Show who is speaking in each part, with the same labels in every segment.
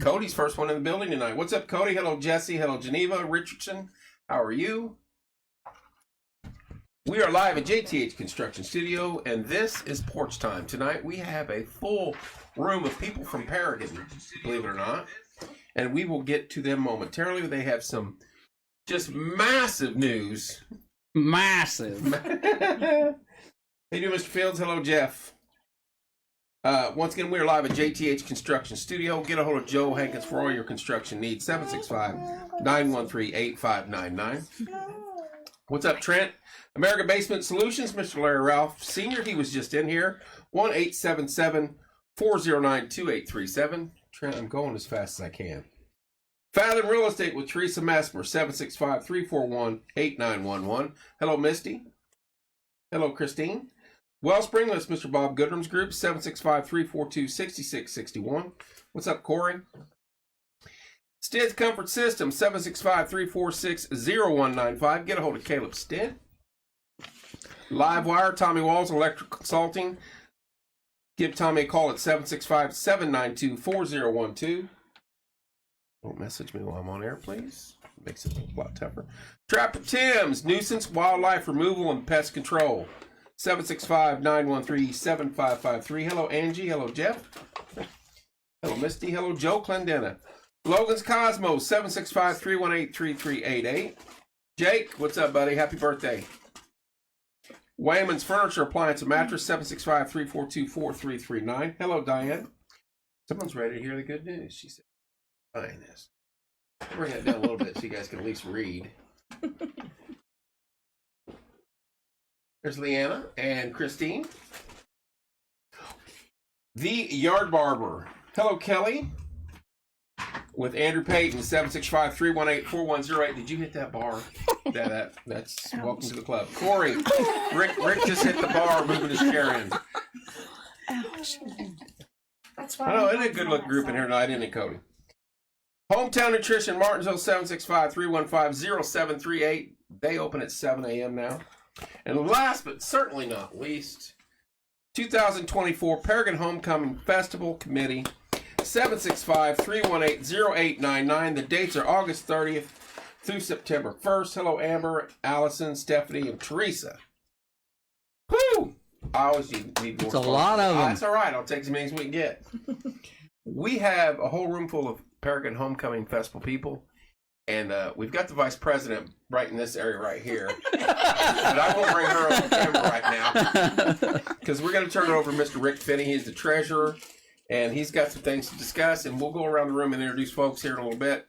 Speaker 1: Cody's first one in the building tonight. What's up, Cody? Hello, Jesse. Hello, Geneva Richardson. How are you? We are live at JTH Construction Studio, and this is Porch Time. Tonight we have a full room of people from Paragon, believe it or not, and we will get to them momentarily. They have some just massive news.
Speaker 2: Massive.
Speaker 1: Hey, Mr. Fields. Hello, Jeff. Once again, we are live at JTH Construction Studio. Get a hold of Joe Hankins for all your construction needs. 765-913-8599. What's up, Trent? American Basement Solutions, Mr. Larry Ralph Sr. He was just in here. 1-877-409-2837. Trent, I'm going as fast as I can. Fathom Real Estate with Teresa Messmer, 765-341-8911. Hello, Misty. Hello, Christine. Wellspring, that's Mr. Bob Goodrum's group, 765-342-6661. What's up, Corey? Stead's Comfort System, 765-346-0195. Get a hold of Caleb Stead. Livewire, Tommy Walls Electric Consulting. Give Tommy a call at 765-792-4012. Don't message me while I'm on air, please. Makes it a lot tougher. Trapper Tim's, Nuisance, Wildlife Removal, and Pest Control. 765-913-7553. Hello, Angie. Hello, Jeff. Hello, Misty. Hello, Joe Clendena. Logan's Cosmos, 765-318-3388. Jake, what's up, buddy? Happy birthday. Wayman's Furniture, Appliance, and Mattress, 765-342-4339. Hello, Diane. Someone's ready to hear the good news, she said. Diane is. Bring that down a little bit so you guys can at least read. There's Leanna and Christine. The Yard Barber. Hello, Kelly. With Andrew Payton, 765-318-4108. Did you hit that bar? That's welcome to the club. Corey, Rick just hit the bar, moving his chair in.
Speaker 3: Ouch. That's why.
Speaker 1: I know, isn't it a good look group in here tonight, isn't it, Cody? Hometown Nutrition, Martinsville, 765-315-0738. They open at 7 a.m. now. And last but certainly not least, 2024 Paragon Homecoming Festival Committee, 765-318-0899. The dates are August 30th through September 1st. Hello, Amber, Allison, Stephanie, and Teresa. Woo! I always need more.
Speaker 2: It's a lot of them.
Speaker 1: That's all right. I'll take as many as we can get. We have a whole room full of Paragon Homecoming Festival people. And we've got the vice president right in this area right here. But I won't bring her on camera right now. Because we're going to turn it over to Mr. Rick Finney. He's the treasurer. And he's got some things to discuss. And we'll go around the room and introduce folks here in a little bit.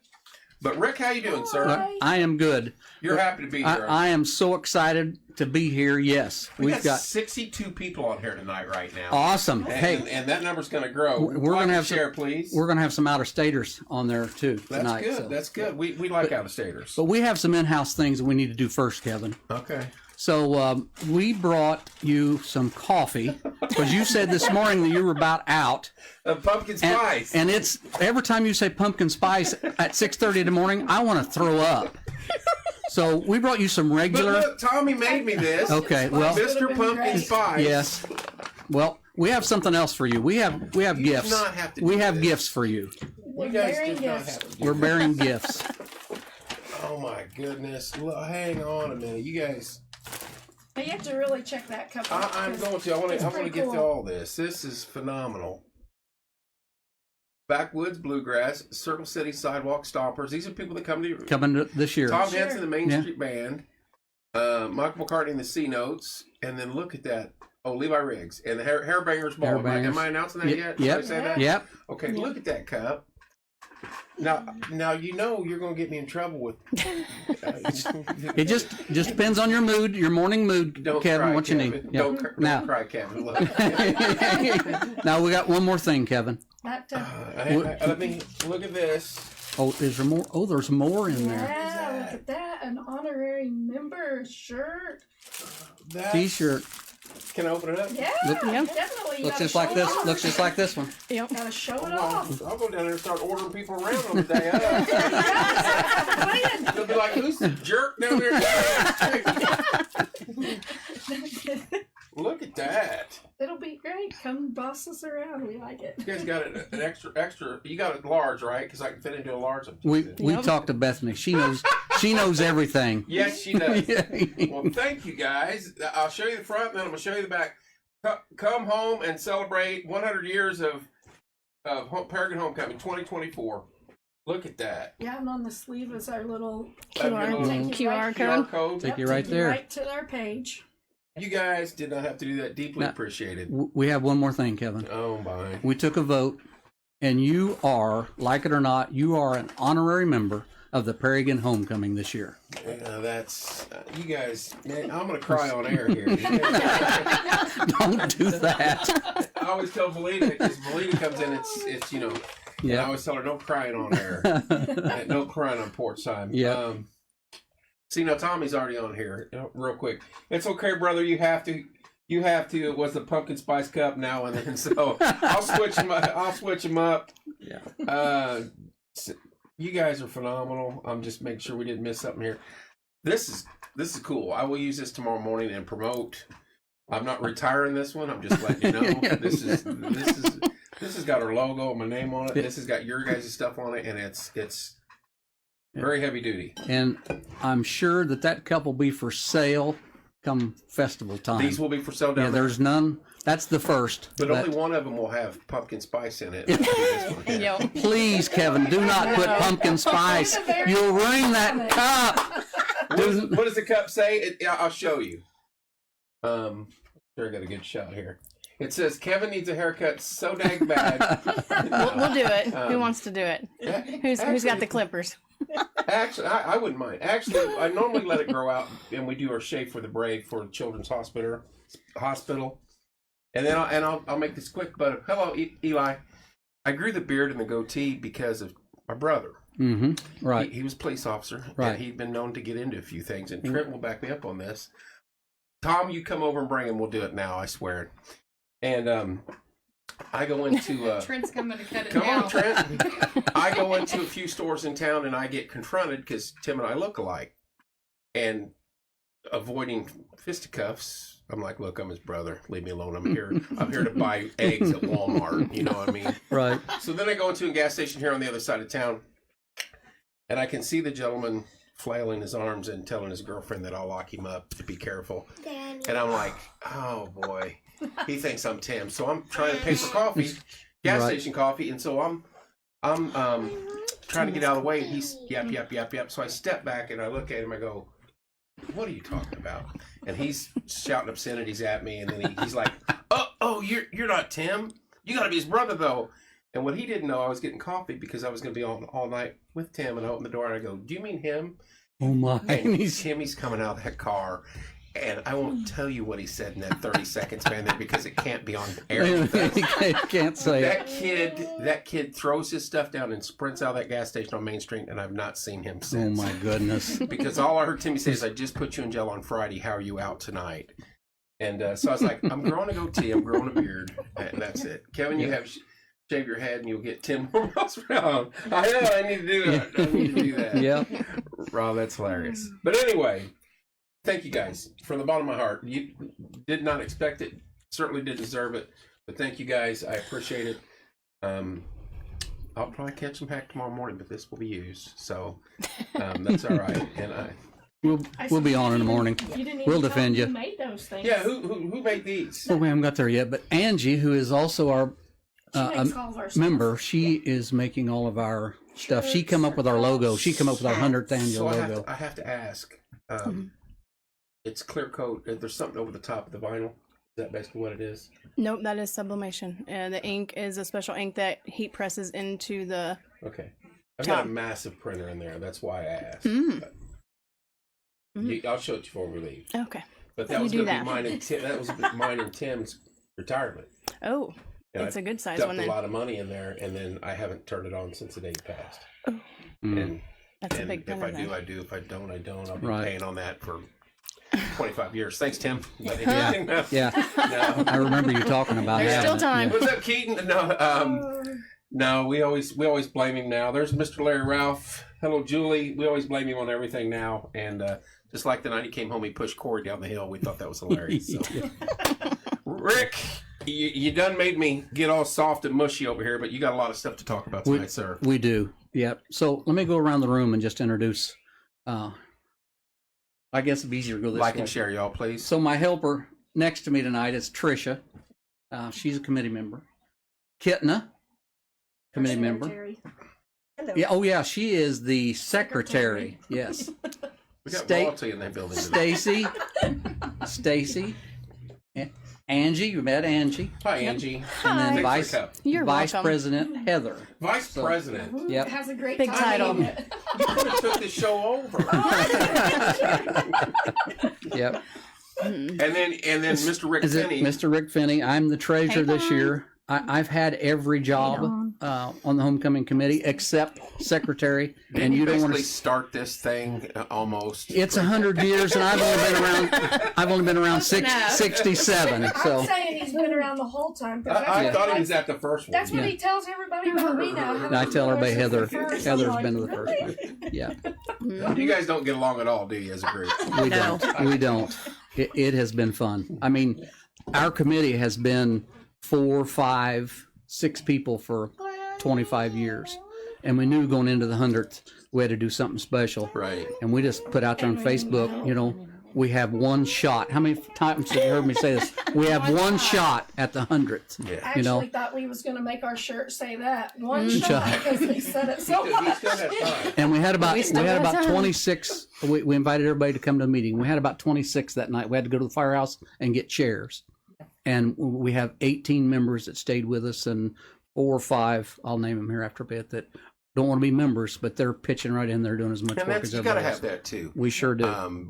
Speaker 1: But Rick, how you doing, sir?
Speaker 2: I am good.
Speaker 1: You're happy to be here.
Speaker 2: I am so excited to be here. Yes.
Speaker 1: We've got 62 people on here tonight right now.
Speaker 2: Awesome.
Speaker 1: And that number's going to grow.
Speaker 2: We're going to have
Speaker 1: share, please.
Speaker 2: We're going to have some out-of-staters on there, too, tonight.
Speaker 1: That's good. So. That's good. We like out-of-staters.
Speaker 2: But we have some in-house things that we need to do first, Kevin.
Speaker 1: Okay.
Speaker 2: So we brought you some coffee because you said this morning that you were about out.
Speaker 1: Pumpkin spice.
Speaker 2: And it's every time you say pumpkin spice at 6:30 in the morning, I want to throw up. So we brought you some regular.
Speaker 1: But look, Tommy made me this.
Speaker 2: Okay, well,
Speaker 1: Mr. Pumpkin Spice.
Speaker 2: Yes. Well, we have something else for you. We have gifts.
Speaker 1: Not have to
Speaker 2: we
Speaker 1: do
Speaker 2: have
Speaker 1: this.
Speaker 2: gifts for you.
Speaker 1: You guys did not have to do
Speaker 2: We're bearing gifts.
Speaker 1: Oh my goodness! Look, hang on a minute, you guys.
Speaker 3: You have to really check that cup.
Speaker 1: I'm going to. I want to get to all this. This is phenomenal. Backwoods Bluegrass, Circle City Sidewalk Stompers. These are people that
Speaker 2: coming this year.
Speaker 1: Tom Henson, the Main Street Band, Michael McCartney and the C Notes, and then look at that. Oh, Levi Riggs and the Hairbangers Ball. Am I announcing that yet?
Speaker 2: Yep.
Speaker 1: Did I say that?
Speaker 2: Yep.
Speaker 1: Okay, look at that cup. Now you know you're going to get me in trouble with.
Speaker 2: It just depends on your mood, your morning mood,
Speaker 1: Don't
Speaker 2: Kevin.
Speaker 1: cry,
Speaker 2: what you
Speaker 1: Kevin.
Speaker 2: need.
Speaker 1: Don't
Speaker 2: now,
Speaker 1: cry, Kevin. Look.
Speaker 2: Now we got one more thing, Kevin.
Speaker 1: Let me look at this.
Speaker 2: Oh, is there more? Oh, there's more in there.
Speaker 3: Yeah, look at that. An honorary member shirt.
Speaker 2: T-shirt.
Speaker 1: Can I open it up?
Speaker 3: Yeah,
Speaker 2: yeah.
Speaker 3: definitely.
Speaker 2: Looks just like this. Looks just like this one.
Speaker 3: Yep. Gotta show it off.
Speaker 1: I'll go down there and start ordering people around on the day of. They'll be like, who's the jerk down there? Look at that.
Speaker 3: It'll be great. right. Come boss us around. We like it.
Speaker 1: You guys got an extra. You got it large, right? Because I can fit into a large.
Speaker 2: We talked to Bethany. She knows everything.
Speaker 1: Yes, she does. Well, thank you guys. I'll show you the front, and then I'm gonna show you the back. Come home and celebrate 100 years of Paragon Homecoming 2024. Look at that.
Speaker 3: Yeah, and on the sleeve is our little
Speaker 4: QR code.
Speaker 2: Take you right there.
Speaker 3: Right to our page.
Speaker 1: You guys did not have to do that. Deeply appreciated.
Speaker 2: We have one more thing, Kevin.
Speaker 1: Oh my!
Speaker 2: We took a vote, and you are, like it or not, you are an honorary member of the Paragon Homecoming this year.
Speaker 1: That's you guys. Man, I'm gonna cry on air here.
Speaker 2: Don't do that.
Speaker 1: I always tell Valita because Valita comes in. It's you know. Yeah. And I always tell her, don't crying on air. No crying on porch time.
Speaker 2: Yeah.
Speaker 1: See, now Tommy's already on here. Real quick. It's okay, brother. You have to. It was the pumpkin spice cup now and then. So I'll switch them up.
Speaker 2: Yeah.
Speaker 1: You guys are phenomenal. I'm just making sure we didn't miss something here. This is cool. I will use this tomorrow morning and promote. I'm not retiring this one. I'm just letting you know. This has got our logo and my name on it. This has got your guys' stuff on it, and it's very heavy duty.
Speaker 2: And I'm sure that cup will be for sale come festival time.
Speaker 1: These will be for sale down there.
Speaker 2: There's none. That's the first.
Speaker 1: But only one of them will have pumpkin spice in it.
Speaker 2: Please, Kevin, do not put pumpkin spice. You'll ruin that cup.
Speaker 1: What does the cup say? I'll show you. Sure, I got a good shot here. It says, Kevin needs a haircut so dang bad.
Speaker 4: We'll do it. Who wants to do it? Who's got the clippers?
Speaker 1: Actually, I wouldn't mind. Actually, I normally let it grow out, and we do our Shave for the Brave for Children's Hospital. And then I'll make this quick. But hello, Eli. I grew the beard and the goatee because of my brother.
Speaker 2: Mm-hmm. Right.
Speaker 1: He was a police officer.
Speaker 2: Right.
Speaker 1: And he'd been known to get into a few things, and Trent will back me up on this. Tom, you come over and bring him. We'll do it now. I swear. And I go into
Speaker 5: Trent's coming to cut it
Speaker 1: come
Speaker 5: down.
Speaker 1: on, Trent. I go into a few stores in town and I get confronted because Tim and I look alike. And avoiding fisticuffs, I'm like, look, I'm his brother. Leave me alone. I'm here to buy eggs at Walmart. You know what I mean?
Speaker 2: Right.
Speaker 1: So then I go into a gas station here on the other side of town, and I can see the gentleman flailing his arms and telling his girlfriend that I'll lock him up to be careful. And I'm like, oh boy. He thinks I'm Tim, so I'm trying to pay for coffee, gas station coffee, and so I'm trying to get out of the way. And he's yap. So I step back and I look at him. I go, "What are you talking about?" And he's shouting obscenities at me, and then he's like, "Oh, you're not Tim. You got to be his brother, though." And what he didn't know, I was getting coffee because I was going to be on all night with Tim. And I opened the door and I go, "Do you mean him?"
Speaker 2: Oh my!
Speaker 1: And Timmy's coming out of that car. And I won't tell you what he said in that 30 seconds, man, there because it can't be on air.
Speaker 2: Can't say
Speaker 1: that kid throws his stuff down and sprints out of that gas station on Main Street, and I've not seen him since.
Speaker 2: Oh my goodness!
Speaker 1: Because all I heard Timmy say is, "I just put you in jail on Friday. How are you out tonight?" And so I was like, "I'm growing a goatee. I'm growing a beard, and that's it." Kevin, you have shave your head, and you'll get 10 more miles around. I know. I need to do that. I need to do that.
Speaker 2: Yeah.
Speaker 1: Rob, that's hilarious. But anyway. Thank you guys from the bottom of my heart. You did not expect it, certainly did deserve it, but thank you guys. I appreciate it. I'll probably catch some heck tomorrow morning, but this will be used, so that's all right. And
Speaker 2: we'll be on in the morning. We'll defend you.
Speaker 3: Who made those things?
Speaker 1: Yeah, who made these?
Speaker 2: Well, we haven't got there yet, but Angie, who is also our
Speaker 3: makes all of our
Speaker 2: member,
Speaker 3: stuff.
Speaker 2: she is making all of our stuff. She come up with our logo. She come up with our 100th annual
Speaker 1: So
Speaker 2: logo.
Speaker 1: I have to ask. It's clear coat. There's something over the top of the vinyl. Is that basically what it is?
Speaker 4: Nope, that is sublimation. The ink is a special ink that heat presses into the.
Speaker 1: Okay. I've got a massive printer in there. That's why I asked. I'll show it to you before we leave.
Speaker 4: Okay.
Speaker 1: But that was going to be mine and Tim. That was mine and Tim's retirement.
Speaker 4: Oh,
Speaker 1: and
Speaker 4: it's a good size
Speaker 1: one.
Speaker 4: one.
Speaker 1: Dumped
Speaker 4: Then.
Speaker 1: a lot of money in there, and then I haven't turned it on since the day passed.
Speaker 4: Oh.
Speaker 1: And
Speaker 4: that's a big
Speaker 1: if I
Speaker 4: then.
Speaker 1: do, I do. If I don't, I don't. I'll be
Speaker 2: Right.
Speaker 1: paying on that for 25 years. Thanks, Tim.
Speaker 2: Yeah.
Speaker 1: No.
Speaker 2: I remember you talking about
Speaker 4: There's
Speaker 2: that.
Speaker 4: still time.
Speaker 1: What's up, Keaton? No, we always blame him now. There's Mr. Larry Ralph. Hello, Julie. We always blame him on everything now. And just like the night he came home, he pushed Corey down the hill. We thought that was hilarious. So. Rick, You done made me get all soft and mushy over here, but you got a lot of stuff to talk about tonight, sir.
Speaker 2: We do. Yep. So let me go around the room and just introduce. I guess it'd be easier to go this
Speaker 1: Like
Speaker 2: way.
Speaker 1: and share, y'all, please.
Speaker 2: So my helper next to me tonight is Tricia. She's a committee member. Kitna, committee member.
Speaker 5: Hello.
Speaker 2: Yeah. Oh yeah, she is the secretary. Yes.
Speaker 1: We got
Speaker 2: State-
Speaker 1: royalty in that building today.
Speaker 2: Stacy, Angie. You met Angie,
Speaker 1: Hi, Angie.
Speaker 2: and then
Speaker 1: Thanks
Speaker 2: Vice
Speaker 1: for the cup.
Speaker 4: You're
Speaker 2: Vice
Speaker 4: welcome.
Speaker 2: President Heather.
Speaker 1: Vice President.
Speaker 2: Yep.
Speaker 3: Has a great
Speaker 4: Big
Speaker 3: time
Speaker 4: title.
Speaker 3: in it.
Speaker 1: You could have took the show over.
Speaker 2: Yep.
Speaker 1: And then Mr. Rick
Speaker 2: Is it
Speaker 1: Finney.
Speaker 2: Mr. Rick Finney? I'm the treasurer
Speaker 4: Hey,
Speaker 2: this
Speaker 4: Don.
Speaker 2: year. I've had every job on the homecoming committee except secretary,
Speaker 1: Didn't
Speaker 2: and you don't want
Speaker 1: basically
Speaker 2: to.
Speaker 1: start this thing almost?
Speaker 2: It's 100 years, and I've only been around 67. So
Speaker 3: I'm saying he's been around the whole time. 'cause
Speaker 1: I
Speaker 3: that's
Speaker 1: thought he
Speaker 3: what-
Speaker 1: was at the first one.
Speaker 3: That's what he tells everybody about me now.
Speaker 2: I tell everybody Heather.
Speaker 3: First,
Speaker 2: Heather's
Speaker 3: I'm
Speaker 2: been to
Speaker 3: like,
Speaker 2: the first
Speaker 3: really?
Speaker 2: one. Yeah,
Speaker 1: You guys don't get along at all, do you, as a group?
Speaker 2: we
Speaker 5: No.
Speaker 2: don't. We don't. It has been fun. I mean, our committee has been 4, 5, 6 people for 25 years, and we knew going into the 100th we had to do something special.
Speaker 1: Right.
Speaker 2: And we just put out there on Facebook, you know, we have one shot. How many times have you heard me say this? We have one shot at the 100th.
Speaker 1: Yeah.
Speaker 3: I
Speaker 2: You know.
Speaker 3: actually thought we was going to make our shirt say that. One
Speaker 2: Mm.
Speaker 3: shot, because he said it so
Speaker 1: He
Speaker 3: much.
Speaker 1: still has time.
Speaker 2: And we had about
Speaker 4: We still got time.
Speaker 2: 26. We invited everybody to come to the meeting. We had about 26 that night. We had to go to the firehouse and get chairs. And we have 18 members that stayed with us, and 4 or 5, I'll name them here after a bit, that don't want to be members, but they're pitching right in there doing as much
Speaker 1: And
Speaker 2: work
Speaker 1: that's,
Speaker 2: as
Speaker 1: you got to
Speaker 2: everybody
Speaker 1: have
Speaker 2: else.
Speaker 1: that too.
Speaker 2: We sure do.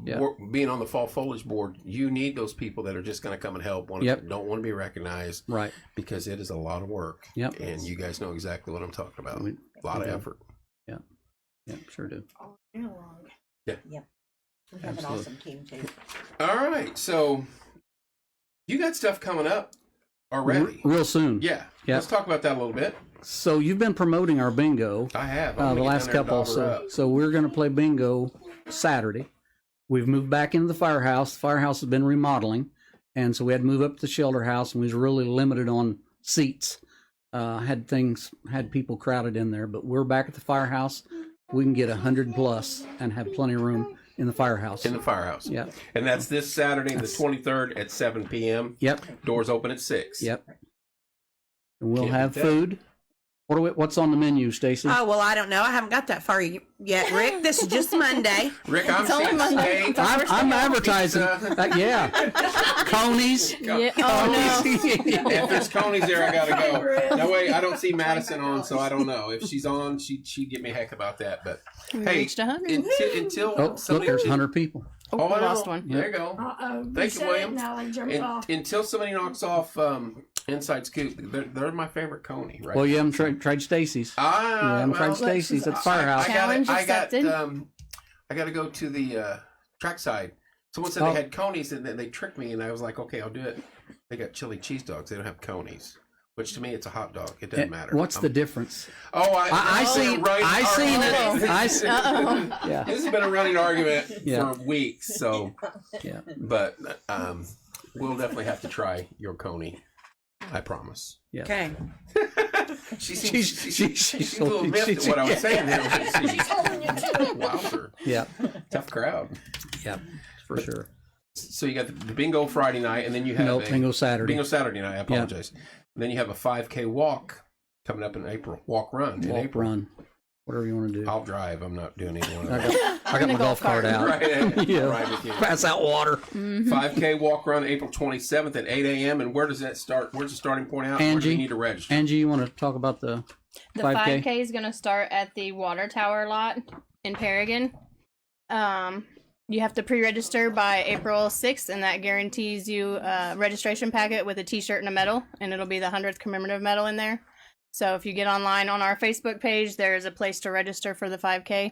Speaker 2: Yeah.
Speaker 1: Being on the fall foliage board, you need those people that are just going to come and help.
Speaker 2: Yep.
Speaker 1: Don't want to be recognized,
Speaker 2: Right.
Speaker 1: because it is a lot of work.
Speaker 2: Yep.
Speaker 1: And you guys know exactly what I'm talking about.
Speaker 2: We-
Speaker 1: A lot
Speaker 2: we
Speaker 1: of
Speaker 2: do.
Speaker 1: effort.
Speaker 2: Yeah, sure do.
Speaker 5: All year long.
Speaker 1: Yeah.
Speaker 5: Yep. We have an
Speaker 2: Absolutely.
Speaker 5: awesome team too.
Speaker 1: All right, so you got stuff coming up already.
Speaker 2: Real soon.
Speaker 1: Yeah.
Speaker 2: Yep.
Speaker 1: Let's talk about that a little bit.
Speaker 2: So you've been promoting our bingo.
Speaker 1: I have.
Speaker 2: The
Speaker 1: I'm gonna get
Speaker 2: last
Speaker 1: down there and
Speaker 2: couple.
Speaker 1: dob her up.
Speaker 2: So we're going to play bingo Saturday. We've moved back into the firehouse. The firehouse has been remodeling, and so we had to move up to the shelter house, and we was really limited on seats. Had people crowded in there, but we're back at the firehouse. We can get 100 plus and have plenty of room in the firehouse.
Speaker 1: In the firehouse.
Speaker 2: Yep.
Speaker 1: And that's this Saturday, the 23rd at 7 p.m.
Speaker 2: Yep.
Speaker 1: Doors open at 6.
Speaker 2: Yep. And we'll
Speaker 1: Can't
Speaker 2: have
Speaker 1: beat that.
Speaker 2: food. What's on the menu, Stacy?
Speaker 6: Oh, well, I don't know. I haven't got that far yet, Rick. This is just Monday.
Speaker 1: Rick, I'm
Speaker 4: It's only
Speaker 1: seeing
Speaker 4: Monday.
Speaker 1: steak.
Speaker 2: I'm advertising.
Speaker 1: Pizza.
Speaker 2: Yeah. Conies.
Speaker 4: Yeah. Oh
Speaker 1: If there's Coney's there, I gotta go. No way, I don't see Madison on, so I don't know. If she's on, she'd give me a heck about that. But
Speaker 4: no! We
Speaker 1: hey,
Speaker 4: reached 100.
Speaker 1: until
Speaker 2: Oh, look,
Speaker 1: somebody
Speaker 2: there's 100 people.
Speaker 4: Oh, we
Speaker 1: I know.
Speaker 4: lost one.
Speaker 1: There you go.
Speaker 3: Uh-oh.
Speaker 1: Thank you,
Speaker 3: said
Speaker 1: William.
Speaker 3: It, now I jumped off.
Speaker 1: Until somebody knocks off Inside Scoop, they're my favorite Coney, right?
Speaker 2: Well, you haven't tried Stacy's. You haven't tried Stacy's at the firehouse.
Speaker 4: Challenge
Speaker 1: I
Speaker 4: accepted.
Speaker 1: got to go to the trackside. Someone said
Speaker 2: Oh.
Speaker 1: they had Coney's, and then they tricked me, and I was like, okay, I'll do it. They got chili cheese dogs. They don't have Coney's, which to me it's a hot dog. It doesn't matter.
Speaker 2: What's the difference?
Speaker 1: Oh,
Speaker 2: I seen-
Speaker 1: right.
Speaker 2: I seen it. I
Speaker 1: This
Speaker 2: Yeah.
Speaker 1: has been a running argument
Speaker 2: Yeah.
Speaker 1: for weeks. So,
Speaker 2: Yeah.
Speaker 1: but we'll definitely have to try your Coney. I promise.
Speaker 2: Yeah.
Speaker 6: Okay.
Speaker 1: She's a little miffed at what I was saying there.
Speaker 3: She's holding you to it.
Speaker 1: Wowzer.
Speaker 2: Yeah.
Speaker 1: Tough crowd.
Speaker 2: Yeah. For sure.
Speaker 1: So you got the bingo Friday night, and then you have
Speaker 2: No,
Speaker 1: a
Speaker 2: bingo Saturday.
Speaker 1: bingo Saturday night. I apologize. And then you have a 5K walk coming up in April. Walk run in
Speaker 2: Walk,
Speaker 1: April.
Speaker 2: run, whatever you want to do.
Speaker 1: I'll drive. I'm not doing either one of
Speaker 2: I
Speaker 1: those.
Speaker 2: got my golf cart out.
Speaker 1: Right,
Speaker 2: Yeah.
Speaker 1: right with you.
Speaker 2: Pass out water.
Speaker 1: 5K walk run April 27th at 8 a.m. And where does that start? Where's the starting point out? Where do
Speaker 2: Angie?
Speaker 1: you need to register?
Speaker 2: Angie, you want to talk about the
Speaker 4: The
Speaker 2: 5K?
Speaker 4: 5K is going to start at the water tower lot in Paragon. You have to pre-register by April 6th, and that guarantees you a registration packet with a t-shirt and a medal, and it'll be the 100th commemorative medal in there. So if you get online on our Facebook page, there's a place to register for the 5K.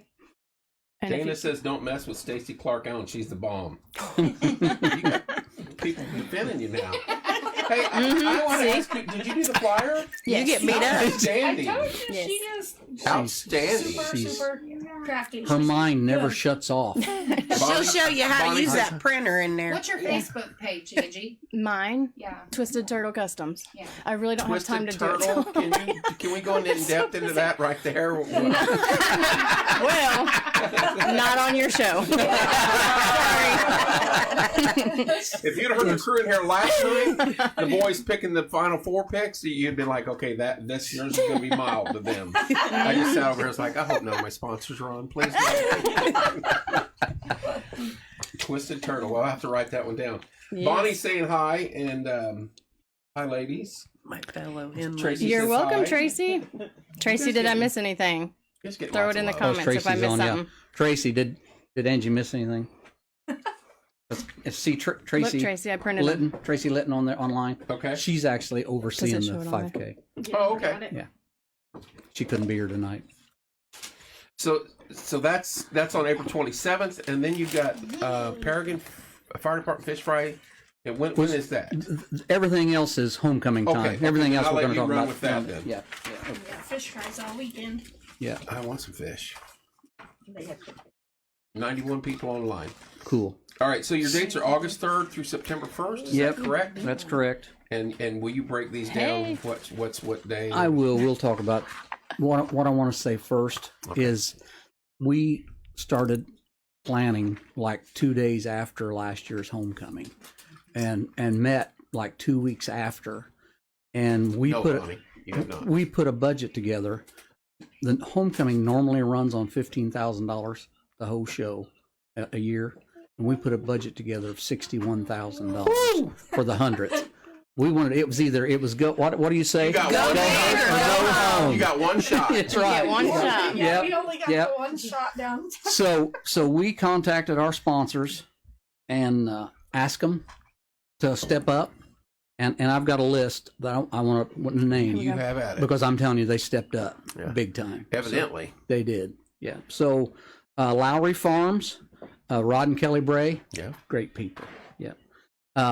Speaker 4: And if
Speaker 1: Dana
Speaker 4: you,
Speaker 1: says don't mess with Stacy Clark Allen. She's the bomb. You got people defending you now. Hey, I want to ask you, did you do the flyer?
Speaker 4: Yes.
Speaker 6: You get beat up.
Speaker 3: I
Speaker 1: Outstanding.
Speaker 3: told you
Speaker 4: Yes.
Speaker 3: she
Speaker 1: Outstanding.
Speaker 3: Super crafty.
Speaker 2: Her mind never
Speaker 3: good.
Speaker 2: shuts off.
Speaker 6: She'll show you how to
Speaker 1: Bonnie-
Speaker 6: use that printer in there.
Speaker 7: What's your Facebook page, Angie?
Speaker 4: Mine,
Speaker 7: Yeah.
Speaker 4: Twisted Turtle Customs.
Speaker 7: Yeah.
Speaker 4: I really don't have time to
Speaker 1: Twisted
Speaker 4: do
Speaker 1: Turtle.
Speaker 4: it.
Speaker 1: Can we go in depth into that right there?
Speaker 4: Well, not on your show.
Speaker 1: If you'd heard the crew in here last night, the boys picking the final 4 picks, you'd be like, okay, this yours is going to be mild to them. I just sat over here, I was like, I hope none of my sponsors are on, please. Twisted Turtle. I'll have to write that one down.
Speaker 4: Yes.
Speaker 1: Bonnie's saying hi, and hi, ladies.
Speaker 6: My fellow in
Speaker 1: Tracy
Speaker 4: You're
Speaker 1: says
Speaker 4: welcome,
Speaker 1: hi.
Speaker 4: Tracy. Tracy, did I miss anything?
Speaker 1: Just get
Speaker 4: Throw
Speaker 1: lots
Speaker 4: it in the
Speaker 1: of love.
Speaker 4: comments if I
Speaker 2: Tracy's
Speaker 4: missed
Speaker 2: on, yeah.
Speaker 4: something.
Speaker 2: Tracy, did Angie miss anything? Let's see Tracy.
Speaker 4: Look, Tracy, I printed them.
Speaker 2: Litton, Tracy Litton on there online.
Speaker 1: Okay.
Speaker 2: She's actually overseeing
Speaker 4: Does
Speaker 2: the
Speaker 4: it show it on
Speaker 2: 5K.
Speaker 1: Oh, okay.
Speaker 2: Yeah. She couldn't be here tonight.
Speaker 1: So that's on April 27th, and then you've got Paragon Fire Department Fish Fry. And when is that?
Speaker 2: Everything else is homecoming time.
Speaker 1: Okay,
Speaker 2: Everything else
Speaker 1: I'll
Speaker 2: we're
Speaker 1: let
Speaker 2: going to
Speaker 1: you
Speaker 2: talk
Speaker 1: run
Speaker 2: about.
Speaker 1: with that then.
Speaker 2: Yeah.
Speaker 3: Yeah, fish fries all weekend.
Speaker 2: Yeah.
Speaker 1: I want some fish.
Speaker 5: They have to-
Speaker 1: 91 people online.
Speaker 2: Cool.
Speaker 1: All right, so your dates are August 3rd through September 1st. Is
Speaker 2: Yep.
Speaker 1: that correct?
Speaker 2: That's correct.
Speaker 1: And will you break these down? What's what day?
Speaker 2: I will. We'll talk about what I want to say first is we started planning like 2 days after last year's homecoming, and met like 2 weeks after, and we
Speaker 1: No,
Speaker 2: put
Speaker 1: Bonnie, you have not.
Speaker 2: we put a budget together. The homecoming normally runs on $15,000 the whole show a year, and we put a budget together of $61,000 for the 100th. We wanted it was go. What do you say?
Speaker 1: You got
Speaker 6: Go
Speaker 1: one
Speaker 6: big
Speaker 1: shot.
Speaker 6: or go
Speaker 1: You got one shot.
Speaker 2: That's
Speaker 4: You
Speaker 2: right.
Speaker 4: get one shot.
Speaker 3: Yeah,
Speaker 2: Yep.
Speaker 3: we only got
Speaker 2: Yep.
Speaker 3: the one shot down.
Speaker 2: So we contacted our sponsors and asked them to step up, and I've got a list that I want to name
Speaker 1: You have at it.
Speaker 2: because I'm telling you they stepped up
Speaker 1: Yeah.
Speaker 2: big time.
Speaker 1: Evidently.
Speaker 2: They did. Yeah. So Lowry Farms, Rod and Kelly Bray,
Speaker 1: Yeah.
Speaker 2: great people. Yeah.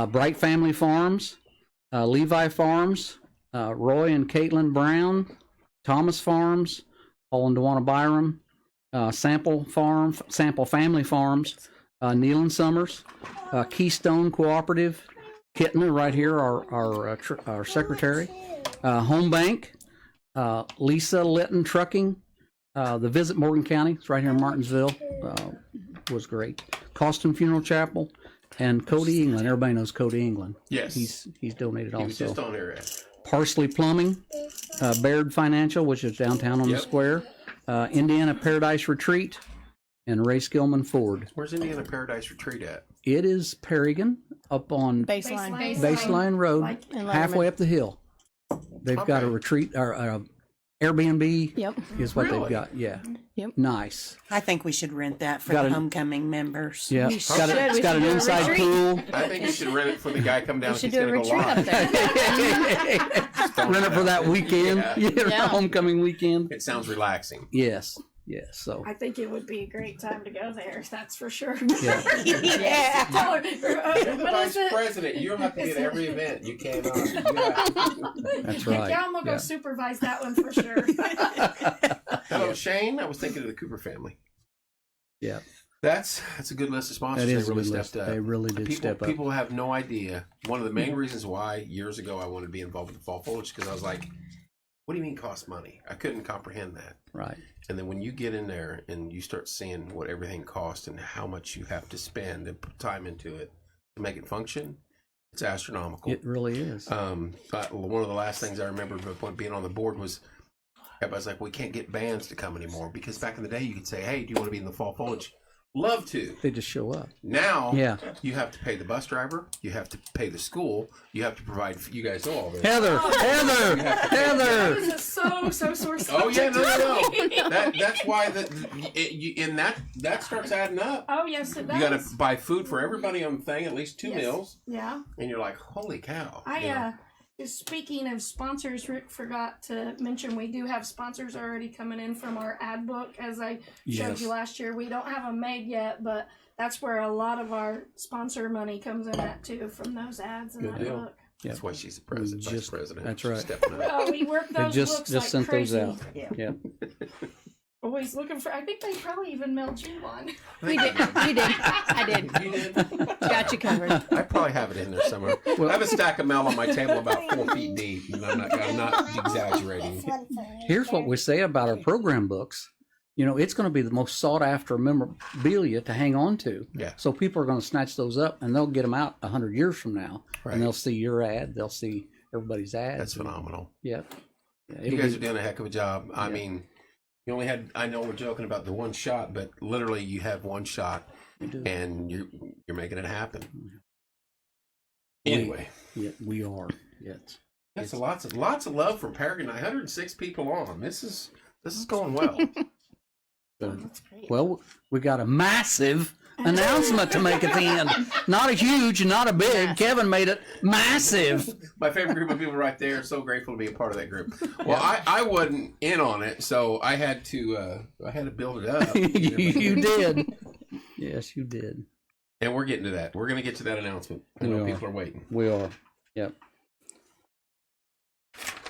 Speaker 2: Bright Family Farms, Levi Farms, Roy and Caitlin Brown, Thomas Farms, Paul and Dewana Byram, Sample Family Farms, Neil and Summers, Keystone Cooperative, Kittner right here, our secretary, Home Bank, Lisa Litton Trucking, the Visit Morgan County, it's right here in Martinsville, was great. Costin Funeral Chapel, and Cody England. Everybody knows Cody England.
Speaker 1: Yes.
Speaker 2: He's donated
Speaker 1: He was
Speaker 2: also.
Speaker 1: just on here.
Speaker 2: Parsley Plumbing, Baird Financial, which is downtown on the
Speaker 1: Yep.
Speaker 2: square, Indiana Paradise Retreat, and Ray Skillman Ford.
Speaker 1: Where's Indiana Paradise Retreat at?
Speaker 2: It is Paragon up on
Speaker 4: Baseline.
Speaker 2: Baseline Road,
Speaker 3: Like
Speaker 4: in
Speaker 2: halfway
Speaker 4: Letterman.
Speaker 2: up the hill. They've got a
Speaker 1: Okay.
Speaker 2: retreat or Airbnb
Speaker 4: Yep.
Speaker 2: is what
Speaker 1: Really?
Speaker 2: they've got. Yeah.
Speaker 4: Yep.
Speaker 2: Nice.
Speaker 6: I think we should rent that for
Speaker 2: Got
Speaker 6: the
Speaker 2: it.
Speaker 6: homecoming members.
Speaker 2: Yeah.
Speaker 4: We
Speaker 2: It's got,
Speaker 4: should.
Speaker 2: it's
Speaker 4: We
Speaker 2: got
Speaker 4: should
Speaker 2: an
Speaker 4: do a
Speaker 2: inside
Speaker 4: retreat.
Speaker 2: pool.
Speaker 1: I think you should rent it for the guy come down.
Speaker 4: We should
Speaker 1: He's
Speaker 4: do a
Speaker 1: gonna go
Speaker 4: retreat
Speaker 1: live.
Speaker 4: up there.
Speaker 2: Rent it for that weekend.
Speaker 1: Yeah.
Speaker 4: Yeah.
Speaker 2: Homecoming weekend.
Speaker 1: It sounds relaxing.
Speaker 2: Yes. Yes. So
Speaker 3: I think it would be a great time to go there. That's for sure.
Speaker 2: yeah.
Speaker 6: Yeah.
Speaker 3: Tell her,
Speaker 1: You're the
Speaker 3: what
Speaker 1: vice
Speaker 3: is it?
Speaker 1: president. You don't have to be at every event. You cannot. You have-
Speaker 2: That's right.
Speaker 3: Yeah, I'm gonna
Speaker 2: Yeah.
Speaker 3: go supervise that one for sure.
Speaker 1: Hello, Shane. I was thinking of the Cooper family.
Speaker 2: Yeah.
Speaker 1: That's a good list of sponsors.
Speaker 2: That is
Speaker 1: They really
Speaker 2: a good list.
Speaker 1: stepped up.
Speaker 2: They really did
Speaker 1: people,
Speaker 2: step up.
Speaker 1: People have no idea. One of the main reasons why years ago I wanted to be involved with the fall foliage because I was like, "What do you mean cost money?" I couldn't comprehend that.
Speaker 2: Right.
Speaker 1: And then when you get in there and you start seeing what everything costs and how much you have to spend and put time into it to make it function, it's astronomical.
Speaker 2: It really is.
Speaker 1: But one of the last things I remember being on the board was everybody's like, we can't get bands to come anymore because back in the day you could say, hey, do you want to be in the fall foliage? Love to.
Speaker 2: They just show up.
Speaker 1: Now,
Speaker 2: Yeah.
Speaker 1: you have to pay the bus driver. You have to pay the school. You have to provide. You guys know all this.
Speaker 2: Heather, Heather,
Speaker 3: That
Speaker 2: Heather.
Speaker 3: is a so sore subject.
Speaker 1: Oh yeah, no. That's why that starts adding up.
Speaker 3: Oh yes, it does.
Speaker 1: You got to buy food for everybody on the thing, at least 2
Speaker 3: Yes.
Speaker 1: meals,
Speaker 3: Yeah.
Speaker 1: and you're like, holy cow.
Speaker 3: I
Speaker 1: you know?
Speaker 3: speaking of sponsors, Rick forgot to mention we do have sponsors already coming in from our ad book. As I showed
Speaker 2: Yes.
Speaker 3: you last year, we don't have them made yet, but that's where a lot of our sponsor money comes in at too, from those ads in
Speaker 1: Good
Speaker 3: that
Speaker 1: deal.
Speaker 3: book.
Speaker 1: That's why she's the president, vice
Speaker 2: Just-
Speaker 1: president.
Speaker 2: that's
Speaker 1: She's
Speaker 2: right.
Speaker 1: Stepping up.
Speaker 3: Oh, we work
Speaker 2: They
Speaker 3: those
Speaker 2: just
Speaker 3: books
Speaker 2: just
Speaker 3: like
Speaker 2: sent
Speaker 3: crazy.
Speaker 2: those out.
Speaker 6: Yeah.
Speaker 2: Yeah.
Speaker 3: Always looking for. I think they probably even mailed you one.
Speaker 4: We did. You did. I did.
Speaker 1: You did?
Speaker 4: Got you covered.
Speaker 1: I probably have it in there somewhere. I have a stack of mail on my table about 4 feet deep, and I'm not exaggerating.
Speaker 2: Here's what we say about our program books. You know, it's going to be the most sought after memorabilia to hang on to.
Speaker 1: Yeah.
Speaker 2: So people are going to snatch those up, and they'll get them out 100 years from now,
Speaker 1: Right.
Speaker 2: and they'll see your ad, they'll see everybody's ads.
Speaker 1: That's phenomenal.
Speaker 2: Yeah. Yeah,
Speaker 1: You
Speaker 2: it'll
Speaker 1: guys
Speaker 2: be-
Speaker 1: are doing a heck of a job. I
Speaker 2: Yeah.
Speaker 1: mean, you only had, I know we're joking about the one shot, but literally you have one shot
Speaker 2: we do.
Speaker 1: and you're making it happen.
Speaker 2: We-
Speaker 1: Anyway,
Speaker 2: Yeah, we are. Yes.
Speaker 1: that's lots of love from Paragon. 106 people on. This is going well.
Speaker 2: Good. Well, we got a massive announcement to make at the end. Not a huge, not a big. Kevin made it massive.
Speaker 1: My favorite group of people right there. So grateful to be a part of that group. Well, I wasn't in on it, so I had to build it up.
Speaker 2: You did. Yes, you did.
Speaker 1: And we're getting to that. We're going to get to that announcement. I know
Speaker 2: We are.
Speaker 1: people are waiting.
Speaker 2: We are. Yep.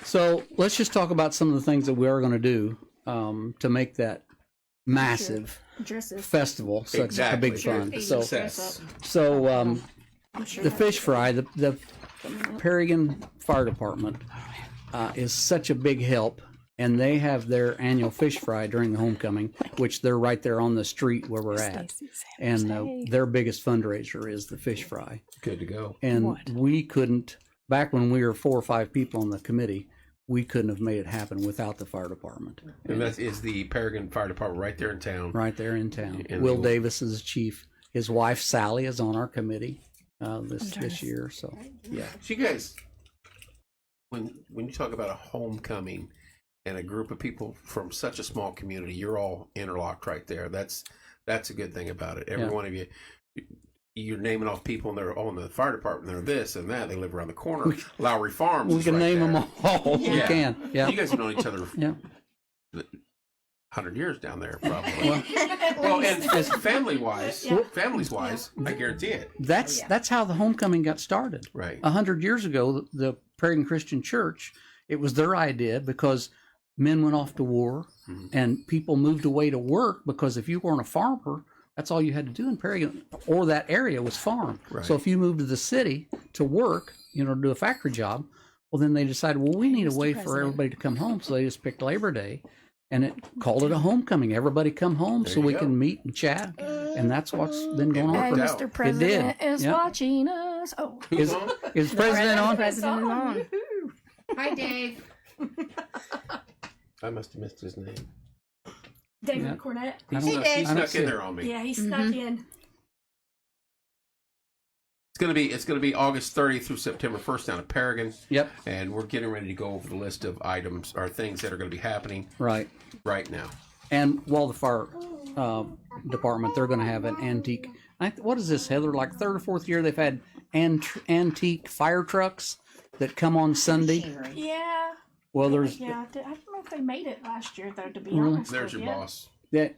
Speaker 2: So let's just talk about some of the things that we are going to do to make that massive
Speaker 3: Dresses.
Speaker 2: festival such
Speaker 1: Exactly.
Speaker 2: a big fun.
Speaker 3: Sure.
Speaker 2: So,
Speaker 1: Success.
Speaker 3: I'm sure
Speaker 2: the
Speaker 3: that-
Speaker 2: fish fry, the Paragon Fire Department is such a big help, and they have their annual fish fry during the homecoming, which they're right there on the street where we're at. And their biggest fundraiser is the fish fry.
Speaker 1: Good to go.
Speaker 2: And we couldn't, back when we were 4 or 5 people on the committee, we couldn't have made it happen without the fire department.
Speaker 1: And that is the Paragon Fire Department right there in town.
Speaker 2: Right there in town.
Speaker 1: And
Speaker 2: Will
Speaker 1: we'll-
Speaker 2: Davis is the chief. His wife Sally is on our committee this year. So yeah,
Speaker 1: So you guys, when you talk about a homecoming and a group of people from such a small community, you're all interlocked right there. That's a good thing about it. Every
Speaker 2: Yeah.
Speaker 1: one of you, you're naming off people, and they're all in the fire department. They're this and that. They live around the corner. Lowry Farms.
Speaker 2: we
Speaker 1: is
Speaker 2: can
Speaker 1: right
Speaker 2: name
Speaker 1: there.
Speaker 2: them all. We
Speaker 1: Yeah.
Speaker 2: can. Yeah.
Speaker 1: You guys have known each other
Speaker 2: Yeah.
Speaker 1: 100 years down there, probably.
Speaker 2: Well,
Speaker 1: Well, and families wise,
Speaker 3: Yeah.
Speaker 1: I guarantee it.
Speaker 2: that's how the homecoming got started.
Speaker 1: Right.
Speaker 2: 100 years ago, the Paragon Christian Church, it was their idea because men went off to war
Speaker 1: Mhm.
Speaker 2: and people moved away to work, because if you weren't a farmer, that's all you had to do in Paragon or that area was farm.
Speaker 1: Right.
Speaker 2: So if you moved to the city to work, do a factory job, well, then they decided, well, we need a way for everybody to come home. So they just picked Labor Day and called it a homecoming. Everybody come home
Speaker 1: There
Speaker 2: so
Speaker 1: you
Speaker 2: we
Speaker 1: go.
Speaker 2: can meet and chat. And that's what's been going
Speaker 1: It
Speaker 2: on.
Speaker 1: worked
Speaker 2: For,
Speaker 1: out.
Speaker 3: Mr. President is
Speaker 2: Yep.
Speaker 3: watching us. Oh,
Speaker 1: Who's
Speaker 2: Is-
Speaker 1: on?
Speaker 2: is President on?
Speaker 4: President is on.
Speaker 3: Woohoo.
Speaker 7: Hi, Dave.
Speaker 1: I must have missed his name.
Speaker 3: David
Speaker 2: Yeah.
Speaker 3: Cornett.
Speaker 2: I
Speaker 1: He
Speaker 2: don't-
Speaker 1: snuck,
Speaker 6: Dave.
Speaker 1: he
Speaker 2: I don't
Speaker 1: snuck
Speaker 2: see
Speaker 1: in
Speaker 2: it.
Speaker 1: there on me.
Speaker 3: Yeah, he snuck in.
Speaker 1: It's gonna be August 30th through September 1st down at Paragon,
Speaker 2: Yep.
Speaker 1: and we're getting ready to go over the list of items or things that are going to be happening
Speaker 2: Right.
Speaker 1: right now.
Speaker 2: And while the fire department, they're going to have an antique. What is this, Heather? Like third or fourth year they've had antique fire trucks that come on Sunday.
Speaker 5: Machinery.
Speaker 3: Yeah.
Speaker 2: Well, there's
Speaker 3: Yeah. I don't know if they made it last year though. To be
Speaker 2: Really?
Speaker 3: honest,
Speaker 1: There's
Speaker 3: with
Speaker 1: your
Speaker 3: you.
Speaker 1: boss.
Speaker 2: that.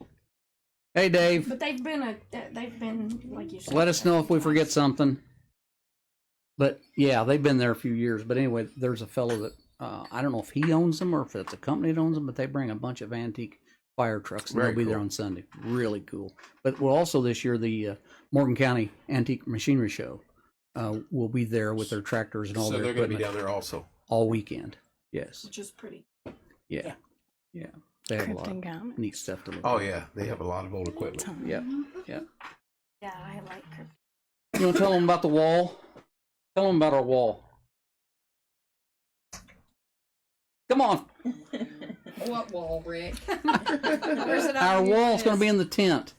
Speaker 2: Hey, Dave,
Speaker 3: But they've been like you said.
Speaker 2: let us know if we forget something. But yeah, they've been there a few years. But anyway, there's a fellow that I don't know if he owns them or if it's a company that owns them, but they bring a bunch of antique fire trucks and
Speaker 1: Very
Speaker 2: they'll be there
Speaker 1: cool.
Speaker 2: on Sunday. Really cool. But we'll also this year the Morgan County Antique Machinery Show will be there with their tractors and all
Speaker 1: So
Speaker 2: their
Speaker 1: they're going to be
Speaker 2: equipment
Speaker 1: down there also.
Speaker 2: all weekend. Yes.
Speaker 3: Which is pretty.
Speaker 2: Yeah. Yeah. They have a lot
Speaker 4: Krypton
Speaker 2: of
Speaker 4: Comics.
Speaker 2: neat stuff to look
Speaker 1: Oh
Speaker 2: at.
Speaker 1: yeah, they have a lot of old equipment.
Speaker 2: Yeah. Yeah.
Speaker 3: Yeah, I like her.
Speaker 2: You want to tell them about the wall? Tell them about our wall. Come on.
Speaker 7: What wall, Rick?
Speaker 3: Where's it
Speaker 2: Our
Speaker 3: on your
Speaker 2: wall's going to
Speaker 3: list?
Speaker 2: be in the tent.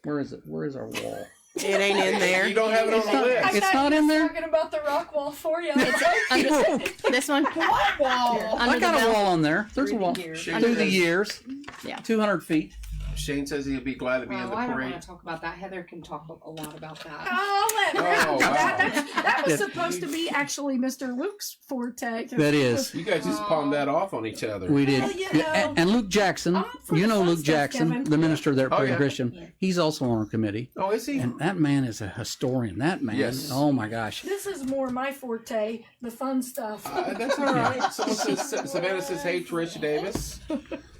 Speaker 2: Where is it? Where is our wall?
Speaker 6: It ain't in there.
Speaker 1: You don't have it on the
Speaker 3: I
Speaker 1: list.
Speaker 2: It's
Speaker 3: thought
Speaker 2: not
Speaker 3: you
Speaker 2: in
Speaker 3: was
Speaker 2: there?
Speaker 3: Talking about the rock wall for you.
Speaker 4: Under this one.
Speaker 7: What wall?
Speaker 4: Under
Speaker 2: I got
Speaker 4: the
Speaker 2: a
Speaker 4: bell.
Speaker 2: wall on there. There's a wall.
Speaker 1: Shoot
Speaker 2: Through the
Speaker 1: it.
Speaker 2: years.
Speaker 4: Yeah.
Speaker 2: 200 feet.
Speaker 1: Shane says he'll be glad to be in
Speaker 7: Well,
Speaker 1: the
Speaker 7: I don't
Speaker 1: parade.
Speaker 7: want to talk about that. Heather can talk a lot about that.
Speaker 3: Oh,
Speaker 1: Oh, wow.
Speaker 3: that was supposed to be actually Mr. Luke's forte.
Speaker 2: That is.
Speaker 1: You guys just palmed that off on each other.
Speaker 2: We did.
Speaker 3: Well, you know,
Speaker 2: And Luke Jackson,
Speaker 3: I'm for
Speaker 2: you know
Speaker 3: fun
Speaker 2: Luke
Speaker 3: stuff,
Speaker 2: Jackson,
Speaker 3: Kevin.
Speaker 2: the minister there at
Speaker 1: Oh,
Speaker 2: Paragon
Speaker 1: yeah.
Speaker 2: Christian. He's also on our committee.
Speaker 1: Oh, is he?
Speaker 2: And that man is a historian. That man.
Speaker 1: Yes.
Speaker 2: Oh my gosh.
Speaker 3: This is more my forte, the fun stuff.
Speaker 1: That's all right. Someone says, Savannah says, hey, Tricia Davis.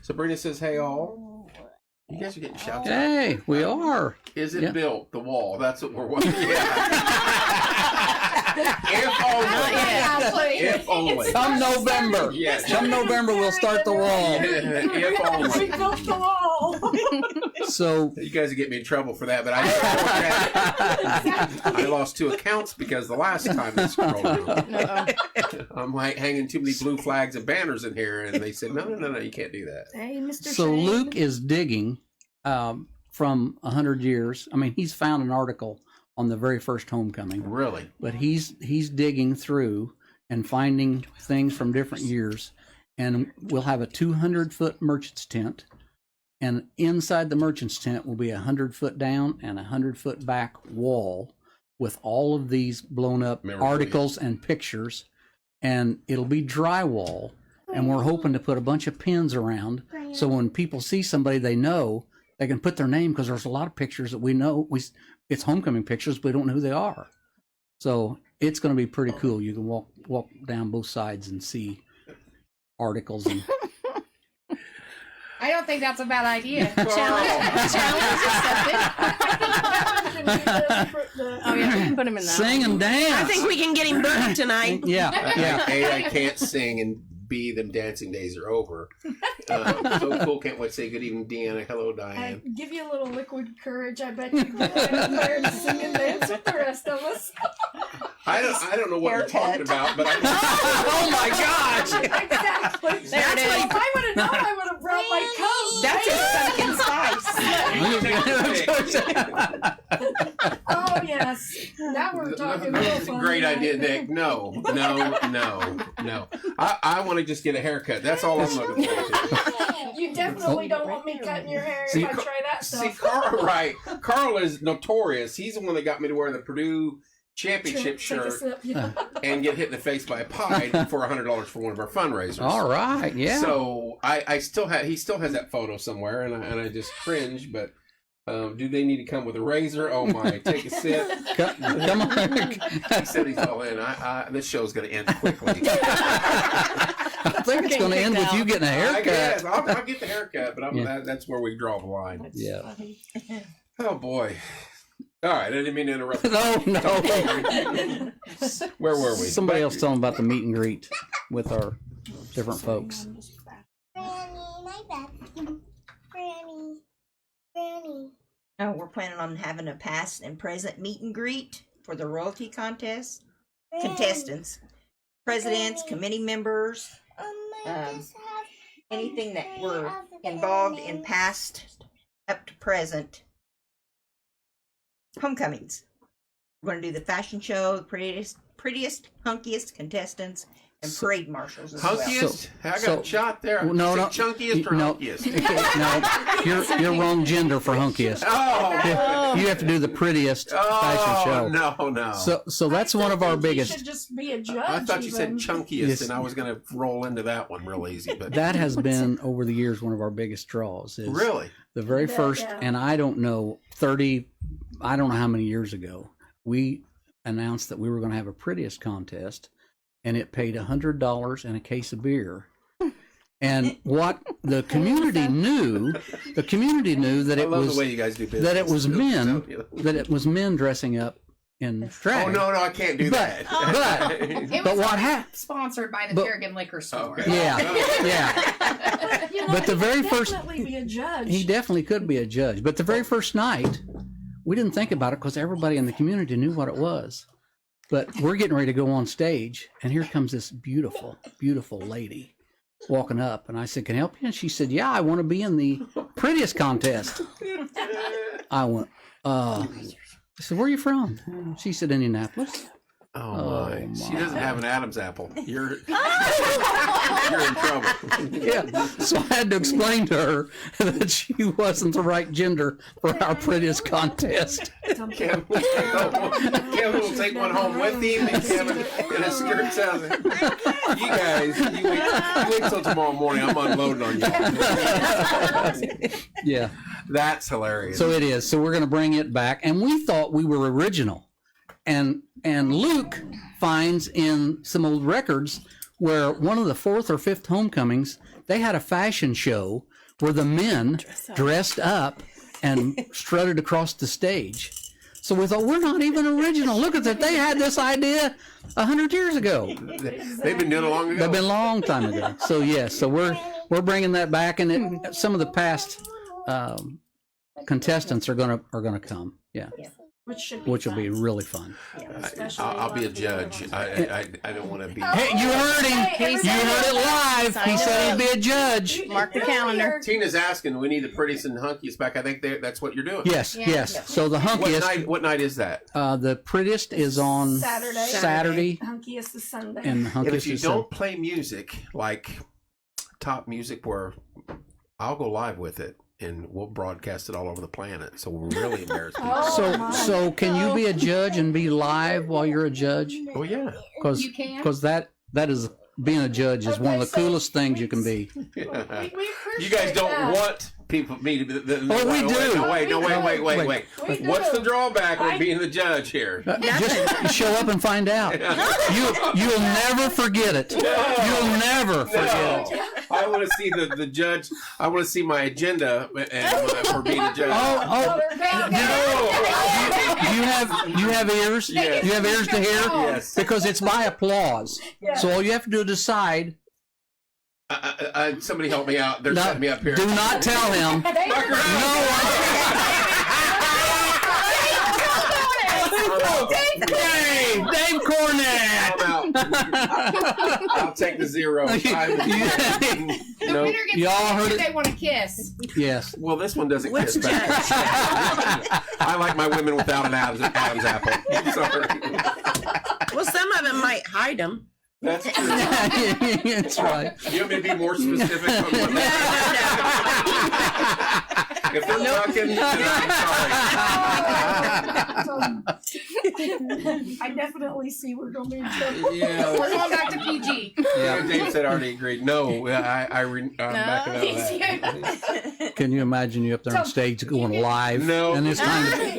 Speaker 1: Sabrina says, hey, all. You guys are getting shouts out.
Speaker 2: Hey, we are.
Speaker 1: Is it
Speaker 2: Yeah.
Speaker 1: built, the wall? That's what we're wondering. If only.
Speaker 3: Ashley.
Speaker 1: If only.
Speaker 2: Come November.
Speaker 1: Yes.
Speaker 2: Come November, we'll start the wall.
Speaker 1: If
Speaker 3: We
Speaker 1: only.
Speaker 3: built the wall.
Speaker 2: So
Speaker 1: You guys are getting me in trouble for that, but I lost 2 accounts because the last time they scrolled through. I'm like hanging too many blue flags and banners in here, and they said, no, you can't do that.
Speaker 3: Hey, Mr.
Speaker 2: So
Speaker 3: Shane.
Speaker 2: Luke is digging from 100 years. I mean, he's found an article on the very first homecoming,
Speaker 1: Really?
Speaker 2: but he's digging through and finding things from different years. And we'll have a 200-foot merchant's tent, and inside the merchant's tent will be a 100-foot down and a 100-foot back wall with all of these blown up
Speaker 1: Memorabilia.
Speaker 2: articles and pictures, and it'll be drywall. And we're hoping to put a bunch of pins around, so when people see somebody they know, they can put their name, because there's a lot of pictures that we know it's homecoming pictures, but we don't know who they are. So it's going to be pretty cool. You can walk down both sides and see articles and
Speaker 7: I don't think that's a bad idea.
Speaker 4: Oh yeah, we can put him in that.
Speaker 2: sing and dance.
Speaker 6: I think we can get him booked tonight.
Speaker 2: Yeah.
Speaker 1: A, I can't sing, and B, them dancing days are over. So cool. Can't wait to say good evening, Deanna. Hello,
Speaker 3: I
Speaker 1: Diane.
Speaker 3: give you a little liquid courage. I bet you can get in there and sing and dance with the rest of us.
Speaker 1: I don't know what you're talking about, but I
Speaker 2: Oh my gosh!
Speaker 3: Exactly.
Speaker 4: There it is.
Speaker 3: If I would have known, I would have brought my coat.
Speaker 6: That's his pumpkin spice.
Speaker 3: Oh yes. Now we're talking real fun.
Speaker 1: Great
Speaker 3: tonight.
Speaker 1: idea, Nick. No. I want to just get a haircut. That's all I'm looking forward to.
Speaker 3: You definitely don't want me cutting your hair
Speaker 1: See,
Speaker 3: if I try that
Speaker 1: See,
Speaker 3: stuff.
Speaker 1: Carl, right? Carl is notorious. He's the one that got me to wear the Purdue championship
Speaker 3: Take a
Speaker 1: shirt
Speaker 3: sip, yeah.
Speaker 1: and get hit in the face by a pie for $100 for one of our fundraisers.
Speaker 2: All right, yeah.
Speaker 1: So I still have, he still has that photo somewhere, and I just cringe. But do they need to come with a razor? Oh my! Take a sip.
Speaker 2: Come on.
Speaker 1: He said he's all in. This show's going to end quickly.
Speaker 2: I think it's going to end with you getting a
Speaker 1: I guess
Speaker 2: haircut.
Speaker 1: I'll get the haircut, but that's where we draw the line.
Speaker 2: Yeah.
Speaker 1: Oh boy! All right, I didn't mean to interrupt.
Speaker 2: No.
Speaker 1: Where were we?
Speaker 2: Somebody else tell them about the meet and greet with our different folks.
Speaker 5: Oh, we're planning on having a past and present meet and greet for the royalty contest. Contestants, presidents, committee members, anything that were involved in past up to present homecomings. We're going to do the fashion show, the prettiest, hunkiest contestants, and parade marshals as well.
Speaker 1: Hunkiest? I got a shot there.
Speaker 2: No,
Speaker 1: Is it
Speaker 2: no.
Speaker 1: chunkiest or
Speaker 2: No.
Speaker 1: hunkiest?
Speaker 2: No, you're wrong gender for hunkiest.
Speaker 1: Oh,
Speaker 2: You have to do the prettiest fashion show.
Speaker 1: no.
Speaker 2: So that's one of our
Speaker 3: You
Speaker 2: biggest.
Speaker 3: should just be a judge.
Speaker 1: I thought you said
Speaker 3: even.
Speaker 1: chunkiest,
Speaker 2: Yes.
Speaker 1: and I was going to roll into that one real easy. But
Speaker 2: That has been over the years one of our biggest draws. Is
Speaker 1: really,
Speaker 2: the very
Speaker 3: Yeah,
Speaker 2: first,
Speaker 3: yeah.
Speaker 2: and I don't know how many years ago we announced that we were going to have a prettiest contest, and it paid $100 and a case of beer. And what the community knew that
Speaker 1: I
Speaker 2: it
Speaker 1: love
Speaker 2: was
Speaker 1: the way you guys do business.
Speaker 2: that it was men dressing up in drag.
Speaker 1: Oh no, I can't do
Speaker 2: But
Speaker 1: that.
Speaker 7: It
Speaker 2: but
Speaker 7: was
Speaker 2: what happened?
Speaker 7: sponsored by the
Speaker 2: But-
Speaker 7: Paragon Liquor Store.
Speaker 1: Okay.
Speaker 2: Yeah.
Speaker 3: You know,
Speaker 2: But the
Speaker 3: he
Speaker 2: very
Speaker 3: could
Speaker 2: first-
Speaker 3: definitely be a judge.
Speaker 2: He definitely could be a judge. But the very first night, we didn't think about it because everybody in the community knew what it was. But we're getting ready to go on stage, and here comes this beautiful, beautiful lady walking up. And I said, "Can I help you?" And she said, "Yeah, I want to be in the prettiest contest." I went, I said, "Where are you from?" She said, "Indianapolis."
Speaker 1: Oh my. She doesn't have an Adam's apple. You're in trouble.
Speaker 2: Yeah. So I had to explain to her that she wasn't the right gender for our prettiest contest.
Speaker 1: Kevin will take one home with him, and Kevin in his skirts out. You guys, you wait till tomorrow morning. I'm unloading on you.
Speaker 2: Yeah.
Speaker 1: That's hilarious.
Speaker 2: So it is. So we're going to bring it back, and we thought we were original, and Luke finds in some old records where one of the 4th or 5th homecomings they had a fashion show where the men dressed up and strutted across the stage. So we thought we're not even original. Look at that. They had this idea 100 years ago.
Speaker 1: They've been doing it long ago.
Speaker 2: They've been a long time ago. So yes. So we're bringing that back, and some of the past contestants are gonna come. Yeah. Which will be really fun.
Speaker 1: I'll be a judge. I don't want to be.
Speaker 2: Hey, you heard him. You heard it live. He said he'd be a judge.
Speaker 4: Mark the calendar.
Speaker 1: Tina's asking. We need the prettiest and hunkiest back. I think that's what you're doing.
Speaker 2: Yes, yes. So the hunkiest.
Speaker 1: What night is that?
Speaker 2: The prettiest is on Saturday.
Speaker 3: Hunkiest is Sunday.
Speaker 2: And the hunkiest
Speaker 1: If you
Speaker 2: is
Speaker 1: don't play music like top music, where I'll go live with it. And we'll broadcast it all over the planet. So we're really embarrassed.
Speaker 2: So can you be a judge and be live while you're a judge?
Speaker 1: Oh yeah,
Speaker 7: You can.
Speaker 2: Because that is being a judge is one of the coolest things you can be.
Speaker 1: yeah. You guys don't want me to be the
Speaker 2: we do.
Speaker 1: Wait. What's the drawback of being the judge here?
Speaker 2: Just show up and find out. You'll never forget it. You'll never forget it.
Speaker 1: I want to see the judge. I want to see my agenda for being a judge.
Speaker 2: You have ears.
Speaker 1: Yes.
Speaker 2: You have ears to hear.
Speaker 1: Yes.
Speaker 2: Because it's by applause. So all you have to do is decide.
Speaker 1: Somebody help me out. They're setting me up here.
Speaker 2: Do not tell him. Dave Cornett.
Speaker 1: I'm out. I'll take the 0.
Speaker 7: The winner gets
Speaker 2: Y'all heard it?
Speaker 7: They want to kiss.
Speaker 2: Yes.
Speaker 1: Well, this one doesn't kiss back. I like my women without an Adam's apple. Sorry.
Speaker 6: Well, some of them might hide them.
Speaker 1: That's true.
Speaker 2: That's right.
Speaker 1: You want me to be more specific on what if they're knocking, then I'm sorry.
Speaker 3: I definitely see we're going to be in trouble.
Speaker 1: Yeah.
Speaker 7: We're going back to PG.
Speaker 1: Yeah, Dave said I already agreed. No, I'm backing out of that.
Speaker 2: Can you imagine you up there on stage going live?
Speaker 1: No.
Speaker 2: And it's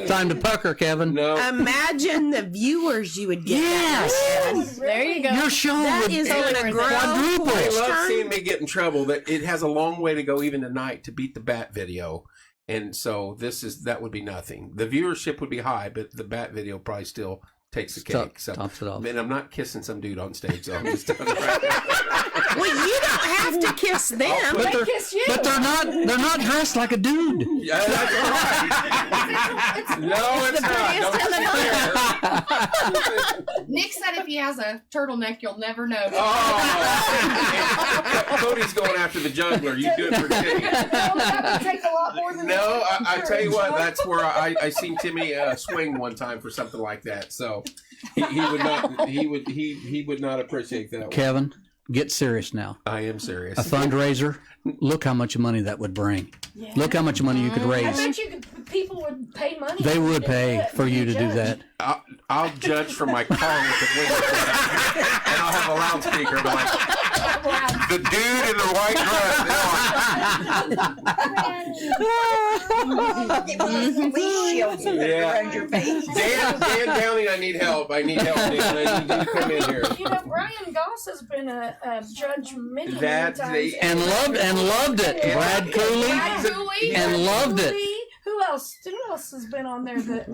Speaker 2: time to pucker, Kevin.
Speaker 1: No.
Speaker 6: Imagine the viewers you would get.
Speaker 2: Yes.
Speaker 4: There you go.
Speaker 2: Your show
Speaker 6: That
Speaker 2: would
Speaker 6: is going to grow.
Speaker 2: quadruple.
Speaker 1: They love seeing me get in trouble. That it has a long way to go even tonight to beat the bat video. And so that would be nothing. The viewership would be high, but the bat video probably still takes the cake. So,
Speaker 2: tops it off.
Speaker 1: and I'm not kissing some dude on stage, so I'm just telling you right now.
Speaker 6: Well, you don't have to kiss them.
Speaker 2: But they're not dressed like a dude.
Speaker 1: Yeah, that's right. No, it's not. Don't you dare.
Speaker 7: Nick said if he has a turtleneck, you'll never know.
Speaker 1: Oh, Cody's going after the juggler. You do it for Timmy.
Speaker 3: That would take a lot more than
Speaker 1: No, I tell you what. That's where I seen Timmy swing one time for something like that. So he would not. He would not appreciate that.
Speaker 2: Kevin, get serious now.
Speaker 1: I am serious.
Speaker 2: A fundraiser. Look how much money that would bring.
Speaker 3: Yeah.
Speaker 2: Look how much money you could
Speaker 3: I
Speaker 2: raise.
Speaker 3: bet people would pay money.
Speaker 2: They would
Speaker 3: to
Speaker 2: pay for you to do
Speaker 3: judge.
Speaker 2: that.
Speaker 1: I'll judge from my car with the window down, and I'll have a loudspeaker be like, the dude in the white dress.
Speaker 5: Around your face.
Speaker 1: Dan Downing, I need help. Dan. I need you to come in here.
Speaker 3: You know, Brian Goss has been a judge many
Speaker 1: That's
Speaker 3: times.
Speaker 2: And loved it. Brad Cooley and loved it.
Speaker 3: Who else? Who else has been on there that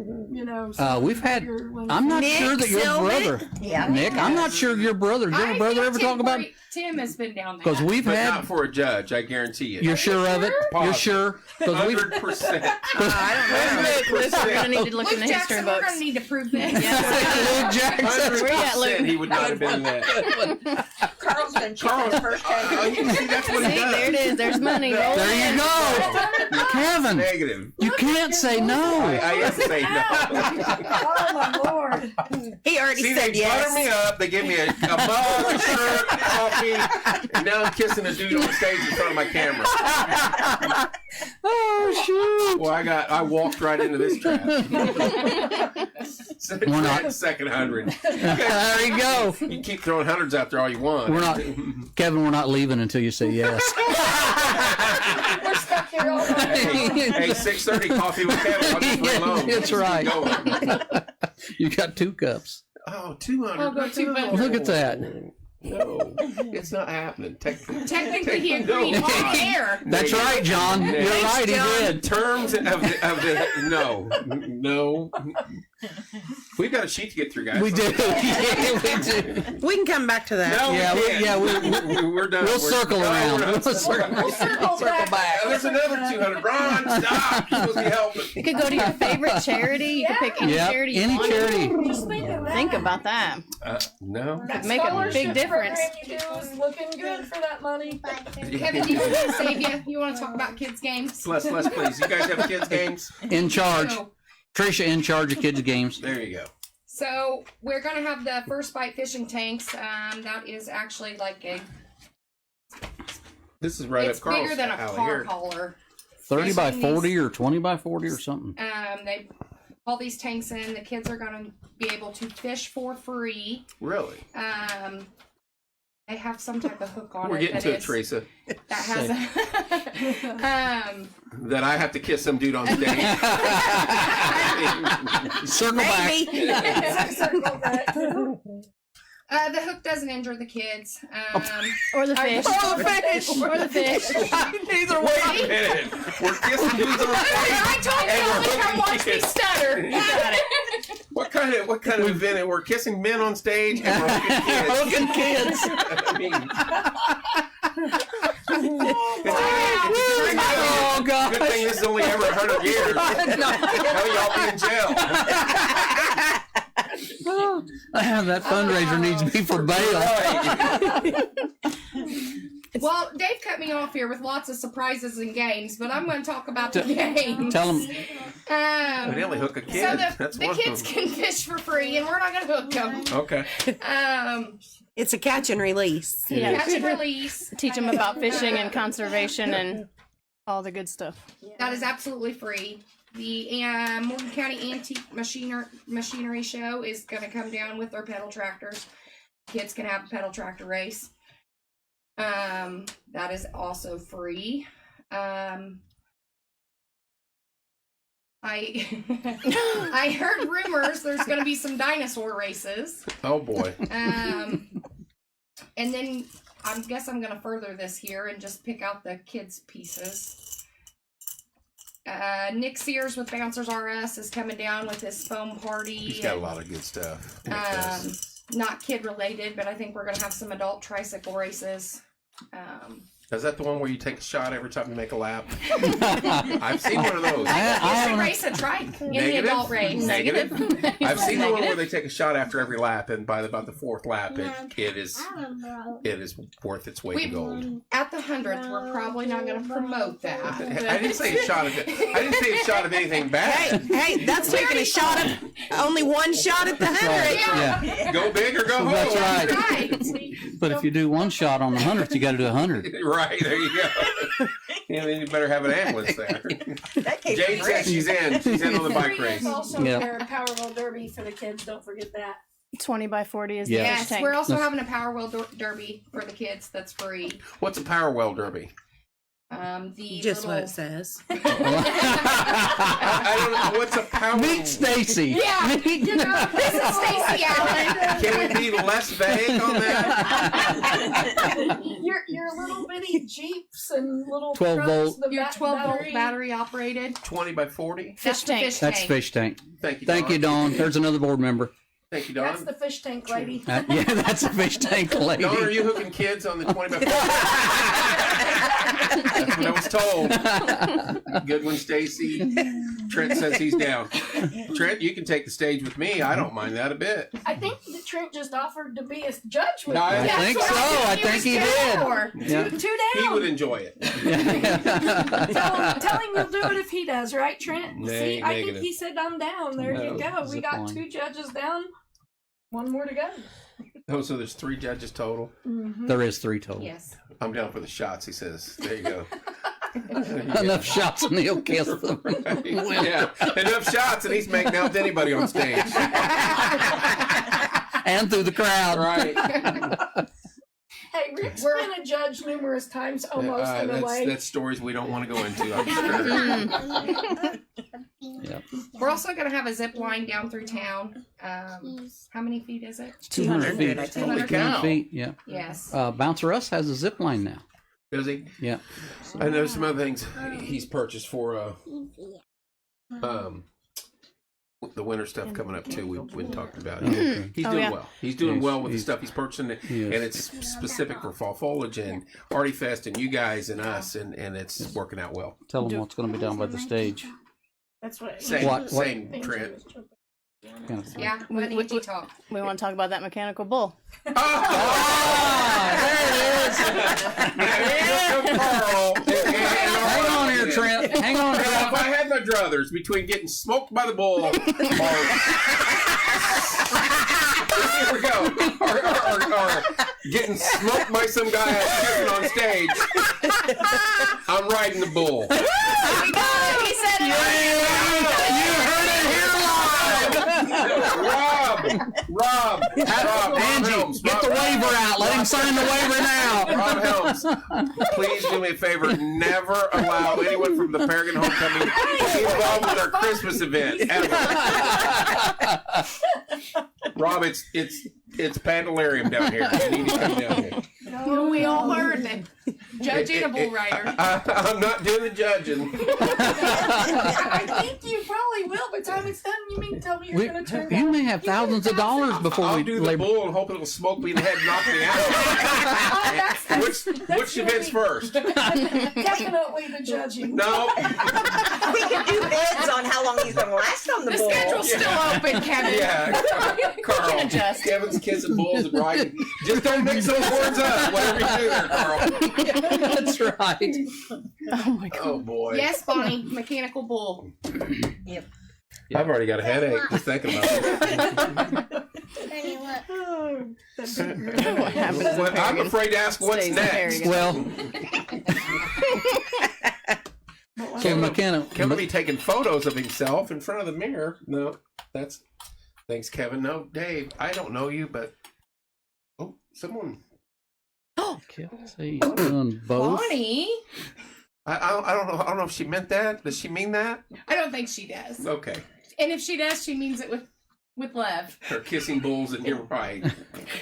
Speaker 2: We've had. I'm not
Speaker 6: Nick
Speaker 2: sure that your
Speaker 6: Silver?
Speaker 2: brother,
Speaker 5: Yeah.
Speaker 2: Nick. I'm not sure your brother. Did your brother ever talk about?
Speaker 7: Tim has been down there.
Speaker 2: Because we've
Speaker 1: But
Speaker 2: had.
Speaker 1: not for a judge, I guarantee you.
Speaker 2: You're sure of it? You're sure? Because we've.
Speaker 1: 100%.
Speaker 4: We're gonna need to look in the history
Speaker 7: Jackson, we're
Speaker 4: books.
Speaker 7: gonna need to prove this.
Speaker 2: Luke Jackson.
Speaker 4: Where you at,
Speaker 1: 100%
Speaker 4: Luke?
Speaker 1: he would not have been in that.
Speaker 5: Carl's been checking the first time.
Speaker 1: See, that's what he
Speaker 4: See, there it
Speaker 1: does.
Speaker 4: is. There's money.
Speaker 2: There you go, Kevin.
Speaker 1: Negative.
Speaker 2: You can't say no.
Speaker 1: I am saying no.
Speaker 3: Oh my lord!
Speaker 6: He already
Speaker 1: See,
Speaker 6: said
Speaker 1: they butter me
Speaker 6: yes.
Speaker 1: up. They give me a mug, a shirt, coffee, and now I'm kissing a dude on stage in front of my camera.
Speaker 2: Oh shoot!
Speaker 1: Well, I walked right into this trap.
Speaker 2: We're not.
Speaker 1: Second 100.
Speaker 2: There you go.
Speaker 1: You keep throwing hundreds out there all you want.
Speaker 2: We're not, Kevin. We're not leaving until you say yes.
Speaker 3: We're stuck here all night.
Speaker 1: Hey, 6:30 coffee with Kevin. I'll just run along.
Speaker 2: That's right.
Speaker 1: Go.
Speaker 2: You got 2 cups.
Speaker 1: Oh, 200.
Speaker 7: I'll go 200.
Speaker 2: Look at that.
Speaker 1: No, it's not happening.
Speaker 7: Technically, he agreed
Speaker 1: No.
Speaker 7: on air.
Speaker 2: That's right, John. You're right. He
Speaker 1: In
Speaker 2: did.
Speaker 1: terms of the no. We've got a sheet to get through, guys.
Speaker 2: We do. Yeah, we do.
Speaker 6: We can come back to that.
Speaker 1: No,
Speaker 2: Yeah,
Speaker 1: we can't. We're done.
Speaker 2: We'll circle around.
Speaker 1: No,
Speaker 2: We'll circle
Speaker 3: Circle back.
Speaker 1: There's another 200. Ron, stop! You're supposed to be helping.
Speaker 4: You could go to your favorite charity. You could pick any
Speaker 2: Yep,
Speaker 4: charity you
Speaker 2: any
Speaker 4: want.
Speaker 2: charity.
Speaker 3: Just think of that.
Speaker 4: Think about that.
Speaker 1: No.
Speaker 3: That
Speaker 4: make a big
Speaker 3: scholarship
Speaker 4: difference.
Speaker 3: program you do is looking good for that money.
Speaker 7: Kevin, do you want me to save you? You want to talk about kids' games?
Speaker 1: Bless, please. You guys have kids' games?
Speaker 2: In charge.
Speaker 7: So,
Speaker 2: Tricia in charge of kids' games.
Speaker 1: There you go.
Speaker 7: so we're gonna have the First Bite fishing tanks. That is actually like
Speaker 1: This is right
Speaker 7: it's
Speaker 1: up Carl's
Speaker 7: bigger than a
Speaker 1: alley
Speaker 7: car
Speaker 1: here.
Speaker 7: hauler.
Speaker 2: 30 by
Speaker 7: Fishing
Speaker 2: 40 or 20 by 40 or something.
Speaker 7: They all these tanks in. The kids are gonna be able to fish for free.
Speaker 1: Really?
Speaker 7: They have some type of hook on
Speaker 1: We're
Speaker 7: it.
Speaker 1: getting
Speaker 7: that
Speaker 1: to it,
Speaker 7: is-
Speaker 1: Teresa.
Speaker 7: That has a
Speaker 1: That I have to kiss some dude on stage.
Speaker 2: Circle back.
Speaker 6: Maybe.
Speaker 3: Circle back.
Speaker 7: the hook doesn't injure the kids.
Speaker 4: Or the fish.
Speaker 6: Or the fish.
Speaker 4: Or the fish.
Speaker 6: Neither
Speaker 1: Wait a
Speaker 6: way.
Speaker 1: minute. We're kissing dudes on stage.
Speaker 7: I told
Speaker 1: And
Speaker 7: you
Speaker 1: we're
Speaker 7: only come
Speaker 1: hooking
Speaker 7: watch me
Speaker 1: kids.
Speaker 7: stutter. You got it.
Speaker 1: What kind of event? We're kissing men on stage and we're hooking kids.
Speaker 2: Hooking kids.
Speaker 1: I mean,
Speaker 2: Oh, God.
Speaker 1: good thing this is only ever 100 years. Hell, y'all be in jail.
Speaker 2: That fundraiser needs to be for bail.
Speaker 7: Well, Dave cut me off here with lots of surprises and games, but I'm going to talk about the games.
Speaker 2: Tell them.
Speaker 1: We only hook a kid.
Speaker 7: So
Speaker 1: That's
Speaker 7: the
Speaker 1: one
Speaker 7: kids
Speaker 1: of them.
Speaker 7: can fish for free, and we're not going to hook them.
Speaker 1: Okay.
Speaker 6: It's a catch and release.
Speaker 4: Yeah.
Speaker 7: Catch and release.
Speaker 4: Teach them about fishing and conservation and all the good stuff.
Speaker 7: That is absolutely free. The Morgan County Antique Machinery Show is going to come down with their pedal tractors. Kids can have a pedal tractor race. That is also free. I heard rumors there's going to be some dinosaur races.
Speaker 1: Oh boy.
Speaker 7: And then I guess I'm going to further this here and just pick out the kids' pieces. Nick Sears with Bouncers RS is coming down with his foam party.
Speaker 1: He's got a lot of good stuff.
Speaker 7: Not kid related, but I think we're going to have some adult tricycle races.
Speaker 1: Is that the one where you take a shot every time you make a lap? I've seen one of those.
Speaker 7: I
Speaker 2: haven't-
Speaker 7: race a trike in the
Speaker 1: Negative?
Speaker 7: adult race.
Speaker 1: Negative. I've seen the one
Speaker 4: Negative.
Speaker 1: where they take a shot after every lap, and by about the fourth lap, it is worth its weight in gold.
Speaker 7: At the 100th, we're probably not going to promote that.
Speaker 1: I didn't say a shot of it. I didn't say a shot of anything bad.
Speaker 6: Hey, that's taking a shot at only one shot at the 100.
Speaker 2: Yeah.
Speaker 1: Go big or go home.
Speaker 2: That's right.
Speaker 7: Right.
Speaker 2: But if you do one shot on the 100th, you got to do 100.
Speaker 1: Right, there you go. And then you better have an ambulance there.
Speaker 5: That came
Speaker 1: Jade
Speaker 5: from
Speaker 1: said
Speaker 5: Rick.
Speaker 1: she's in. She's in on the bike
Speaker 3: Free is
Speaker 1: race.
Speaker 3: also
Speaker 2: Yeah.
Speaker 3: their Powerball Derby for the kids. Don't forget that.
Speaker 4: 20 by 40 is
Speaker 2: Yeah.
Speaker 4: the
Speaker 7: Yes,
Speaker 4: fish tank.
Speaker 7: we're also having a Power Wheel Derby for the kids that's free.
Speaker 1: What's a power well derby?
Speaker 7: The
Speaker 6: Just
Speaker 7: little...
Speaker 6: what it says.
Speaker 1: I don't know. What's a power?
Speaker 2: Meet Stacy.
Speaker 7: Yeah, you know, this is Stacy Allen.
Speaker 1: Can we be less vague on that?
Speaker 3: Your little bitty Jeeps and little
Speaker 2: 12
Speaker 3: trucks,
Speaker 2: volt.
Speaker 3: the
Speaker 7: Your 12-volt
Speaker 3: battery.
Speaker 7: battery operated
Speaker 1: 20 by 40.
Speaker 4: Fish
Speaker 7: the
Speaker 4: tank.
Speaker 7: fish
Speaker 2: That's
Speaker 7: tank.
Speaker 2: fish tank.
Speaker 1: Thank you.
Speaker 2: Thank you, Dawn. There's another board member.
Speaker 1: Thank you, Dawn.
Speaker 3: That's the fish tank lady.
Speaker 2: Yeah, that's a fish tank lady.
Speaker 1: Dawn, are you hooking kids on the 20 by 40? That's what I was told. Good one, Stacy. Trent says he's down. Trent, you can take the stage with me. I don't mind that a bit.
Speaker 3: I think that Trent just offered to be a judge with
Speaker 1: No,
Speaker 3: me.
Speaker 1: I
Speaker 2: I think so. I think he did. Yeah.
Speaker 3: Two
Speaker 1: He
Speaker 3: down.
Speaker 1: would enjoy it.
Speaker 3: Tell him you'll do it if he does, right, Trent?
Speaker 1: Nay,
Speaker 3: See, I
Speaker 1: negative.
Speaker 3: think he said I'm down. There you
Speaker 1: No,
Speaker 3: go. We
Speaker 2: zip
Speaker 3: got
Speaker 2: line.
Speaker 3: 2 judges down. 1 more to go.
Speaker 1: Oh, so there's 3 judges total.
Speaker 2: There is 3 total.
Speaker 7: Yes.
Speaker 1: I'm down for the shots, he says. There you go.
Speaker 2: Enough shots and he'll kiss them.
Speaker 1: Yeah, enough shots and he's making out with anybody on stage.
Speaker 2: And through the crowd.
Speaker 1: Right.
Speaker 3: Hey, Rick's been a judge numerous times, almost in a way.
Speaker 1: That's stories we don't want to go into. I'm sure.
Speaker 2: Yep.
Speaker 7: We're also going to have a zip line down through town. How many feet is it?
Speaker 2: 200 feet.
Speaker 5: I think.
Speaker 1: Holy
Speaker 2: 200
Speaker 1: cow.
Speaker 2: feet, yeah.
Speaker 7: Yes.
Speaker 2: Bouncer Us has a zip line now.
Speaker 1: Does he?
Speaker 2: Yeah.
Speaker 1: I know some other things he's purchased for the winter stuff coming up too. We talked about it.
Speaker 2: Okay.
Speaker 1: He's
Speaker 4: Oh,
Speaker 1: doing
Speaker 4: yeah.
Speaker 1: well. He's doing
Speaker 2: Yes,
Speaker 1: well with the
Speaker 2: he's-
Speaker 1: stuff he's purchasing, and
Speaker 2: Yes.
Speaker 1: it's specific for fall foliage and Artie Fest and you guys and us, and it's working out well.
Speaker 2: Tell them what's going to be down by the stage.
Speaker 3: That's what.
Speaker 1: Same,
Speaker 2: What-
Speaker 1: same Trent.
Speaker 2: Kind of-
Speaker 7: Yeah. Let me talk.
Speaker 4: We want to talk about that mechanical bull.
Speaker 2: Hang on here, Trent. Hang on,
Speaker 1: If
Speaker 2: Trent.
Speaker 1: I had my druthers between getting smoked by the bull, or here we go, or getting smoked by some guy kissing on stage, I'm riding the bull.
Speaker 7: He said it.
Speaker 1: Rob,
Speaker 2: Angie,
Speaker 1: Helms,
Speaker 2: get the waiver out. Let him sign the waiver now.
Speaker 1: Rob Helms, please do me a favor. Never allow anyone from the Paragon Homecoming to be involved with our Christmas event ever. Rob, it's Pandalarium down here. You need to come down here.
Speaker 7: Oh, we all heard that. Judge and a bull rider.
Speaker 1: I'm not doing the judging.
Speaker 3: I think you probably will. By the time it's done, you mean tell me you're going to turn
Speaker 2: You
Speaker 3: down.
Speaker 2: may have thousands of dollars before
Speaker 1: I'll
Speaker 2: we
Speaker 1: do the
Speaker 2: labor.
Speaker 1: bull and hope it'll smoke me in the head and knock me out. Which event's first?
Speaker 3: Definitely the judging.
Speaker 1: No.
Speaker 5: We can do beds on how long he's going to last on the
Speaker 7: The
Speaker 5: bull.
Speaker 7: schedule's still open, Kevin.
Speaker 1: Yeah. Carl.
Speaker 4: adjust.
Speaker 1: Kevin's kissing bulls and riding. Just don't mix those words up. Whatever you do there, Carl.
Speaker 2: That's right.
Speaker 4: Oh my god.
Speaker 1: Oh boy.
Speaker 7: Yes, Bonnie. Mechanical bull.
Speaker 5: Yep.
Speaker 1: I've already got a headache just thinking about it.
Speaker 3: Oh, that'd be great.
Speaker 4: What happens in
Speaker 1: But I'm
Speaker 4: Paragon
Speaker 1: afraid to ask what's
Speaker 4: stays in
Speaker 1: next.
Speaker 4: Paragon.
Speaker 2: Well, Kevin McKenna.
Speaker 1: Kevin be taking photos of himself in front of the mirror. No, that's thanks, Kevin. No, Dave. I don't know you, but someone.
Speaker 2: See, he's doing both.
Speaker 7: Bonnie?
Speaker 1: I don't know. I don't know if she meant that. Does she mean that?
Speaker 7: I don't think she does.
Speaker 1: Okay.
Speaker 7: And if she does, she means it with love.
Speaker 1: Her kissing bulls and you're right,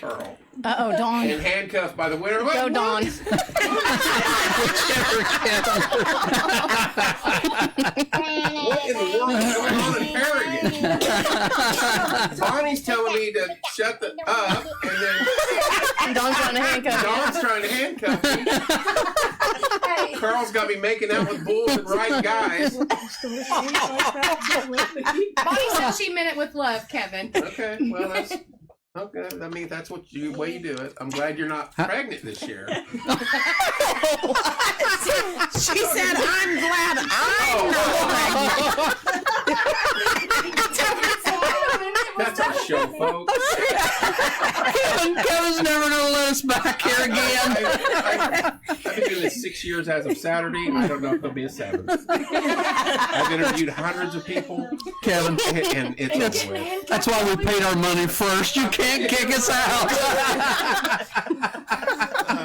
Speaker 1: Carl.
Speaker 4: Uh-oh, Dawn.
Speaker 1: And handcuffed by the winner.
Speaker 4: Go, Dawn.
Speaker 1: What in the world is going on in Paragon? Bonnie's telling me to shut the up, and then
Speaker 4: Dawn's trying to handcuff you.
Speaker 1: Dawn's trying to handcuff me.
Speaker 3: Hey,
Speaker 1: Carl's got me making out with bulls and riding guys.
Speaker 7: Bonnie said she meant it with love, Kevin.
Speaker 1: Okay, well that's okay. I mean that's what you way you do it. I'm glad you're not pregnant this year.
Speaker 6: She said, I'm glad I'm not.
Speaker 1: That's our show, folks.
Speaker 2: Kevin's never going to let us back here again.
Speaker 1: I've been doing this 6 years as of Saturday. I don't know if there'll be a seventh. I've interviewed hundreds of people,
Speaker 2: Kevin,
Speaker 1: and it's over with.
Speaker 2: that's why we paid our money first. You can't kick us out.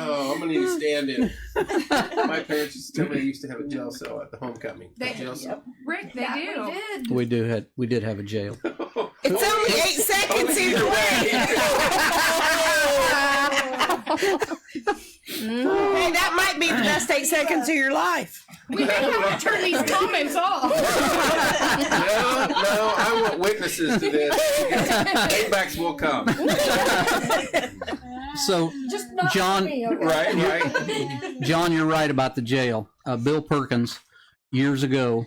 Speaker 1: Oh, I'm gonna need to stand in. My parents used to tell me they used to have a jail cell at the homecoming.
Speaker 7: They-
Speaker 1: Jail cell.
Speaker 7: Rick, they do.
Speaker 3: We did.
Speaker 2: We did have a jail.
Speaker 6: It's only 8 seconds either way. Hey, that might be the best 8 seconds of your life.
Speaker 7: We may have to turn these comments off.
Speaker 1: No, I want witnesses to this. Paybacks will come.
Speaker 2: So,
Speaker 3: Just not
Speaker 2: John-
Speaker 3: for me, okay?
Speaker 1: Right.
Speaker 2: John, you're right about the jail. Bill Perkins, years ago,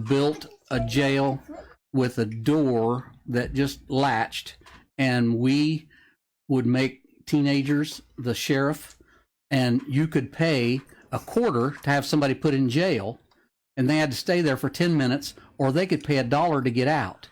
Speaker 2: built a jail with a door that just latched, and we would make teenagers the sheriff, and you could pay a quarter to have somebody put in jail, and they had to stay there for 10 minutes, or they could pay $1 to get out.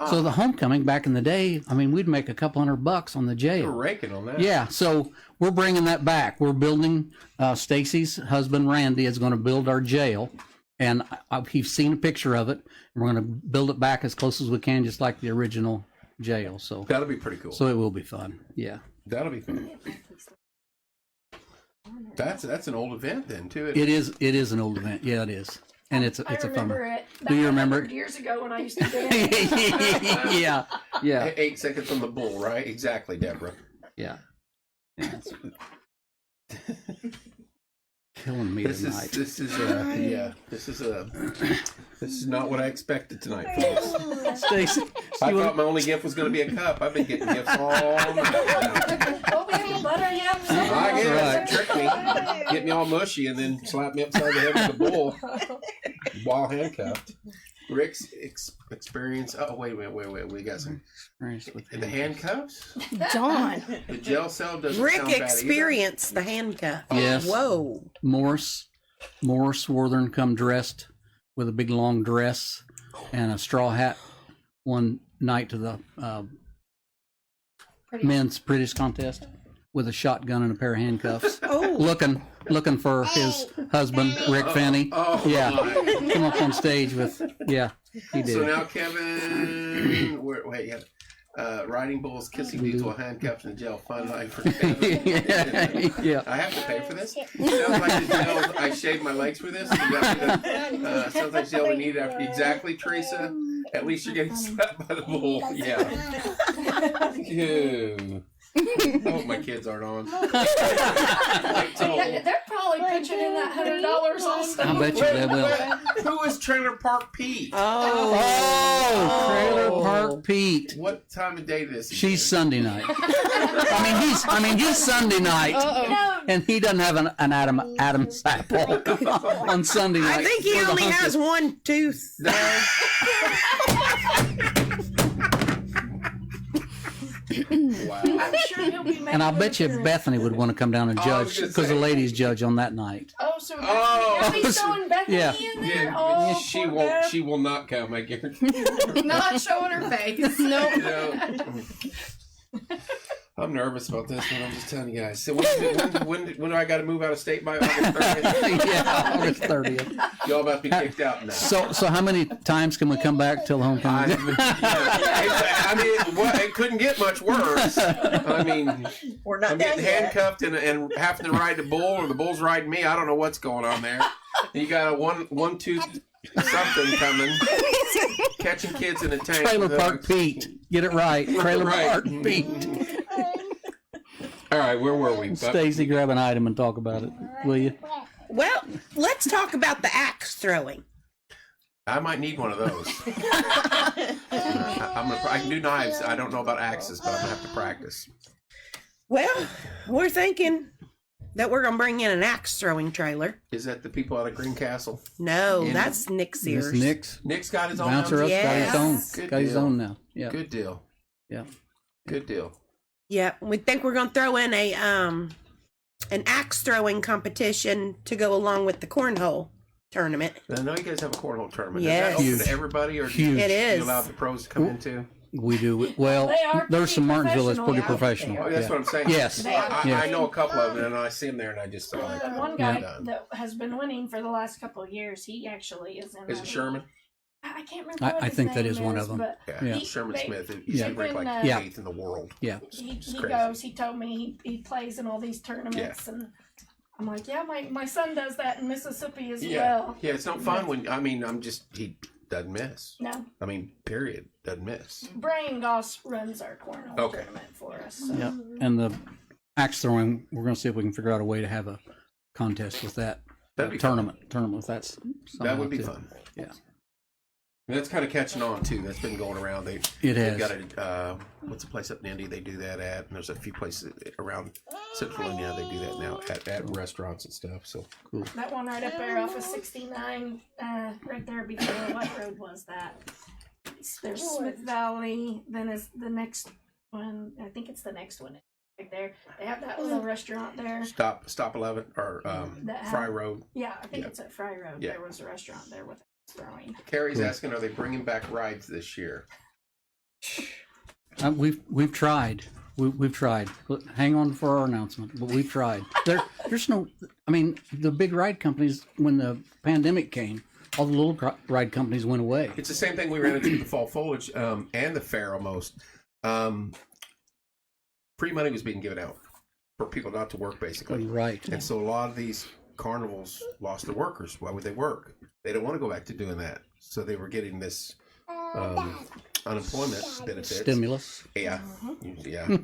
Speaker 2: So the homecoming back in the day, I mean, we'd make a couple $100 on the jail.
Speaker 1: You're raking on that.
Speaker 2: Yeah, so we're bringing that back. We're building. Stacy's husband Randy is going to build our jail, and he's seen a picture of it. And we're going to build it back as close as we can, just like the original jail. So
Speaker 1: That'll be pretty cool.
Speaker 2: so it will be fun. Yeah,
Speaker 1: That'll be fun. That's an old event then too.
Speaker 2: it is. It is an old event. Yeah, it is, and it's a fun
Speaker 3: remember
Speaker 2: one.
Speaker 3: it.
Speaker 2: Do you remember
Speaker 3: 100 years ago when I used to do it.
Speaker 2: Yeah, yeah,
Speaker 1: 8 seconds on the bull, right? Exactly, Deborah.
Speaker 2: yeah. Killing me tonight.
Speaker 1: This is not what I expected tonight, folks.
Speaker 2: Stacy,
Speaker 1: I thought my only gift was going to be a cup. I've been getting gifts all night.
Speaker 3: Well, we have a butter yam.
Speaker 1: I guess
Speaker 2: right.
Speaker 1: trick me, get me all mushy, and then slap me upside the head with a bull while handcuffed. Rick's experience. Oh wait, we got some. The handcuffs.
Speaker 4: Dawn.
Speaker 1: The jail cell doesn't
Speaker 6: Rick
Speaker 1: sound bad either.
Speaker 6: experienced the handcuff.
Speaker 2: Yes.
Speaker 6: Whoa.
Speaker 2: Morris Swarthern come dressed with a big long dress and a straw hat one night to the men's prettiest contest with a shotgun and a pair of handcuffs.
Speaker 6: Oh.
Speaker 2: Looking for his husband, Rick Fanny.
Speaker 1: Oh,
Speaker 2: Yeah.
Speaker 1: my.
Speaker 2: Come up on stage with, yeah, he did.
Speaker 1: So now Kevin, riding bulls, kissing dudes while handcuffed in the jail. Fun night for Kevin.
Speaker 2: Yeah.
Speaker 1: I have to pay for this. Sounds like the jail. I shaved my legs for this. Sounds like jail we need after. Exactly, Teresa. At least you're getting slapped by the bull. Yeah. Ew. I hope my kids aren't on.
Speaker 3: Yeah, they're probably pitching in that $100 also.
Speaker 2: I bet you they will.
Speaker 1: Who is Trailer Park Pete?
Speaker 2: Oh, Trailer Park Pete.
Speaker 1: What time of day this is?
Speaker 2: She's Sunday night. He's Sunday night,
Speaker 3: No,
Speaker 2: and he doesn't have an Adam's apple on Sunday night.
Speaker 6: I think he
Speaker 2: for the
Speaker 6: only has
Speaker 2: hunter.
Speaker 6: one tooth.
Speaker 1: Wow.
Speaker 3: I'm sure he'll be making
Speaker 2: And I bet you
Speaker 3: an
Speaker 2: Bethany would want to come down and
Speaker 1: Oh, I was
Speaker 2: judge
Speaker 1: gonna
Speaker 2: because the
Speaker 1: say.
Speaker 2: ladies judge on that night.
Speaker 3: Oh, so
Speaker 1: Oh.
Speaker 3: Bethany's throwing Bethany
Speaker 2: Yeah.
Speaker 3: in there?
Speaker 1: Yeah,
Speaker 3: Oh,
Speaker 1: she
Speaker 3: poor
Speaker 1: won't.
Speaker 3: Beth.
Speaker 1: She will not come. I guarantee.
Speaker 7: Not showing her face.
Speaker 4: Nope.
Speaker 1: No. I'm nervous about this one. I'm just telling you guys. So when do I got to move out of state by August 30th?
Speaker 2: Yeah, August 30th.
Speaker 1: Y'all about to be kicked out now.
Speaker 2: So how many times can we come back till homecoming?
Speaker 1: I mean, it couldn't get much worse. I mean,
Speaker 5: We're not
Speaker 1: I'm
Speaker 5: done
Speaker 1: getting
Speaker 5: yet.
Speaker 1: handcuffed and having to ride the bull, or the bull's riding me. I don't know what's going on there. You got a one tooth something coming, catching kids in a tank.
Speaker 2: Trailer
Speaker 1: with
Speaker 2: Park Pete. Get it right. Trailer
Speaker 1: Right.
Speaker 2: Park Pete.
Speaker 1: All right, where were we?
Speaker 2: Stacy, grab an item and talk about it, will you?
Speaker 6: Well, let's talk about the axe throwing.
Speaker 1: I might need one of those. I can do knives. I don't know about axes, but I'm gonna have to practice.
Speaker 6: Well, we're thinking that we're going to bring in an axe throwing trailer.
Speaker 1: Is that the people out of Greencastle?
Speaker 6: No,
Speaker 1: In-
Speaker 6: that's Nick
Speaker 2: This
Speaker 6: Sears.
Speaker 2: Nick's
Speaker 1: Nick's got his own.
Speaker 2: bouncer up, got
Speaker 6: Yes.
Speaker 2: his own.
Speaker 1: Good
Speaker 2: Got his
Speaker 1: deal.
Speaker 2: own now. Yeah.
Speaker 1: Good deal.
Speaker 2: Yeah.
Speaker 1: Good deal.
Speaker 6: Yeah, we think we're going to throw in an axe throwing competition to go along with the cornhole tournament.
Speaker 1: I know you guys have a cornhole tournament.
Speaker 6: Yes.
Speaker 1: Is that open
Speaker 2: Huge.
Speaker 1: to everybody, or
Speaker 2: Huge.
Speaker 6: It
Speaker 1: do
Speaker 6: is.
Speaker 1: you allow the pros to come in too?
Speaker 2: We do. Well,
Speaker 3: They are
Speaker 2: there's some
Speaker 3: pretty
Speaker 2: Martinsville that's pretty
Speaker 3: professional.
Speaker 2: professional.
Speaker 1: Oh, that's
Speaker 2: Yeah.
Speaker 1: what I'm saying.
Speaker 2: Yes.
Speaker 1: I know a couple of them, and I see them there, and I just
Speaker 3: The
Speaker 1: like,
Speaker 3: one guy
Speaker 1: done.
Speaker 3: that has been winning for the last couple of years, he actually is in.
Speaker 1: Is it Sherman?
Speaker 3: I can't remember. What
Speaker 2: I
Speaker 3: his
Speaker 2: think that
Speaker 3: name
Speaker 2: is one of them.
Speaker 3: But
Speaker 1: Yeah,
Speaker 2: Yeah.
Speaker 1: Sherman
Speaker 3: They-
Speaker 1: Smith. He's
Speaker 2: Yeah.
Speaker 1: ranked like
Speaker 3: Yeah.
Speaker 1: 8th in the world.
Speaker 2: Yeah.
Speaker 3: he
Speaker 1: It's crazy.
Speaker 3: goes. He told me he plays in all these tournaments, and I'm like, yeah, my son does that in Mississippi as well.
Speaker 1: Yeah, it's not fun when he doesn't miss.
Speaker 3: No,
Speaker 1: I mean, period, doesn't miss.
Speaker 3: Brian Goss runs our cornhole
Speaker 1: Okay.
Speaker 3: tournament for us. So.
Speaker 2: Yeah. And the axe throwing, we're going to see if we can figure out a way to have a contest with that.
Speaker 1: That'd be
Speaker 2: tournament with that.
Speaker 1: That would be fun.
Speaker 2: Yeah.
Speaker 1: And that's kind of catching on too. That's been going around. They've
Speaker 2: has.
Speaker 1: got a what's the place up in Indy they do that at? And there's a few places around Central India they do that now at restaurants and stuff. So cool.
Speaker 3: That one right up there off of 69, right there before, what road was that? There's Smith Valley, then is the next one, I think it's the next one right there. They have that little restaurant there.
Speaker 1: Stop 11 or Fry Road.
Speaker 3: Yeah, I think
Speaker 1: Yeah.
Speaker 3: it's at Fry Road.
Speaker 1: Yeah.
Speaker 3: There was a restaurant there with throwing.
Speaker 1: Carrie's asking, are they bringing back rides this year?
Speaker 2: We've tried. We've tried. Hang on for our announcement, but we've tried. There's no. I mean, the big ride companies, when the pandemic came, all the little ride companies went away.
Speaker 1: It's the same thing we ran into with the fall foliage and the fair almost. Free money was being given out for people not to work, basically.
Speaker 2: Right.
Speaker 1: And so a lot of these carnivals lost their workers. Why would they work? They don't want to go back to doing that. So they were getting this unemployment benefits.
Speaker 2: Stimulus.
Speaker 1: Yeah. Yeah.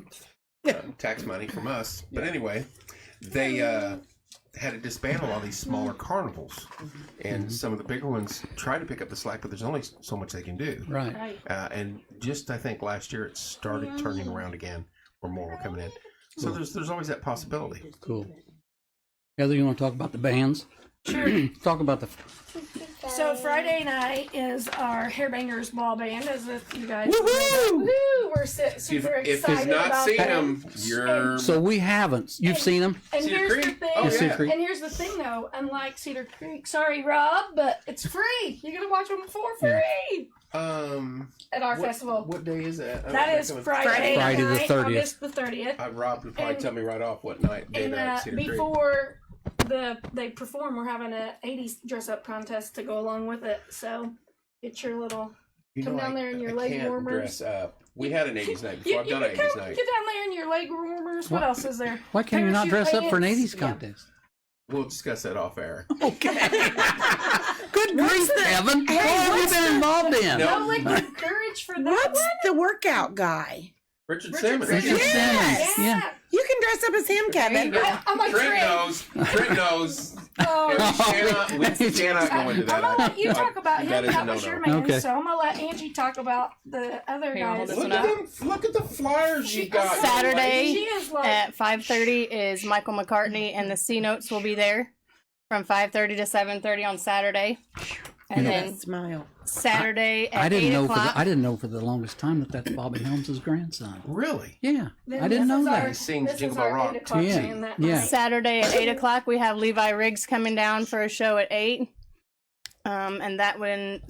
Speaker 1: Tax money from us. But anyway, they had to dismantle all these smaller carnivals. And some of the bigger ones tried to pick up the slack, but there's only so much they can do.
Speaker 2: Right.
Speaker 3: Right.
Speaker 1: And just, I think, last year it started turning around again, or more were coming in. So there's always that possibility.
Speaker 2: Cool. Heather, you want to talk about the bands?
Speaker 3: Sure.
Speaker 2: Talk about the.
Speaker 3: So Friday night is our Hairbangers Ball Band, as if you guys.
Speaker 2: Woohoo!
Speaker 3: Woo! We're super
Speaker 1: If
Speaker 3: excited
Speaker 1: you've not
Speaker 3: about
Speaker 1: seen
Speaker 3: that.
Speaker 1: them, you're...
Speaker 2: So we haven't. You've seen them?
Speaker 3: And
Speaker 1: Cedar
Speaker 3: here's the
Speaker 1: Creek?
Speaker 3: thing.
Speaker 1: Oh,
Speaker 2: Cedar
Speaker 1: yeah.
Speaker 2: Creek.
Speaker 3: And here's the thing, though. Unlike Cedar Creek, sorry, Rob, but it's free. You're gonna watch them for free at our festival.
Speaker 1: What day is that?
Speaker 3: That is Friday
Speaker 2: Friday the
Speaker 3: night,
Speaker 2: 30th.
Speaker 3: August the 30th.
Speaker 1: Rob would probably
Speaker 3: And-
Speaker 1: tell me right off what night, day
Speaker 3: And
Speaker 1: night, Cedar Creek.
Speaker 3: before they perform, we're having a 80s dress up contest to go along with it. So get your little come down there in your leg
Speaker 1: can't
Speaker 3: warmers.
Speaker 1: dress up. We had an 80s night before. I've done an 80s
Speaker 3: get
Speaker 1: night.
Speaker 3: down there in your leg warmers. What else is there?
Speaker 2: Why can't you not
Speaker 3: Parachute
Speaker 2: dress up for an
Speaker 3: pants.
Speaker 2: 80s contest?
Speaker 1: We'll discuss that off air.
Speaker 2: Okay. Good grief, Evan. What have you been involved in?
Speaker 1: No.
Speaker 3: No liquid courage for that
Speaker 6: What's
Speaker 3: one.
Speaker 6: the workout guy?
Speaker 1: Richard Simmons.
Speaker 2: Richard
Speaker 6: Yes.
Speaker 2: Simmons. Yeah.
Speaker 6: You can dress up as him, Kevin.
Speaker 3: I'm like
Speaker 1: Trent
Speaker 3: Trent.
Speaker 1: knows. Trent knows.
Speaker 3: Oh,
Speaker 1: We cannot go into that.
Speaker 3: I'm gonna let you talk about him.
Speaker 1: That is a
Speaker 3: That was
Speaker 1: no-no.
Speaker 3: your man.
Speaker 2: Okay.
Speaker 3: So I'm gonna let Angie talk about the other
Speaker 4: Here, hold
Speaker 3: guys.
Speaker 4: this
Speaker 1: Look
Speaker 4: one
Speaker 1: at
Speaker 4: up.
Speaker 1: them. Look at the flyers you got.
Speaker 4: Saturday
Speaker 3: She is like
Speaker 4: at 5:30 is Michael McCartney, and the C Notes will be there from 5:30 to 7:30 on Saturday, and then
Speaker 6: Smile.
Speaker 4: Saturday at
Speaker 2: I didn't
Speaker 4: 8
Speaker 2: know
Speaker 4: o'clock.
Speaker 2: I didn't know for the longest time that that's Bobby Helms' grandson.
Speaker 1: Really?
Speaker 2: Yeah,
Speaker 3: Then
Speaker 2: I didn't
Speaker 3: this
Speaker 2: know
Speaker 3: is
Speaker 2: that.
Speaker 3: our-
Speaker 1: He sings
Speaker 3: this
Speaker 1: Jingle
Speaker 3: is our
Speaker 1: Bell Rock.
Speaker 3: 8 o'clock
Speaker 2: Yeah,
Speaker 3: band that
Speaker 2: yeah.
Speaker 3: night.
Speaker 4: Saturday at 8 o'clock, we have Levi Riggs coming down for a show at 8. And that one,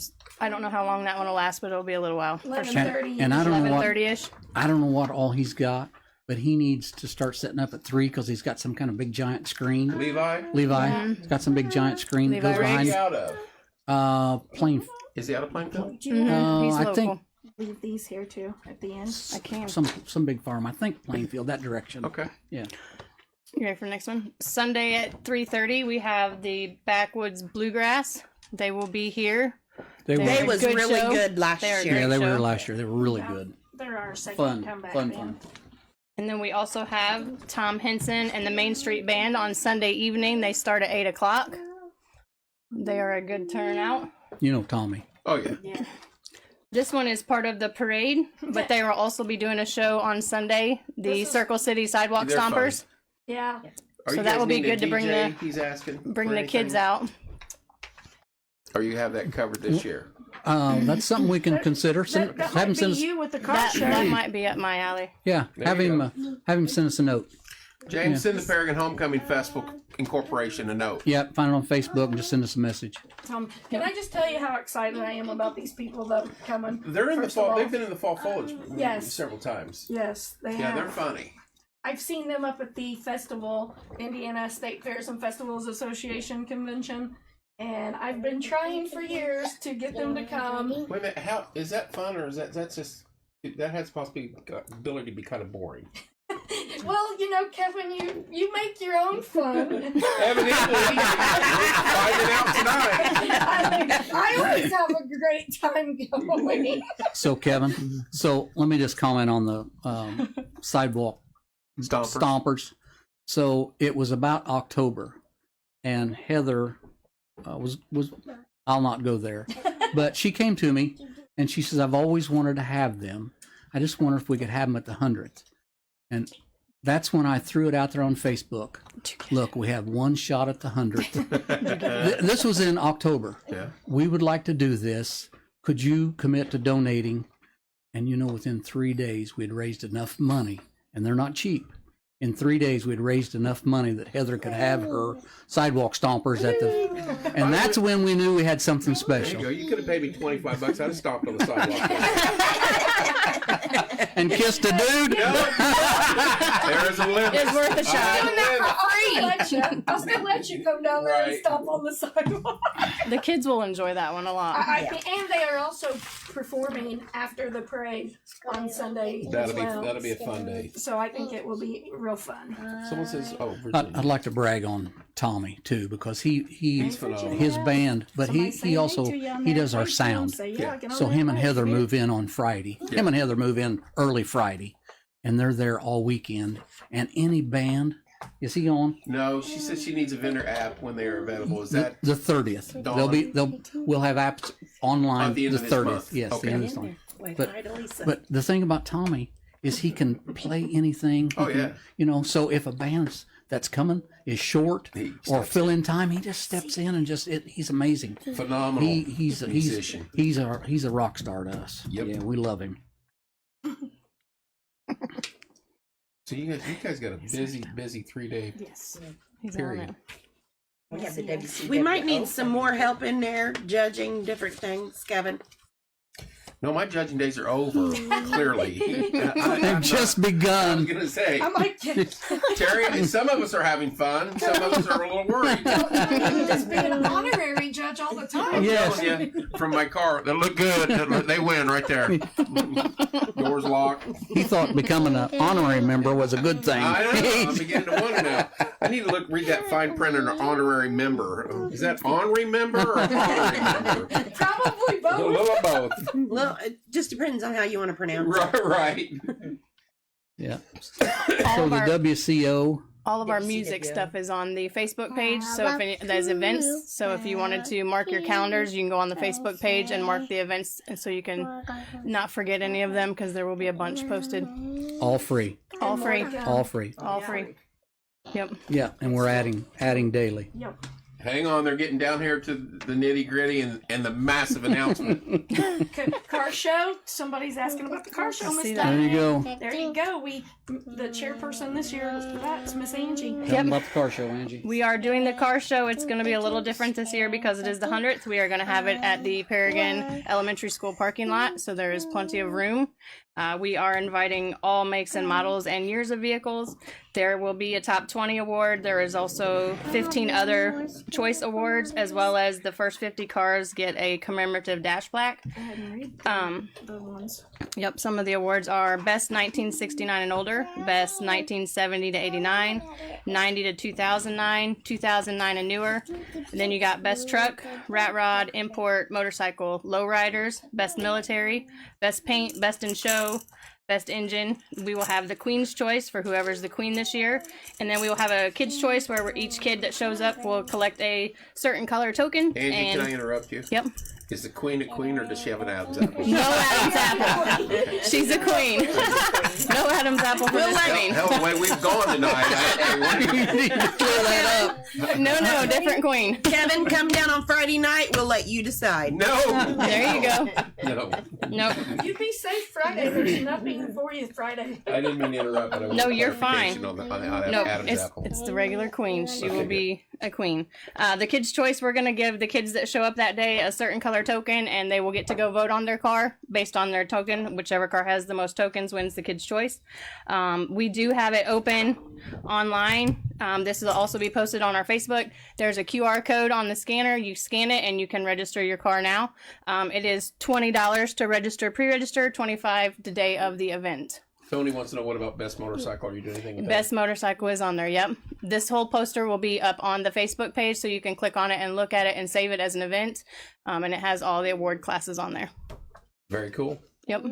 Speaker 4: I don't know how long that one will last, but it'll be a little while.
Speaker 3: 11:30.
Speaker 2: And I don't know what
Speaker 4: 11:30ish.
Speaker 2: I don't know what all he's got, but he needs to start setting up at 3 because he's got some kind of big giant screen.
Speaker 1: Levi?
Speaker 2: Levi, he's got some big giant screen that
Speaker 4: Levi
Speaker 2: goes
Speaker 1: Where's
Speaker 2: behind.
Speaker 1: he out of?
Speaker 2: Plain.
Speaker 1: Is he out of Plainfield?
Speaker 3: Do you
Speaker 4: He's
Speaker 2: I
Speaker 4: local.
Speaker 2: think
Speaker 3: leave these here too at the end?
Speaker 4: I can.
Speaker 2: some big farm. I think Plainfield, that direction.
Speaker 1: Okay.
Speaker 2: Yeah.
Speaker 4: You ready for the next one? Sunday at 3:30, we have the Backwoods Bluegrass. They will be here.
Speaker 2: They were.
Speaker 4: They're
Speaker 6: They
Speaker 4: a
Speaker 6: was
Speaker 4: good
Speaker 6: really
Speaker 4: show.
Speaker 6: good last
Speaker 4: They are
Speaker 6: year.
Speaker 2: Yeah, they were
Speaker 4: show.
Speaker 2: here last year. They were really
Speaker 3: Yeah.
Speaker 2: good.
Speaker 3: They're our second
Speaker 2: Fun,
Speaker 3: comeback
Speaker 2: fun,
Speaker 3: band.
Speaker 2: fun.
Speaker 4: And then we also have Tom Henson and the Main Street Band on Sunday evening. They start at 8 o'clock. They are a good turnout.
Speaker 2: You know Tommy.
Speaker 1: Oh, yeah.
Speaker 3: Yeah.
Speaker 4: This one is part of the parade, but they will also be doing a show on Sunday, the
Speaker 3: This is-
Speaker 4: Circle City Sidewalk
Speaker 1: They're fun.
Speaker 4: Stompers.
Speaker 3: Yeah.
Speaker 1: Are
Speaker 4: So
Speaker 1: you
Speaker 4: that
Speaker 1: guys
Speaker 4: will be
Speaker 1: needing a
Speaker 4: good to bring
Speaker 1: DJ?
Speaker 4: the-
Speaker 1: He's asking.
Speaker 4: Bring
Speaker 1: for
Speaker 4: the
Speaker 1: anything?
Speaker 4: kids out.
Speaker 1: Or you have that covered this year?
Speaker 2: That's something we can consider.
Speaker 3: That,
Speaker 2: Send,
Speaker 3: that
Speaker 2: have
Speaker 3: might
Speaker 2: him
Speaker 3: be
Speaker 2: send us.
Speaker 3: you with the car
Speaker 4: That,
Speaker 3: show.
Speaker 4: that might be up my alley.
Speaker 2: Yeah,
Speaker 1: There
Speaker 2: have
Speaker 1: you
Speaker 2: him send us a note.
Speaker 1: James, send the Paragon Homecoming Festival Incorporation a note.
Speaker 2: Yeah, find it on Facebook and just send us a message.
Speaker 3: Can I just tell you how excited I am about these people that are coming?
Speaker 1: They're in
Speaker 3: First
Speaker 1: the
Speaker 3: of
Speaker 1: fall.
Speaker 3: all-
Speaker 1: They've been in the fall foliage
Speaker 3: Yes.
Speaker 1: several times.
Speaker 3: Yes, they
Speaker 1: Yeah,
Speaker 3: have.
Speaker 1: they're funny.
Speaker 3: I've seen them up at the festival, Indiana State Fairs and Festivals Association convention, and I've been trying for years to get them to come.
Speaker 1: Wait a minute. How is that fun, or is that's just that has possibly ability to be kind of boring?
Speaker 3: Well, you know, Kevin, you make your own fun.
Speaker 1: Evidently, we're finding out tonight.
Speaker 3: I always have a great time going.
Speaker 2: So Kevin, so let me just comment on the sidewalk
Speaker 1: Stompers.
Speaker 2: stompers. So it was about October, and Heather was I'll not go there, But she came to me and she says, I've always wanted to have them. I just wonder if we could have them at the 100th. And that's when I threw it out there on Facebook. Look, we have one shot at the 100th. This was in October.
Speaker 1: Yeah.
Speaker 2: We would like to do this. Could you commit to donating? And you know, within 3 days, we'd raised enough money, and they're not cheap. In 3 days, we'd raised enough money that Heather could have her sidewalk stompers at the, and that's when we knew we had something
Speaker 1: There you
Speaker 2: special.
Speaker 1: go. You could have paid me $25. I'd have stopped on the sidewalk.
Speaker 2: And kissed a dude.
Speaker 1: There's a limit.
Speaker 4: It's worth a
Speaker 1: I
Speaker 4: shot.
Speaker 1: have a limit.
Speaker 3: I'll still let you come down there and
Speaker 1: Right.
Speaker 3: stop on the sidewalk.
Speaker 4: The kids will enjoy that one a lot.
Speaker 3: I think, and they are also performing after the parade on Sunday. as well.
Speaker 1: That'll be a fun day.
Speaker 3: So I think it will be real fun.
Speaker 1: Someone says, "Oh,
Speaker 2: I'd
Speaker 1: Virginia."
Speaker 2: like to brag on Tommy too, because he's
Speaker 1: phenomenal.
Speaker 2: his band, but
Speaker 3: Somebody
Speaker 2: he
Speaker 3: say
Speaker 2: also
Speaker 3: hey to you on
Speaker 2: he
Speaker 3: there,
Speaker 2: does our
Speaker 3: Facebook,
Speaker 2: sound.
Speaker 3: say,
Speaker 1: Yeah.
Speaker 3: get on
Speaker 2: So
Speaker 3: that
Speaker 2: him and
Speaker 3: live
Speaker 2: Heather
Speaker 3: stream.
Speaker 2: move in on Friday.
Speaker 1: Yeah.
Speaker 2: Him and Heather move in early Friday, and they're there all weekend. And any band, is he on
Speaker 1: No, she said she needs a vendor app when they are available. Is that
Speaker 2: the 30th?
Speaker 1: Dawn?
Speaker 2: We'll have apps online
Speaker 1: At the end
Speaker 2: the
Speaker 1: of this
Speaker 2: 30th.
Speaker 1: month?
Speaker 2: Yes,
Speaker 1: Okay.
Speaker 2: the end of this month.
Speaker 3: Wait,
Speaker 2: But-
Speaker 3: hi to Lisa.
Speaker 2: But the thing about Tommy is he can play anything. He
Speaker 1: Oh,
Speaker 2: can-
Speaker 1: yeah.
Speaker 2: You know, so if a band that's coming is short
Speaker 1: He
Speaker 2: or
Speaker 1: steps
Speaker 2: fill in time, he just steps in and he's amazing.
Speaker 1: phenomenal
Speaker 2: He's
Speaker 1: musician?
Speaker 2: he's a rock star to us.
Speaker 1: Yep.
Speaker 2: Yeah, we love him.
Speaker 1: So you guys got a busy 3 day
Speaker 3: yes.
Speaker 4: He's on
Speaker 1: period.
Speaker 4: it.
Speaker 5: We have the WCW.
Speaker 6: We might need some more help in there judging different things, Kevin.
Speaker 1: No, my judging days are over. Clearly,
Speaker 2: They've just
Speaker 1: I was
Speaker 2: begun.
Speaker 1: gonna say,
Speaker 3: I might get
Speaker 1: Terry. Some of us are having fun. Some of us are a little worried.
Speaker 3: just being an honorary judge all the time.
Speaker 1: I'm
Speaker 2: Yes.
Speaker 1: telling you, from my car, they look good. They win right there. Doors locked.
Speaker 2: He thought becoming an honorary member was a good thing.
Speaker 1: I know. I'm beginning to wonder now. I need to read that fine print on an honorary member. Is that honorary member or honorary member?
Speaker 3: Probably
Speaker 1: A
Speaker 3: both.
Speaker 1: little of both.
Speaker 6: Well, it just depends on how you want to pronounce it.
Speaker 1: Right.
Speaker 2: Yeah.
Speaker 4: All
Speaker 2: So
Speaker 4: of
Speaker 2: the
Speaker 4: our
Speaker 2: WCO.
Speaker 4: all of our
Speaker 5: WCW.
Speaker 4: music stuff is on the Facebook page. So if there's events, so if you wanted to mark your calendars, you can go on the Facebook page and mark the events, and so you can not forget any of them because there will be a bunch posted.
Speaker 2: All free.
Speaker 4: All free.
Speaker 2: All free.
Speaker 4: All free. Yep.
Speaker 2: Yeah, and we're adding daily.
Speaker 3: Yep.
Speaker 1: Hang on, they're getting down here to the nitty gritty and the massive announcement.
Speaker 3: Car show. Somebody's asking about the car show, Miss
Speaker 4: see
Speaker 2: There
Speaker 3: Diane.
Speaker 2: you go.
Speaker 3: There you go. The chairperson this year for that's Miss Angie.
Speaker 2: Tell them about the car show, Angie.
Speaker 4: We are doing the car show. It's going to be a little different this year because it is the 100th. We are going to have it at the Paragon Elementary School parking lot, so there is plenty of room. We are inviting all makes and models and years of vehicles. There will be a top 20 award. There is also 15 other choice awards, as well as the first 50 cars get a commemorative dash plaque.
Speaker 3: Go ahead and read the ones.
Speaker 4: Yep, some of the awards are Best 1969 and older, Best 1970 to 89, 90 to 2009, 2009 and newer. And then you got Best Truck, Rat Rod, Import, Motorcycle, Lowriders, Best Military, Best Paint, Best in Show, Best Engine. We will have the Queen's Choice for whoever's the Queen this year. And then we will have a Kid's Choice where each kid that shows up will collect a certain color token.
Speaker 1: Angie,
Speaker 4: and
Speaker 1: can I interrupt you?
Speaker 4: Yep.
Speaker 1: Is the queen a queen or does she have an Adam's apple?
Speaker 4: No Adam's apple. She's a queen. No Adam's apple for this queen.
Speaker 1: Hell, the way we've gone tonight.
Speaker 2: You need to clear that up.
Speaker 4: No, different queen.
Speaker 6: Kevin, come down on Friday night. We'll let you decide.
Speaker 1: No.
Speaker 4: There you go.
Speaker 1: No.
Speaker 4: Nope.
Speaker 3: You be safe Friday. There's nothing for you Friday.
Speaker 1: I didn't mean to interrupt. But I want
Speaker 4: No, you're
Speaker 1: clarification
Speaker 4: fine.
Speaker 1: On the
Speaker 4: No,
Speaker 1: Adam's apple.
Speaker 4: it's the regular queen. She
Speaker 1: Okay,
Speaker 4: will
Speaker 1: good.
Speaker 4: be a queen. The kids' choice, we're going to give the kids that show up that day a certain color token, and they will get to go vote on their car based on their token. Whichever car has the most tokens wins the kids' choice. We do have it open online. This will also be posted on our Facebook. There's a QR code on the scanner. You scan it, and you can register your car now. It is $20 to register, pre-register, $25 the day of the event.
Speaker 1: Tony wants to know what about best motorcycle? Are you doing anything with
Speaker 4: Best motorcycle is on there. Yep. This whole poster will be up on the Facebook page, so you can click on it and look at it and save it as an event. And it has all the award classes on there.
Speaker 1: that? Very cool.
Speaker 4: Yep.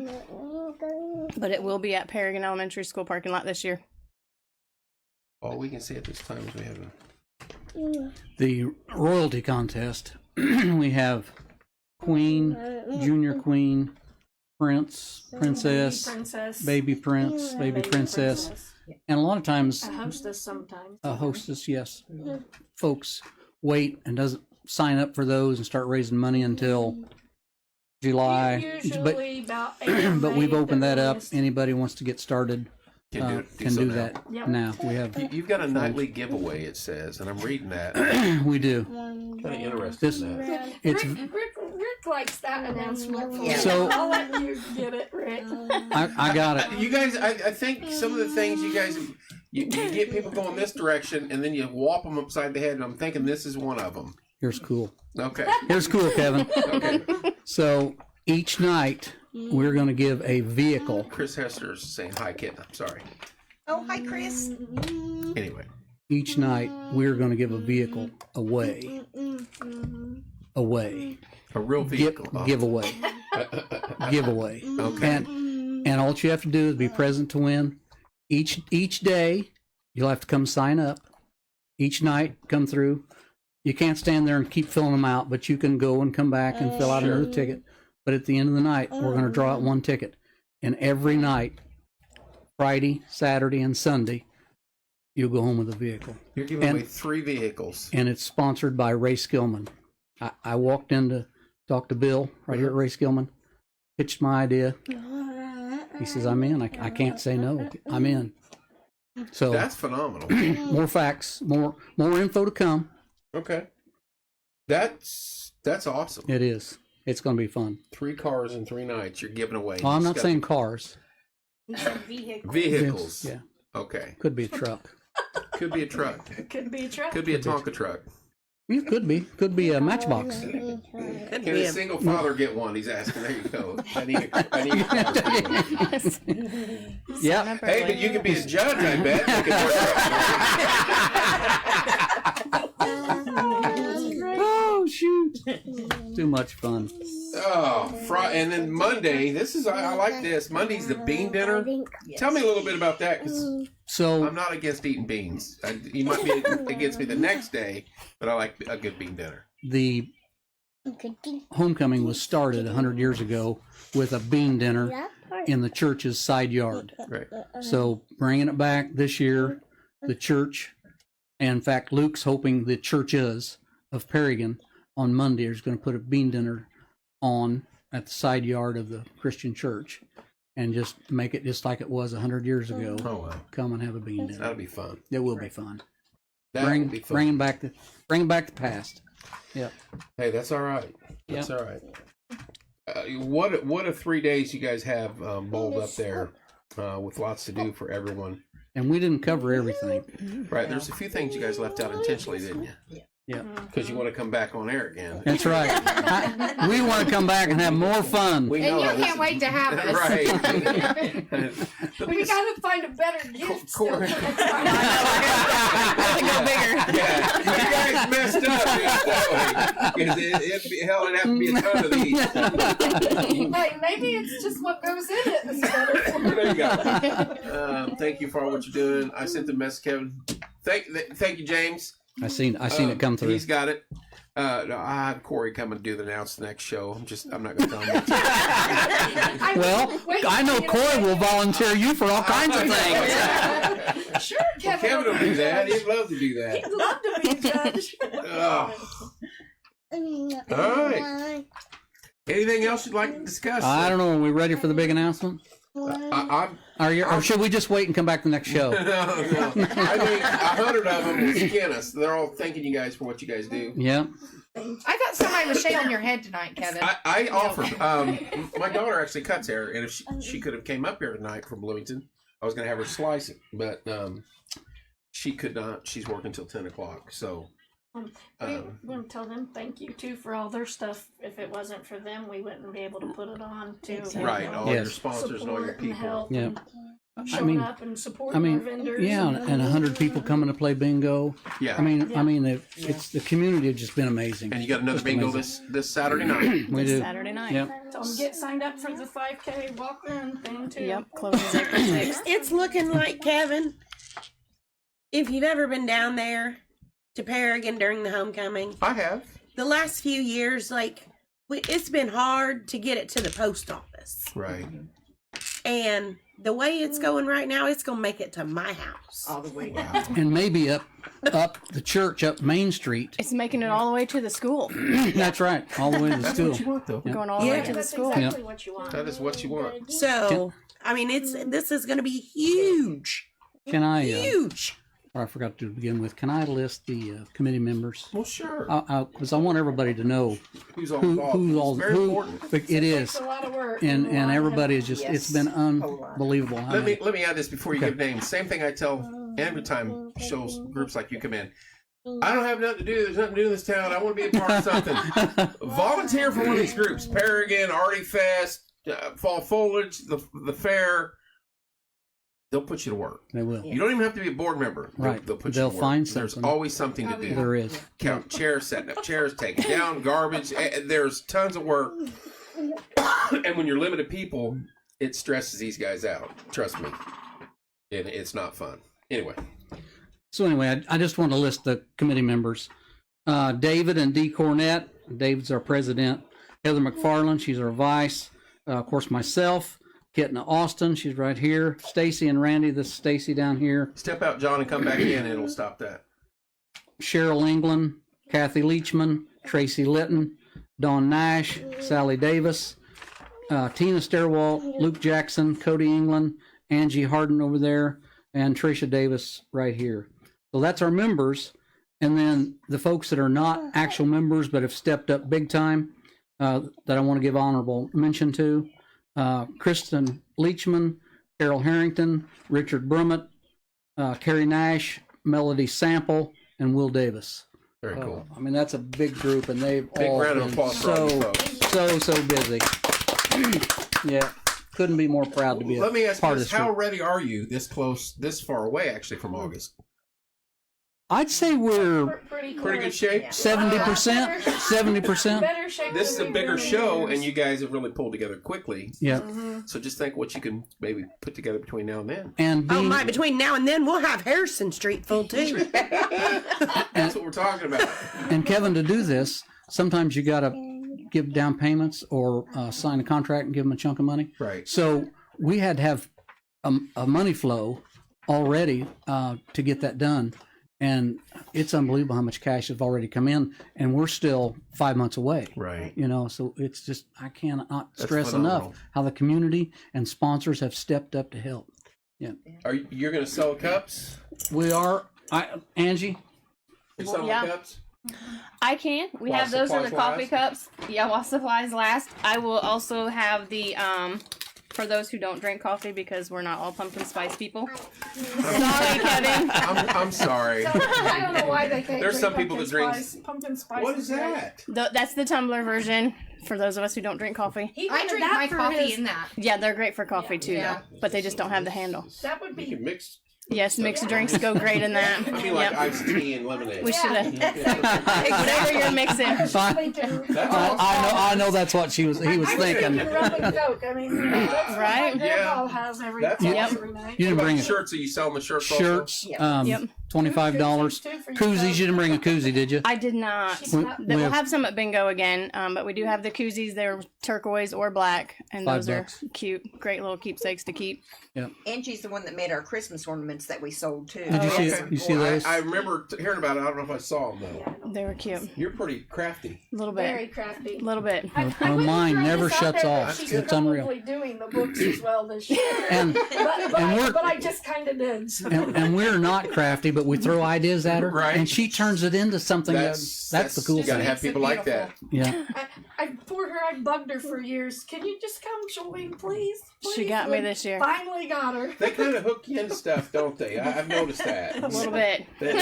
Speaker 4: But it will be at Paragon Elementary School parking lot this year.
Speaker 1: All we can see at this time is we have a
Speaker 2: The royalty contest. We have queen, junior queen, prince, princess, baby prince, baby princess, and a lot of times
Speaker 3: A hostess sometimes.
Speaker 2: a hostess. Yes, folks wait and doesn't sign up for those and start raising money until July.
Speaker 3: Usually about April,
Speaker 2: But we've
Speaker 3: May,
Speaker 2: opened that up.
Speaker 3: earliest.
Speaker 2: Anybody wants to get started
Speaker 1: Can
Speaker 2: can
Speaker 1: so
Speaker 2: do
Speaker 1: now.
Speaker 2: that
Speaker 3: Yep.
Speaker 2: now. We have
Speaker 1: You've got a nightly giveaway, it says, and I'm reading that.
Speaker 2: we do.
Speaker 1: Kind of interested
Speaker 2: This
Speaker 1: in that.
Speaker 2: it's
Speaker 3: Rick likes that announcement.
Speaker 5: Yeah.
Speaker 2: So-
Speaker 3: I'll let you get it, Rick.
Speaker 2: I got it.
Speaker 1: You guys, I think some of the things you guys, you get people going this direction, and then you whop them upside the head, and I'm thinking this is one of them.
Speaker 2: Here's cool.
Speaker 1: Okay.
Speaker 2: Here's cool, Kevin.
Speaker 1: Okay.
Speaker 2: So each night we're going to give a vehicle.
Speaker 1: Chris Hester's saying hi, kid. I'm sorry.
Speaker 5: Oh, hi, Chris.
Speaker 1: Anyway.
Speaker 2: Each night we're going to give a vehicle away. Away.
Speaker 1: A real vehicle. Oh.
Speaker 2: Giveaway. Giveaway.
Speaker 1: Okay.
Speaker 2: And all you have to do is be present to win. Each day you'll have to come sign up. Each night come through. You can't stand there and keep filling them out, but you can go and come back and fill out
Speaker 1: Sure.
Speaker 2: another ticket. But at the end of the night, we're going to draw out one ticket. And every night, Friday, Saturday, and Sunday, you'll go home with a vehicle.
Speaker 1: You're giving
Speaker 2: And-
Speaker 1: away 3 vehicles.
Speaker 2: And it's sponsored by Ray Skillman. I walked in to talk to Bill right here at Ray Skillman, pitched my idea. He says, I'm in. I can't say no. I'm in. So
Speaker 1: That's phenomenal.
Speaker 2: more facts, more info to come.
Speaker 1: Okay. That's awesome.
Speaker 2: It is. It's going to be fun.
Speaker 1: 3 cars in 3 nights you're giving away.
Speaker 2: Well, I'm
Speaker 1: You
Speaker 2: not
Speaker 1: just
Speaker 2: saying cars.
Speaker 3: He said vehicle.
Speaker 1: got vehicles.
Speaker 2: Yeah,
Speaker 1: Okay.
Speaker 2: could be a truck.
Speaker 1: Could be a truck.
Speaker 3: Could be a truck.
Speaker 1: Could be a Tonka truck.
Speaker 2: It could be. Could be a Matchbox.
Speaker 6: Could
Speaker 1: Can
Speaker 6: be
Speaker 1: a
Speaker 6: a
Speaker 1: single father get one? He's asking. There you go. I need a car.
Speaker 2: Yeah.
Speaker 1: Hey, but you could be a judge, I bet. You could work
Speaker 2: Oh shoot! Too much fun.
Speaker 1: and then Monday. This is I like this. Monday's the bean dinner. Tell me a little bit about that, because
Speaker 2: So
Speaker 1: I'm not against eating beans. You might be against me the next day, but I like a good bean dinner.
Speaker 2: the homecoming was started 100 years ago with a bean dinner in the church's side yard.
Speaker 1: Right.
Speaker 2: So bringing it back this year, the church, and in fact, Luke's hoping the churches of Paragon on Monday is going to put a bean dinner on at the side yard of the Christian church and just make it just like it was 100 years ago.
Speaker 1: Oh wow,
Speaker 2: Come and have a bean dinner.
Speaker 1: that'll be fun.
Speaker 2: It will be fun.
Speaker 1: That will be fun.
Speaker 2: Bringing back the past. Yep.
Speaker 1: Hey, that's all right. That's all right. What if 3 days you guys have bowled up there with lots to do for everyone?
Speaker 2: And we didn't cover everything.
Speaker 1: Right. There's a few things you guys left out intentionally, didn't you?
Speaker 2: Yeah.
Speaker 1: Because you want to come back on air again.
Speaker 2: That's right. We want to come back and have more fun.
Speaker 1: We
Speaker 7: And
Speaker 1: know
Speaker 7: you
Speaker 1: how this
Speaker 7: can't
Speaker 1: is-
Speaker 7: wait to have us.
Speaker 1: Right.
Speaker 3: We gotta find a better gift. still
Speaker 1: Cor-
Speaker 3: for next time.
Speaker 4: Go bigger.
Speaker 1: Yeah, you guys messed up. Because it'd have to be a ton of these.
Speaker 3: Hey, maybe it's just what goes in it that's better.
Speaker 1: There you go. Thank you for all what you're doing. I sent the message, Kevin. Thank you, James.
Speaker 2: I seen it come through.
Speaker 1: He's got it. No, I have Corey come and do the next show. I'm not going to tell him.
Speaker 2: Well, I know Corey will volunteer you for all kinds of things.
Speaker 3: Sure,
Speaker 1: Kevin will do that. He'd love to do that.
Speaker 3: He'd love to be a judge.
Speaker 1: All right. Anything else you'd like to discuss?
Speaker 2: I don't know. Are we ready for the big announcement?
Speaker 1: I'm
Speaker 2: Or should we just wait and come back to the next show?
Speaker 1: no. I think 100 of them will skin us. They're all thanking you guys for what you guys do.
Speaker 2: Yeah.
Speaker 7: I thought somebody was shaving your head tonight, Kevin.
Speaker 1: I offered. My daughter actually cuts hair, and if she could have came up here tonight from Bloomington, I was going to have her slice it, but she could not. She's working till 10 o'clock. So
Speaker 3: We're going to tell them thank you too for all their stuff. If it wasn't for them, we wouldn't be able to put it on too.
Speaker 1: right, all your
Speaker 2: Yes.
Speaker 1: sponsors and all your
Speaker 3: Support and
Speaker 1: people.
Speaker 3: help
Speaker 2: Yeah.
Speaker 3: and
Speaker 2: I
Speaker 3: showing
Speaker 2: mean,
Speaker 3: up and supporting our vendors.
Speaker 2: yeah, and 100 people coming to play bingo.
Speaker 1: Yeah.
Speaker 2: I mean, it's the community has just been amazing.
Speaker 1: And you got another
Speaker 2: Just
Speaker 1: bingo
Speaker 2: amazing.
Speaker 1: this Saturday night.
Speaker 2: We do.
Speaker 4: Saturday night.
Speaker 2: Yep.
Speaker 3: Tell them get signed up for the 5K walk-in thing too.
Speaker 4: Yep. Closes April 6th.
Speaker 6: It's looking like, Kevin, if you've ever been down there to Paragon during the homecoming,
Speaker 1: I have.
Speaker 6: the last few years, like it's been hard to get it to the post office.
Speaker 1: Right.
Speaker 6: And the way it's going right now, it's going to make it to my house.
Speaker 5: All the way
Speaker 1: Wow.
Speaker 5: down.
Speaker 2: And maybe up the church, up Main Street.
Speaker 4: It's making it all the way to the school.
Speaker 2: That's right, all the way to the
Speaker 1: That's
Speaker 2: school.
Speaker 1: what you want, though.
Speaker 4: Going all the way
Speaker 6: Yeah.
Speaker 4: to the
Speaker 3: That's
Speaker 4: school.
Speaker 3: exactly what you want.
Speaker 1: That is what you want.
Speaker 6: So, I mean, this is going to be huge.
Speaker 2: Can I?
Speaker 6: Huge.
Speaker 2: Or I forgot to begin with. Can I list the committee members?
Speaker 1: Well, sure.
Speaker 2: Because I want everybody to know
Speaker 1: Who's all
Speaker 2: who
Speaker 1: involved?
Speaker 2: who's all
Speaker 1: It's very
Speaker 2: who.
Speaker 1: important.
Speaker 2: It
Speaker 3: It's
Speaker 2: is,
Speaker 3: a lot of work.
Speaker 2: and
Speaker 3: a lot of
Speaker 2: everybody is
Speaker 3: effort.
Speaker 2: just.
Speaker 5: Yes.
Speaker 2: It's been
Speaker 5: Whole lot.
Speaker 2: unbelievable. I
Speaker 1: Let
Speaker 2: mean,
Speaker 1: me add this before you
Speaker 2: Okay.
Speaker 1: give names. Same thing I tell every time shows groups like you come in. I don't have nothing to do. There's nothing to do in this town. I want to be a part of something. Volunteer for one of these groups. Paragon, Artie Fest, Fall Foliage, the fair. They'll put you to work.
Speaker 2: they will.
Speaker 1: You don't even have to be a board member.
Speaker 2: Right.
Speaker 1: They'll put
Speaker 2: They'll
Speaker 1: you to work.
Speaker 2: find
Speaker 1: There's
Speaker 2: something.
Speaker 1: always something to do.
Speaker 2: There is.
Speaker 1: Count chairs, setting up chairs, taking down garbage. There's tons of work. And when you're limited people, it stresses these guys out. Trust me. And it's not fun. Anyway.
Speaker 2: So anyway, I just want to list the committee members. David and Dee Cornett. David's our president. Heather McFarland, she's our vice. Of course, myself. Kitna Austin, she's right here. Stacy and Randy, this is Stacy down here.
Speaker 1: Step out, John, and come back in, and it'll stop that.
Speaker 2: Cheryl England, Kathy Leachman, Tracy Litton, Dawn Nash, Sally Davis, Tina Stairwalt, Luke Jackson, Cody England, Angie Harden over there, and Tricia Davis right here. So that's our members. And then the folks that are not actual members but have stepped up big time that I want to give honorable mention to. Kristen Leachman, Carol Harrington, Richard Brummett, Carrie Nash, Melody Sample, and Will Davis.
Speaker 1: Very cool.
Speaker 2: I mean, that's a big group, and they've
Speaker 1: Big
Speaker 2: all
Speaker 1: round of
Speaker 2: been
Speaker 1: applause for all you folks.
Speaker 2: so busy. Yeah, couldn't be more proud to be
Speaker 1: Let me ask you
Speaker 2: part of
Speaker 1: this.
Speaker 2: this
Speaker 1: How
Speaker 2: group.
Speaker 1: ready are you this close, this far away, actually, from August?
Speaker 2: I'd say we're
Speaker 3: Pretty
Speaker 1: Pretty good shape?
Speaker 2: 70%. 70%.
Speaker 3: Better shape
Speaker 1: This is
Speaker 3: than
Speaker 1: a
Speaker 3: we've
Speaker 1: bigger
Speaker 3: been in
Speaker 1: show,
Speaker 3: years.
Speaker 1: and you guys have really pulled together quickly.
Speaker 2: Yeah,
Speaker 1: So just think what you can maybe put together between now and then.
Speaker 2: and
Speaker 6: Oh
Speaker 2: being,
Speaker 6: my! Between now and then, we'll have Harrison Street full too.
Speaker 1: That's what we're talking about.
Speaker 2: and Kevin, to do this, sometimes you got to give down payments or sign a contract and give them a chunk of money.
Speaker 1: Right.
Speaker 2: So we had to have a money flow already to get that done. And it's unbelievable how much cash has already come in, and we're still 5 months away.
Speaker 1: Right.
Speaker 2: You know, so it's just, I cannot
Speaker 1: That's
Speaker 2: stress
Speaker 1: phenomenal.
Speaker 2: enough how the community and sponsors have stepped up to help.
Speaker 1: You're going to sell cups?
Speaker 2: We are, Angie,
Speaker 1: You're selling
Speaker 4: Yeah.
Speaker 1: cups?
Speaker 4: I can. We
Speaker 1: While
Speaker 4: have those in the
Speaker 1: supplies
Speaker 4: coffee cups. Yeah, while supplies last. I will also have the for those who don't drink coffee because we're not all pumpkin spice people. Sorry, Kevin.
Speaker 1: I'm sorry.
Speaker 3: I don't know why they can't.
Speaker 1: There's
Speaker 3: drink
Speaker 1: some people that
Speaker 3: pumpkin
Speaker 1: drink-
Speaker 3: spice. Pumpkin spice.
Speaker 1: What is
Speaker 3: great.
Speaker 1: that?
Speaker 4: That's the tumbler version for those of us who don't drink coffee.
Speaker 3: He
Speaker 7: I
Speaker 3: wanted
Speaker 7: drink
Speaker 3: that
Speaker 7: my
Speaker 3: for
Speaker 7: coffee
Speaker 3: his-
Speaker 7: in that.
Speaker 4: Yeah, they're great for coffee too,
Speaker 7: Yeah.
Speaker 4: though, but they just don't have the handle.
Speaker 3: That would
Speaker 1: You
Speaker 3: be.
Speaker 1: can mix.
Speaker 4: Yes, mixed drinks go great in that.
Speaker 1: I mean, like
Speaker 4: Yep.
Speaker 1: iced tea and lemonade.
Speaker 4: We should have
Speaker 1: Yeah.
Speaker 4: whatever you're mixing.
Speaker 1: That's awesome.
Speaker 2: I know that's what he was
Speaker 3: I was
Speaker 2: thinking.
Speaker 3: thinking rum and coke. I mean, that's what
Speaker 4: Right?
Speaker 3: my grandpa has every,
Speaker 1: That's
Speaker 2: awesome.
Speaker 3: every night.
Speaker 2: You didn't bring
Speaker 1: Shirts? Are you selling the shirts? Also?
Speaker 2: shirts,
Speaker 5: Yep.
Speaker 4: Yep.
Speaker 2: $25.
Speaker 3: Too for
Speaker 2: Koozies,
Speaker 3: yourself.
Speaker 2: you didn't bring a koozie, did you?
Speaker 4: I did not.
Speaker 3: She's
Speaker 2: We-
Speaker 3: not-
Speaker 2: we
Speaker 4: We'll
Speaker 2: have
Speaker 4: have some at bingo again, but we do have the koozies. They're turquoise or black, and those are
Speaker 2: $5.
Speaker 4: cute, great little keepsakes to keep.
Speaker 5: Angie's the one that made our Christmas ornaments that we sold too.
Speaker 2: Did you see
Speaker 1: Okay.
Speaker 2: it? You see
Speaker 1: Well,
Speaker 2: those?
Speaker 1: I remember hearing about it. I don't know if I saw them though.
Speaker 4: They were cute.
Speaker 1: You're pretty crafty.
Speaker 4: A little
Speaker 3: Very
Speaker 4: bit,
Speaker 3: crafty.
Speaker 4: a little bit.
Speaker 3: I
Speaker 2: Her
Speaker 3: wouldn't
Speaker 2: mind
Speaker 3: throw
Speaker 2: never
Speaker 3: this out
Speaker 2: shuts
Speaker 3: there that
Speaker 2: off.
Speaker 3: She's
Speaker 2: It's unreal.
Speaker 3: probably doing the books as well this year.
Speaker 2: And
Speaker 3: but I just kind of did. So.
Speaker 2: and we're not crafty, but we throw ideas at her,
Speaker 1: Right.
Speaker 2: and she turns it into something that's the cool
Speaker 1: You gotta
Speaker 2: thing.
Speaker 1: have people like that.
Speaker 2: Yeah,
Speaker 3: I poor her. I bugged her for years. Can you just come join, please?
Speaker 4: She
Speaker 3: Please?
Speaker 4: got me
Speaker 3: And
Speaker 4: this year.
Speaker 3: Finally got her.
Speaker 1: They kind of hook you into stuff, don't they? I've noticed that.
Speaker 4: A little bit.
Speaker 1: They're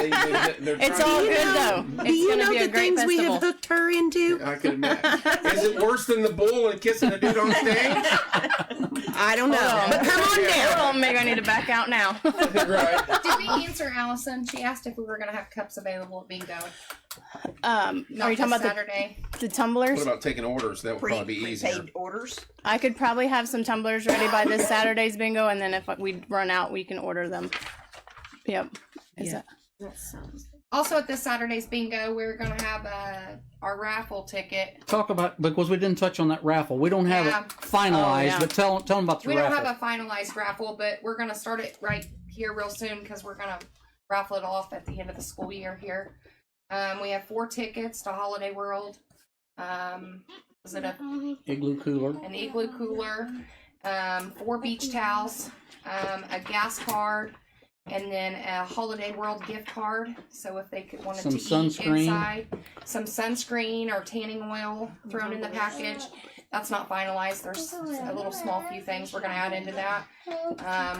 Speaker 4: It's
Speaker 1: trying
Speaker 4: all
Speaker 1: to-
Speaker 4: good though.
Speaker 6: Do
Speaker 4: It's
Speaker 6: you
Speaker 4: gonna
Speaker 6: know
Speaker 4: be a
Speaker 6: the
Speaker 4: great
Speaker 6: things we
Speaker 4: festival.
Speaker 6: have hooked her into?
Speaker 1: I can imagine. Is it worse than the bull and kissing a dude on stage?
Speaker 6: I don't know.
Speaker 4: Hold on.
Speaker 6: But come on down.
Speaker 4: Oh, maybe I need to back out now.
Speaker 1: Right.
Speaker 7: Did we answer Allison? She asked if we were gonna have cups available at bingo.
Speaker 4: Are you
Speaker 7: Not
Speaker 4: talking about
Speaker 7: this Saturday?
Speaker 4: the tumblers?
Speaker 1: What about taking orders? That would probably be easier.
Speaker 5: Prepaid orders.
Speaker 4: I could probably have some tumblers ready by this Saturday's bingo, and then if we run out, we can order them. Yep. Is
Speaker 2: Yeah.
Speaker 4: that?
Speaker 7: Also at this Saturday's bingo, we're gonna have our raffle ticket.
Speaker 2: Talk about, because we didn't touch on that raffle. We don't have
Speaker 7: Yeah.
Speaker 2: it finalized,
Speaker 4: Oh, yeah.
Speaker 2: but tell them about the
Speaker 7: We
Speaker 2: raffle.
Speaker 7: don't have a finalized raffle, but we're gonna start it right here real soon because we're gonna raffle it off at the end of the school year here. We have 4 tickets to Holiday World. Was it
Speaker 2: Igloo cooler.
Speaker 7: an igloo cooler, 4 beach towels, a gas card, and then a Holiday World gift card. So if they could wanted
Speaker 2: Some
Speaker 7: to
Speaker 2: sunscreen.
Speaker 7: eat inside, some sunscreen or tanning oil thrown in the package. That's not finalized. There's a little small few things we're gonna add into that.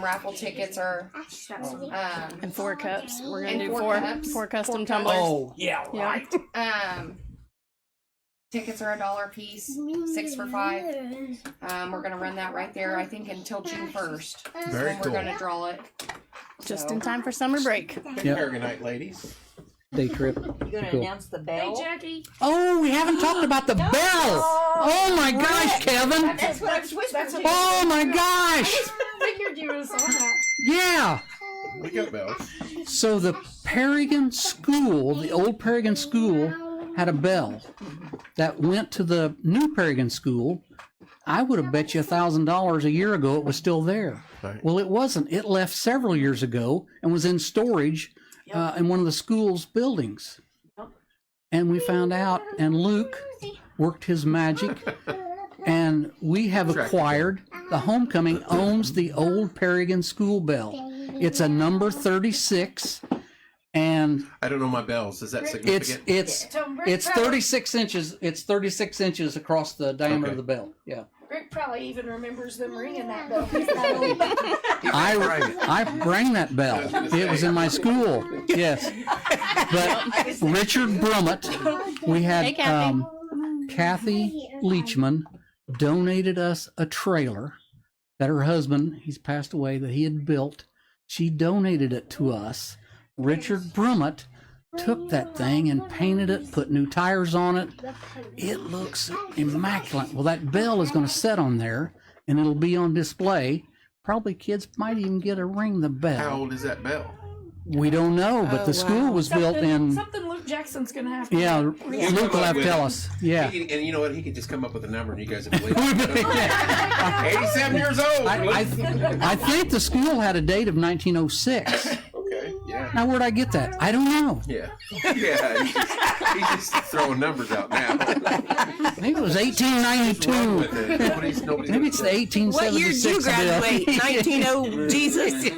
Speaker 7: Raffle tickets are
Speaker 4: And 4 cups. We're gonna
Speaker 7: And
Speaker 4: do
Speaker 7: 4
Speaker 4: four
Speaker 7: cups.
Speaker 4: 4 custom
Speaker 7: 4
Speaker 4: tumblers.
Speaker 2: Oh, yeah,
Speaker 4: Yeah.
Speaker 2: right.
Speaker 7: tickets are $1 a piece, 6 for $5. We're gonna run that right there, I think, until June 1st.
Speaker 1: Very
Speaker 7: when
Speaker 1: cool.
Speaker 7: we're gonna draw it.
Speaker 4: Just
Speaker 7: So-
Speaker 4: in time for summer break.
Speaker 2: Yep.
Speaker 1: Paragonite ladies.
Speaker 2: Day trip.
Speaker 5: You gonna
Speaker 2: Cool.
Speaker 5: announce the
Speaker 3: Hey,
Speaker 5: bell?
Speaker 3: Jackie.
Speaker 2: Oh, we haven't talked about the bell. Oh my gosh, Kevin.
Speaker 5: That's what I was whispering.
Speaker 3: That's what-
Speaker 2: Oh my gosh.
Speaker 3: Figured you was on that.
Speaker 2: Yeah.
Speaker 1: We got bells.
Speaker 2: So the Paragon school, the old Paragon school, had a bell that went to the new Paragon school. I would have bet you $1,000 a year ago it was still there.
Speaker 1: Right.
Speaker 2: Well, it wasn't. It left several years ago and was in storage in one of the school's buildings. And we found out, and Luke worked his magic, and we have acquired, the Homecoming owns the old Paragon school bell. It's a number 36, and
Speaker 1: I don't know my bells. Is that significant?
Speaker 2: it's 36 inches. It's 36 inches across the diameter
Speaker 1: Okay.
Speaker 2: of the bell. Yeah.
Speaker 3: Rick probably even remembers them ringing that bell.
Speaker 2: I rang that bell. It was in my school. Yes. But Richard Brummett, we had
Speaker 4: Hey, Kathy.
Speaker 2: Kathy Leachman donated us a trailer that her husband, he's passed away, that he had built. She donated it to us. Richard Brummett took that thing and painted it, put new tires on it. It looks immaculate. Well, that bell is going to set on there, and it'll be on display. Probably kids might even get a ring the
Speaker 1: How
Speaker 2: bell.
Speaker 1: old is that bell?
Speaker 2: We don't know, but the school was built in.
Speaker 3: Something Luke Jackson's gonna have to.
Speaker 2: Yeah, Luke will have to tell us. Yeah.
Speaker 1: He can, and you know what? He could just come up with a number, and you guys would believe it. 87 years old.
Speaker 2: I think the school had a date of 1906.
Speaker 1: Okay. Yeah.
Speaker 2: Now, where'd I get that? I don't know.
Speaker 1: Yeah. Yeah. He's just throwing numbers out now.
Speaker 2: Maybe it was
Speaker 1: Run
Speaker 2: 1892.
Speaker 1: with it. Nobody's
Speaker 2: Maybe it's the 1876
Speaker 6: What year did you
Speaker 2: bill.
Speaker 6: graduate? 1900 Jesus.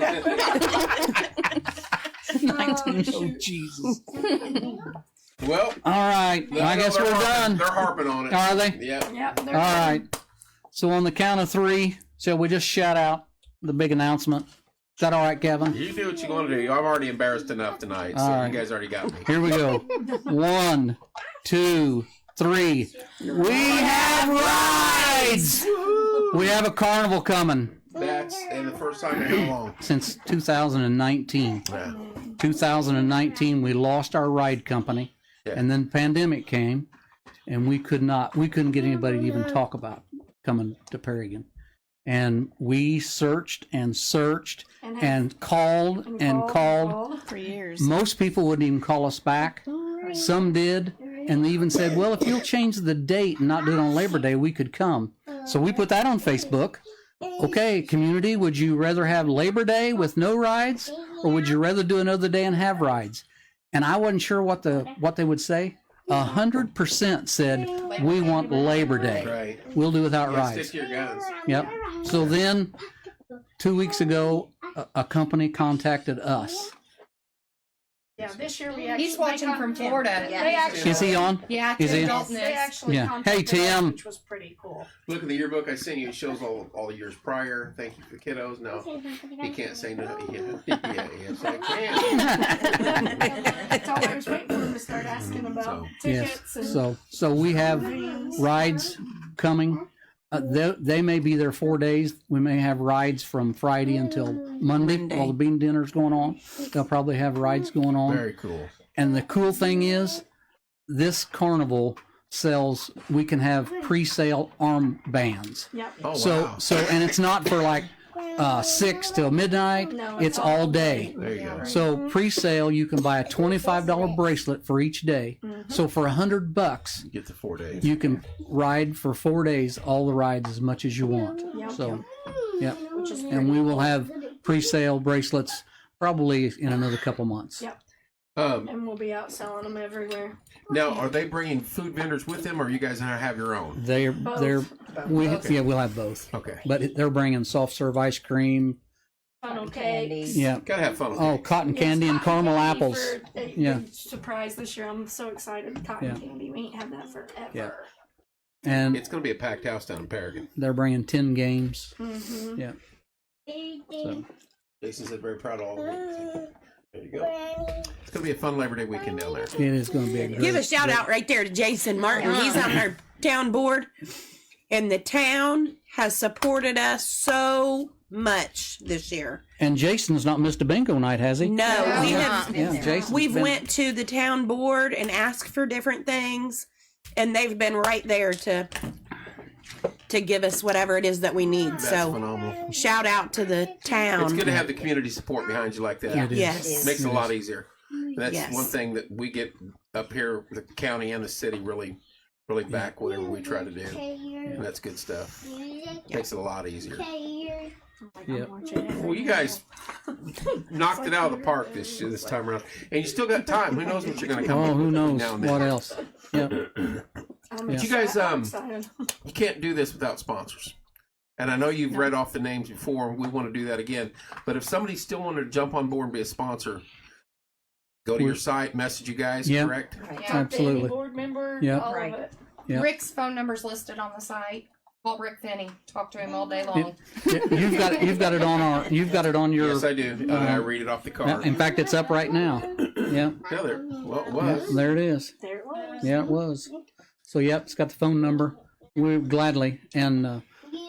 Speaker 2: 1900 Jesus.
Speaker 1: Well,
Speaker 2: All right. I guess we're done.
Speaker 1: They're harping on it.
Speaker 2: Are they?
Speaker 1: Yeah.
Speaker 3: Yep.
Speaker 2: All right. So on the count of 3, shall we just shout out the big announcement? Is that all right, Kevin?
Speaker 1: You do what you want to do. I'm already embarrassed enough tonight, so
Speaker 2: All right.
Speaker 1: you guys already got me.
Speaker 2: Here we go. 1, 2, 3. We have rides. We have a carnival coming
Speaker 1: That's and the first time in how long?
Speaker 2: since 2019.
Speaker 1: Yeah.
Speaker 2: 2019, we lost our ride company,
Speaker 1: Yeah.
Speaker 2: and then pandemic came, and we couldn't get anybody to even talk about coming to Paragon. And we searched and searched and called and called.
Speaker 4: For years.
Speaker 2: Most people wouldn't even call us back. Some did, and they even said, well, if you'll change the date and not do it on Labor Day, we could come. So we put that on Facebook. Okay, community, would you rather have Labor Day with no rides, or would you rather do another day and have rides? And I wasn't sure what they would say. 100% said, we want Labor Day.
Speaker 1: Right.
Speaker 2: We'll do without
Speaker 1: Yeah,
Speaker 2: rides.
Speaker 1: stick to your guns.
Speaker 2: Yep. So then, 2 weeks ago, a company contacted us.
Speaker 3: Yeah, this year we actually.
Speaker 7: He's watching from Florida.
Speaker 3: They actually.
Speaker 2: Is he on?
Speaker 7: Yeah,
Speaker 2: Is he?
Speaker 7: Tim Dalton
Speaker 3: They
Speaker 7: is.
Speaker 3: actually
Speaker 2: Yeah.
Speaker 3: contacted
Speaker 2: Hey, Tim.
Speaker 3: us, which was pretty cool.
Speaker 1: Look at the yearbook I sent you. It shows all the years prior. Thank you for the kiddos. No, he can't say no. Yeah, yes, I can.
Speaker 3: That's all I was waiting for him to start asking about
Speaker 1: So,
Speaker 3: tickets
Speaker 2: Yes.
Speaker 3: and.
Speaker 2: So we have rides coming. They may be there 4 days. We may have rides from Friday until Monday while the bean dinner's going on. They'll probably have rides going on.
Speaker 1: Very cool.
Speaker 2: And the cool thing is, this carnival sells. We can have pre-sale armbands.
Speaker 3: Yep.
Speaker 1: Oh
Speaker 2: So
Speaker 1: wow.
Speaker 2: and it's not for like 6 till midnight.
Speaker 3: No,
Speaker 2: it's all day.
Speaker 1: There you go.
Speaker 2: So pre-sale, you can buy a $25 bracelet for each day. So for $100,
Speaker 1: You get to 4 days.
Speaker 2: you can ride for 4 days, all the rides as much as you want.
Speaker 3: Yep.
Speaker 2: So, yeah.
Speaker 3: Which is
Speaker 2: And we will have pre-sale bracelets probably in another couple months.
Speaker 3: Yep.
Speaker 1: Um,
Speaker 3: And we'll be out selling them everywhere.
Speaker 1: now, are they bringing food vendors with them, or you guys gonna have your own?
Speaker 2: They're
Speaker 1: Okay.
Speaker 2: yeah, we'll have both.
Speaker 1: Okay.
Speaker 2: But they're bringing soft serve ice cream.
Speaker 3: Funnel
Speaker 5: Candy.
Speaker 3: cakes.
Speaker 2: Yeah.
Speaker 1: Gotta have fun with
Speaker 2: Oh,
Speaker 1: it.
Speaker 2: cotton
Speaker 3: Yes,
Speaker 2: candy and
Speaker 3: cotton
Speaker 2: caramel
Speaker 3: candy
Speaker 2: apples.
Speaker 3: for a
Speaker 2: Yeah.
Speaker 3: big surprise this year. I'm so excited. Cotton
Speaker 2: Yeah.
Speaker 3: candy. We ain't had that forever.
Speaker 2: Yeah. And
Speaker 1: It's gonna be a packed house down in Paragon.
Speaker 2: they're bringing 10 games.
Speaker 3: Mm-hmm.
Speaker 2: Yeah. So,
Speaker 1: Jason said very proud of all of them. There you go. It's gonna be a fun Labor Day weekend down there.
Speaker 2: it is going to be a great.
Speaker 6: Give a shout out right there to Jason Martin. He's on our town board, and the town has supported us so much this year.
Speaker 2: And Jason's not missed a bingo night, has he?
Speaker 6: No, we
Speaker 4: Yeah.
Speaker 6: have.
Speaker 2: Yeah, Jason's
Speaker 6: We've
Speaker 2: been-
Speaker 6: went to the town board and asked for different things, and they've been right there to give us whatever it is that we need.
Speaker 1: That's
Speaker 6: So
Speaker 1: phenomenal.
Speaker 6: shout out to the town.
Speaker 1: It's good to have the community support behind you like that.
Speaker 2: It is.
Speaker 6: Yes.
Speaker 1: Makes it a lot easier. That's
Speaker 6: Yes.
Speaker 1: one thing that we get up here, the county and the city really back whatever we try to do. And that's good stuff. Makes it a lot easier.
Speaker 2: Yep.
Speaker 1: Well, you guys knocked it out of the park this time around. And you still got time. Who knows what you're going to come
Speaker 2: Oh,
Speaker 1: up
Speaker 2: who
Speaker 1: with
Speaker 2: knows
Speaker 1: now and then.
Speaker 2: what else? Yeah.
Speaker 1: But you guys,
Speaker 3: excited.
Speaker 1: you can't do this without sponsors. And I know you've read off the names before, and we want to do that again. But if somebody still wanted to jump on board and be a sponsor, go to your site, message you guys,
Speaker 2: Yeah.
Speaker 1: correct?
Speaker 7: Yeah.
Speaker 2: Absolutely.
Speaker 3: Board member.
Speaker 2: Yeah.
Speaker 3: All
Speaker 5: Right.
Speaker 3: of it.
Speaker 2: Yeah.
Speaker 7: Rick's phone number's listed on the site. Call Rick Finney. Talk to him all day long.
Speaker 2: You've got it on your.
Speaker 1: Yes, I do. I read it off the card.
Speaker 2: In fact, it's up right now. Yeah.
Speaker 1: Yeah, there. Well, it
Speaker 2: Yeah,
Speaker 1: was.
Speaker 2: there it is.
Speaker 3: There it was.
Speaker 2: Yeah, it was. So, yep, it's got the phone number. We gladly. And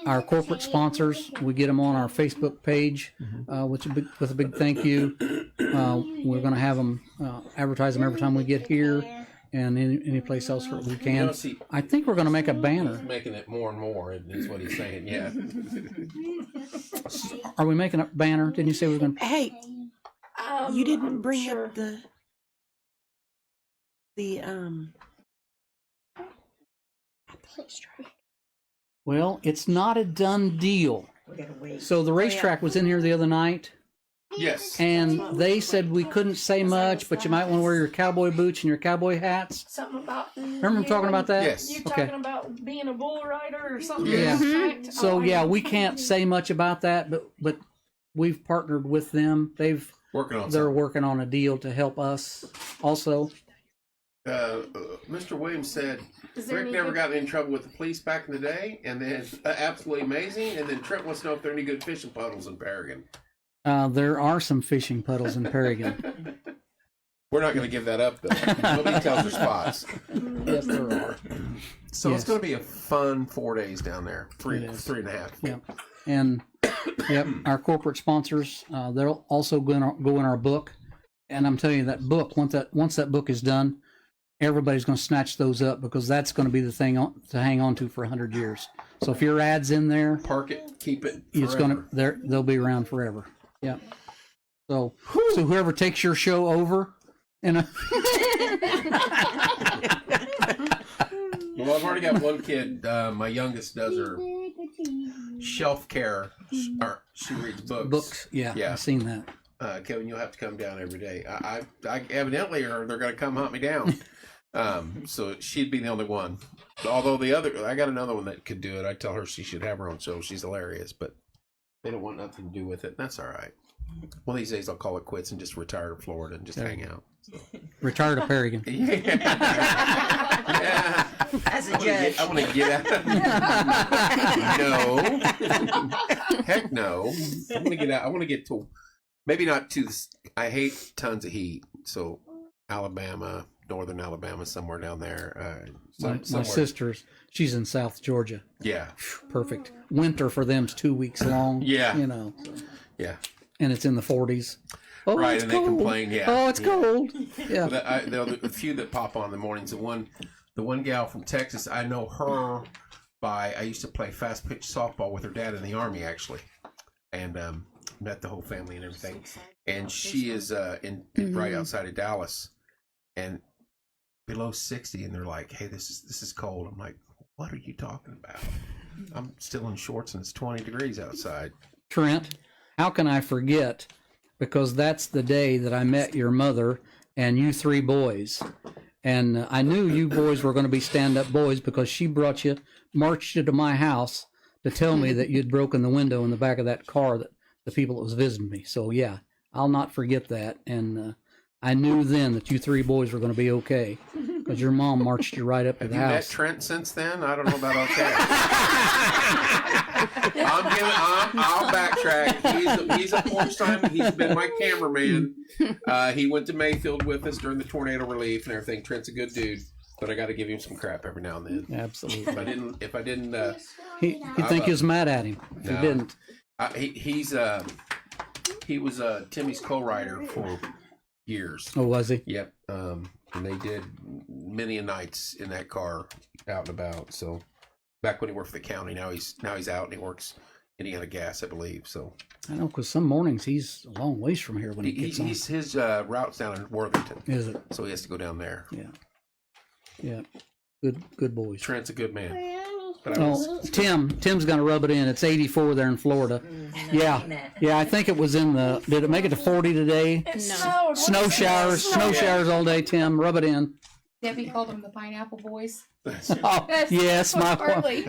Speaker 2: our corporate sponsors, we get them on our Facebook page with a big thank you. We're going to have them advertise them every time we get here and any place else where we
Speaker 1: You
Speaker 2: can.
Speaker 1: know, see,
Speaker 2: I think we're going to make a banner.
Speaker 1: making it more and more is what he's saying. Yeah.
Speaker 2: Are we making a banner? Didn't you say we were going to?
Speaker 6: Hey, you didn't bring
Speaker 3: sure.
Speaker 6: up the
Speaker 2: Well, it's not a done deal.
Speaker 5: We gotta wait.
Speaker 2: So the racetrack was in here the other night.
Speaker 1: Yes.
Speaker 2: And they said we couldn't say much, but you might want to wear your cowboy boots and your cowboy hats.
Speaker 3: Something about.
Speaker 2: Remember I'm talking about that?
Speaker 1: Yes.
Speaker 3: You
Speaker 2: Okay.
Speaker 3: talking about being a bull rider or something?
Speaker 1: Yeah.
Speaker 3: Correct?
Speaker 2: So
Speaker 3: Oh, I
Speaker 2: yeah,
Speaker 3: know.
Speaker 2: we can't say much about that, but we've partnered with them.
Speaker 1: Working on
Speaker 2: They're
Speaker 1: something.
Speaker 2: working on a deal to help us also.
Speaker 1: Mr. Williams said
Speaker 3: Is there
Speaker 1: Rick
Speaker 3: any
Speaker 1: never
Speaker 3: good-
Speaker 1: got in trouble with the police back in the day, and then absolutely amazing. And then Trent wants to know if there are any good fishing puddles in Paragon.
Speaker 2: There are some fishing puddles in Paragon.
Speaker 1: We're not going to give that up, though. Nobody tells their spots.
Speaker 2: Yes, there are.
Speaker 1: So
Speaker 2: Yes.
Speaker 1: it's going to be a fun 4 days down there.
Speaker 2: It
Speaker 1: Three
Speaker 2: is.
Speaker 1: and a half.
Speaker 2: Yeah, and yep, our corporate sponsors, they'll also go in our book. And I'm telling you, that book, once that book is done, everybody's going to snatch those up because that's going to be the thing to hang on to for 100 years. So if your ad's in there,
Speaker 1: Park it, keep it.
Speaker 2: it's
Speaker 1: forever.
Speaker 2: they'll be around forever. Yeah. So whoever takes your show over,
Speaker 1: Well, I've already got one kid. My youngest does her shelf care. She reads books.
Speaker 2: books, yeah,
Speaker 1: Yeah.
Speaker 2: I've seen that.
Speaker 1: Kevin, you'll have to come down every day. I evidently, or they're going to come hunt me down. So she'd be the only one. Although I got another one that could do it. I tell her she should have her own show. She's hilarious, but they don't want nothing to do with it. That's all right. One of these days, I'll call it quits and just retire to Florida and just hang out.
Speaker 2: Retire to Paragon.
Speaker 1: Yeah.
Speaker 5: As a judge.
Speaker 1: I want to get out. No. Heck no. I want to get out. I want to get to, maybe not to, I hate tons of heat. So Alabama, northern Alabama, somewhere down there.
Speaker 2: My
Speaker 1: Somewhere.
Speaker 2: sister's, she's in South Georgia.
Speaker 1: Yeah.
Speaker 2: Perfect. Winter for them's 2 weeks long.
Speaker 1: Yeah.
Speaker 2: You know,
Speaker 1: Yeah.
Speaker 2: and it's in the 40s. Oh,
Speaker 1: Right,
Speaker 2: it's
Speaker 1: and
Speaker 2: cold.
Speaker 1: they complain, yeah.
Speaker 2: Oh, it's
Speaker 1: Yeah.
Speaker 2: cold. Yeah.
Speaker 1: There are a few that pop on in the mornings. The one gal from Texas, I know her I used to play fast pitch softball with her dad in the Army, actually. and met the whole family and everything. And she is right outside of Dallas, and below 60, and they're like, "Hey, this is cold." I'm like, "What are you talking about? I'm still in shorts and it's 20 degrees outside."
Speaker 2: Trent, how can I forget? Because that's the day that I met your mother and you 3 boys. And I knew you boys were going to be stand-up boys because she marched you to my house to tell me that you'd broken the window in the back of that car that the people that was visiting me. So, yeah, I'll not forget that. And I knew then that you 3 boys were going to be okay because your mom marched you right up to
Speaker 1: Have
Speaker 2: the
Speaker 1: you
Speaker 2: house.
Speaker 1: met Trent since then? I don't know about okay. I'll backtrack. He's a porch time. He's been my cameraman. He went to Mayfield with us during the tornado relief and everything. Trent's a good dude, but I got to give him some crap every now and then.
Speaker 2: Absolutely.
Speaker 1: If I didn't,
Speaker 2: He'd think you was mad at him if
Speaker 1: No.
Speaker 2: you didn't.
Speaker 1: he was Timmy's co-writer for years.
Speaker 2: Oh, was he?
Speaker 1: Yep. And they did many a nights in that car out and about. So back when he worked for the county, now he's out and he works Indiana Gas, I believe. So
Speaker 2: I know, because some mornings he's a long ways from here when he gets on.
Speaker 1: his route's down in Worthington,
Speaker 2: Is it?
Speaker 1: so he has to go down there.
Speaker 2: Yeah. Yeah. Good boys.
Speaker 1: Trent's a good man. But I was,
Speaker 2: Oh, Tim's going to rub it in. It's 84 there in Florida. Yeah. Yeah, I think it was did it make it to 40 today?
Speaker 3: It
Speaker 4: No.
Speaker 3: snowed.
Speaker 2: Snow showers all day, Tim. Rub it in.
Speaker 7: Debbie called them the Pineapple Boys.
Speaker 2: Oh, yes,
Speaker 7: Harley.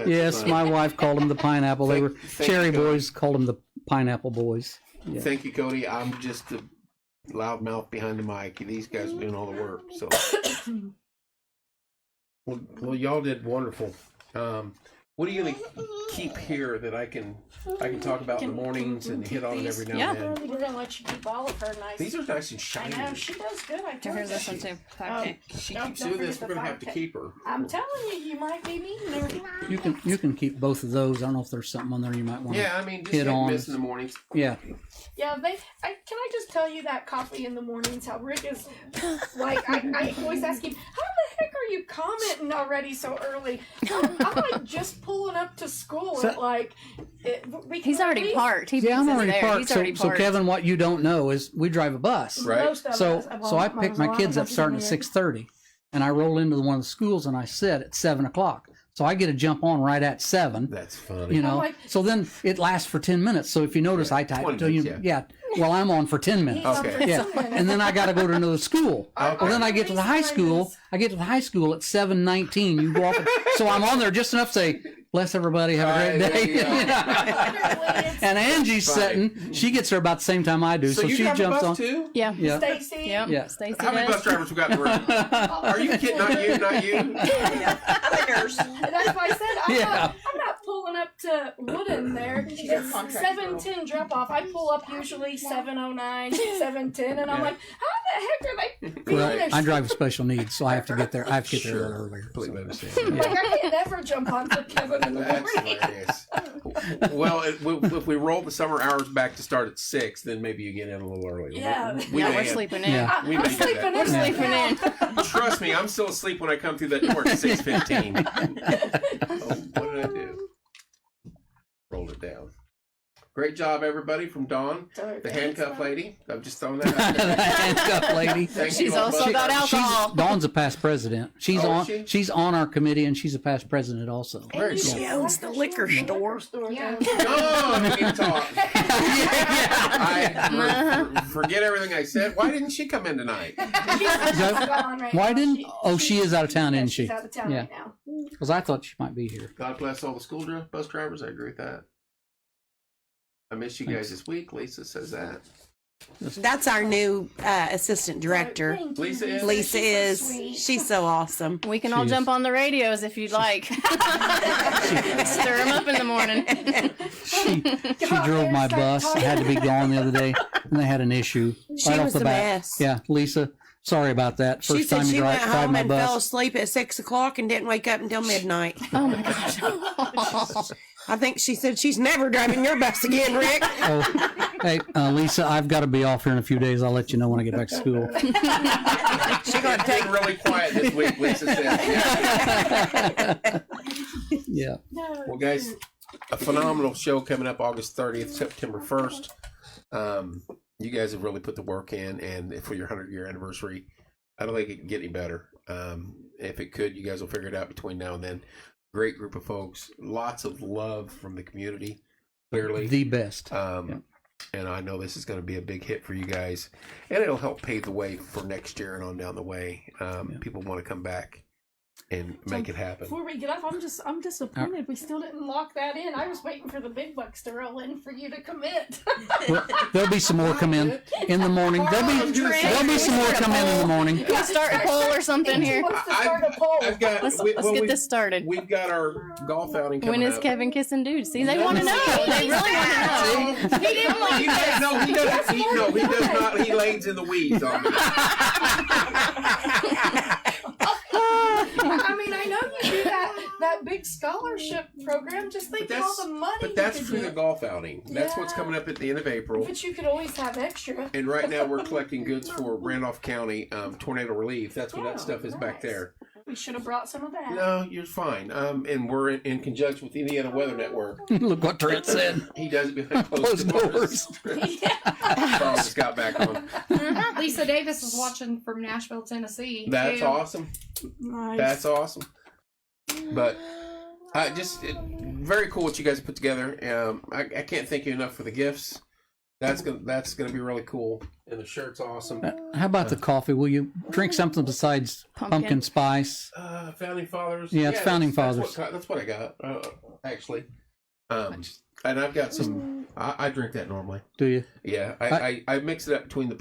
Speaker 2: my wife called them the pineapple. They were
Speaker 1: Thank
Speaker 2: Cherry
Speaker 1: you, Cody.
Speaker 2: boys called them the pineapple boys. Yeah.
Speaker 1: Thank you, Cody. I'm just a loudmouth behind the mic. These guys are doing all the work. So, well, y'all did wonderful. What are you gonna keep here that I can talk about in the mornings and hit on it every now and then?
Speaker 3: We're gonna let you keep all of her nice.
Speaker 1: These are nice and
Speaker 3: I
Speaker 1: shiny.
Speaker 3: know she does good. I told
Speaker 4: Here's
Speaker 3: you.
Speaker 4: this one too. Okay.
Speaker 1: She
Speaker 3: Don't
Speaker 1: keeps doing this. We're
Speaker 3: forget
Speaker 1: gonna
Speaker 3: the
Speaker 1: have to
Speaker 3: 5K.
Speaker 1: keep her.
Speaker 3: I'm telling you, you might be needing her.
Speaker 2: You can keep both of those. I don't know if there's something on there you might want.
Speaker 1: Yeah, I mean, just
Speaker 2: Hit
Speaker 1: hit
Speaker 2: on.
Speaker 1: miss in the mornings.
Speaker 2: Yeah.
Speaker 3: Yeah, can I just tell you that coffee in the mornings? How Rick is like, I always ask him, how the heck are you commenting already so early? I'm like just pulling up to school
Speaker 2: So-
Speaker 3: at like.
Speaker 4: He's already parked. He
Speaker 2: Yeah, I'm
Speaker 4: thinks it's
Speaker 2: already
Speaker 4: there.
Speaker 2: parked.
Speaker 4: He's already
Speaker 2: So
Speaker 4: parked.
Speaker 2: Kevin, what you don't know is we drive a bus.
Speaker 1: Right.
Speaker 2: So I pick my kids up starting at 6:30, and I roll into one of the schools and I sit at 7:00. So I get to jump on right at 7.
Speaker 1: That's funny.
Speaker 2: You know,
Speaker 3: like-
Speaker 2: so then it lasts for 10 minutes. So if you notice, I type
Speaker 1: 20
Speaker 2: to you.
Speaker 1: minutes,
Speaker 2: Yeah. Well, I'm on for 10 minutes.
Speaker 1: Okay.
Speaker 2: Yeah, and then I got to go to another school.
Speaker 1: Okay.
Speaker 2: Well, then I get to the high school. I get to the high school at 7:19. You go off, so I'm on there just enough to say, "Bless everybody, have a great day." And Angie's
Speaker 1: Funny.
Speaker 2: sitting. She gets there about the same time I do, so
Speaker 1: you
Speaker 2: she
Speaker 1: drive a
Speaker 2: jumps
Speaker 1: bus
Speaker 2: on.
Speaker 1: too?
Speaker 4: Yeah.
Speaker 2: Yeah.
Speaker 3: Stacy.
Speaker 4: Yep.
Speaker 2: Yeah.
Speaker 4: Stacy
Speaker 1: How many bus
Speaker 4: does.
Speaker 1: drivers we got in the room? Are you kidding? Not you. Not you.
Speaker 3: And that's why I said
Speaker 2: Yeah.
Speaker 3: I'm not pulling up to Woodin there. It's 7:10 drop off. I pull up usually 7:09, 7:10, and I'm like, how the heck are they being
Speaker 2: Well,
Speaker 3: there?
Speaker 2: I drive special needs, so I have to get there. I have to get there a
Speaker 1: Sure.
Speaker 2: little earlier.
Speaker 1: Completely understand.
Speaker 3: Like I can't ever jump on for Kevin in the
Speaker 1: That's
Speaker 3: morning.
Speaker 1: hilarious. Well, if we roll the summer hours back to start at 6, then maybe you get in a little early.
Speaker 3: Yeah.
Speaker 1: We
Speaker 4: Yeah,
Speaker 1: may
Speaker 4: we're
Speaker 1: have-
Speaker 4: sleeping in.
Speaker 2: Yeah.
Speaker 1: We
Speaker 3: I'm
Speaker 1: may do
Speaker 3: sleeping
Speaker 1: that.
Speaker 3: in.
Speaker 4: We're sleeping in.
Speaker 1: Trust me, I'm still asleep when I come through that door at 6:15. What did I do? Rolled it down. Great job, everybody, from Dawn, the handcuff lady. I'm just throwing that out
Speaker 2: The
Speaker 1: there.
Speaker 2: handcuff lady.
Speaker 1: Thank
Speaker 4: She's
Speaker 1: you all
Speaker 4: also
Speaker 1: both.
Speaker 4: got alcohol.
Speaker 2: Dawn's a past president. She's
Speaker 1: Oh,
Speaker 2: on.
Speaker 1: is she?
Speaker 2: She's on our committee, and she's a past president also.
Speaker 1: Very
Speaker 3: She
Speaker 1: cool.
Speaker 6: owns the liquor store.
Speaker 7: Yeah.
Speaker 1: No, we need to talk. Forget everything I said. Why didn't she come in tonight?
Speaker 2: Why didn't? Oh, she is out of town, isn't she?
Speaker 3: She's out of town
Speaker 2: Yeah.
Speaker 3: right now.
Speaker 2: Because I thought she might be here.
Speaker 1: God bless all the school bus drivers. I agree with that. I miss you guys this week. Lisa says that.
Speaker 6: That's our new assistant director.
Speaker 3: Thank you,
Speaker 1: Lisa is?
Speaker 6: Lisa
Speaker 3: She's so
Speaker 6: is.
Speaker 3: sweet.
Speaker 6: She's so awesome.
Speaker 4: We can all
Speaker 2: Jeez.
Speaker 4: jump on the radios if you'd like. Stir them up in the morning.
Speaker 2: She drove my bus. I had to be gone the other day, and they had an issue
Speaker 6: She
Speaker 2: right off
Speaker 6: was
Speaker 2: the
Speaker 6: the
Speaker 2: bat.
Speaker 6: best.
Speaker 2: Yeah, Lisa. Sorry about that.
Speaker 6: She
Speaker 2: First
Speaker 6: said
Speaker 2: time
Speaker 6: she
Speaker 2: you
Speaker 6: went
Speaker 2: drive
Speaker 6: home
Speaker 2: my
Speaker 6: and fell
Speaker 2: bus.
Speaker 6: asleep at 6 o'clock and didn't wake up until midnight.
Speaker 4: Oh my gosh.
Speaker 6: I think she said she's never driving your bus again, Rick.
Speaker 2: Oh, hey, Lisa, I've got to be off here in a few days. I'll let you know when I get back to school.
Speaker 1: She's been really quiet this week, Lisa said. Yeah.
Speaker 2: Yeah.
Speaker 3: No,
Speaker 1: Well, guys, a phenomenal show coming up August 30th, September 1st. You guys have really put the work in, and for your 100-year anniversary, I don't think it can get any better. If it could, you guys will figure it out between now and then. Great group of folks, lots of love from the community, clearly.
Speaker 2: The best.
Speaker 1: And I know this is going to be a big hit for you guys, and it'll help pave the way for next year and on down the way. People want to come back and make it happen.
Speaker 3: Before we get off, I'm disappointed we still didn't lock that in. I was waiting for the big bucks to roll in for you to commit.
Speaker 2: Well, there'll be some more come in the morning. There'll be some more come in the morning.
Speaker 4: Can we start a poll or something here?
Speaker 3: Wants to start a poll.
Speaker 4: Let's get this started.
Speaker 1: We've got our golf outing coming
Speaker 4: When is
Speaker 1: up.
Speaker 4: Kevin kissing dudes? See, they want to know. They really want to know. He didn't like
Speaker 1: He does, no, he doesn't. He does not. He lays in the weeds on me.
Speaker 3: I mean, I know you do that big scholarship program. Just think of all the money.
Speaker 1: But that's
Speaker 3: you
Speaker 1: for
Speaker 3: could
Speaker 1: the
Speaker 3: get.
Speaker 1: golf outing. That's what's coming up at the end of April.
Speaker 3: But you could always have extra.
Speaker 1: And right now we're collecting goods for Randolph County tornado relief. That's what that stuff is back
Speaker 3: nice.
Speaker 1: there.
Speaker 3: We should have brought some of that.
Speaker 1: No, you're fine. And we're in conjunction with the Indiana Weather Network.
Speaker 2: Look what Trent said.
Speaker 1: He does it behind closed
Speaker 2: Closed
Speaker 1: doors. Charles just got back on.
Speaker 7: Lisa Davis is watching from Nashville, Tennessee.
Speaker 1: That's
Speaker 7: too.
Speaker 1: awesome.
Speaker 3: Nice.
Speaker 1: That's awesome. But very cool what you guys put together. I can't thank you enough for the gifts. That's gonna be really cool. And the shirt's awesome.
Speaker 2: How about the coffee? Will you drink something besides pumpkin spice?
Speaker 1: Founding Fathers.
Speaker 2: Yeah, it's Founding Fathers.
Speaker 1: That's what I got. Actually, and I've got some. I drink that normally.
Speaker 2: Do you?
Speaker 1: Yeah, I mix it up between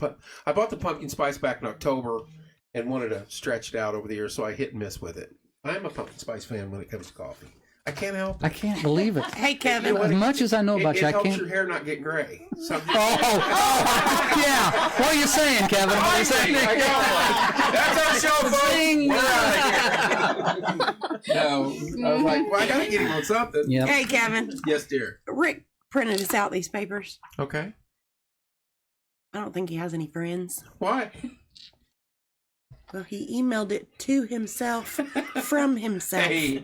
Speaker 1: I bought the pumpkin spice back in October, and wanted to stretch it out over the years, so I hit and miss with it. I'm a pumpkin spice fan when it comes to coffee. I can't help it.
Speaker 2: I can't believe it.
Speaker 6: Hey, Kevin.
Speaker 2: As much as I know about you, I
Speaker 1: helps
Speaker 2: can't.
Speaker 1: your hair not get gray. So,
Speaker 2: Yeah. What are you saying, Kevin? What are you saying?
Speaker 1: I got one. That's our show, folks. We're out of here. No, I was like, well, I gotta get him on something.
Speaker 2: Yep.
Speaker 6: Hey, Kevin.
Speaker 1: Yes, dear.
Speaker 6: Rick printed us out these papers.
Speaker 1: Okay.
Speaker 6: I don't think he has any friends.
Speaker 1: Why?
Speaker 6: Well, he emailed it to himself from himself.
Speaker 1: Hey,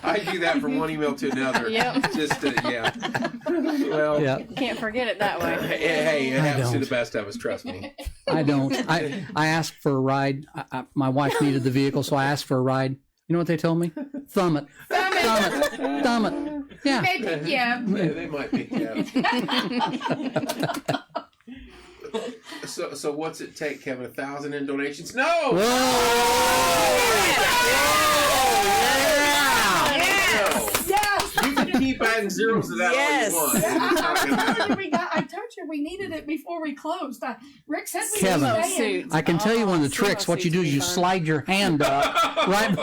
Speaker 1: I do that from one email to another.
Speaker 4: Yep.
Speaker 1: Just yeah. Well,
Speaker 2: Yeah.
Speaker 4: Can't forget it that way.
Speaker 1: Hey, it
Speaker 2: I
Speaker 1: happens to
Speaker 2: don't.
Speaker 1: the best of us. Trust me.
Speaker 2: I don't. I asked for a ride. My wife needed the vehicle, so I asked for a ride. You know what they told me? Thumb it. Thumb it. Yeah.
Speaker 7: Maybe, yeah.
Speaker 1: They might be. Yeah. So what's it take, Kevin? 1,000 in donations? No.
Speaker 2: Whoa!
Speaker 3: Yes.
Speaker 1: You can keep adding zeros to that
Speaker 6: Yes.
Speaker 1: all you want.
Speaker 3: I told you we needed it before we closed. Rick said we
Speaker 2: Kevin.
Speaker 3: were staying.
Speaker 2: I can tell you one of the tricks. What you do is you slide your hand up. Right.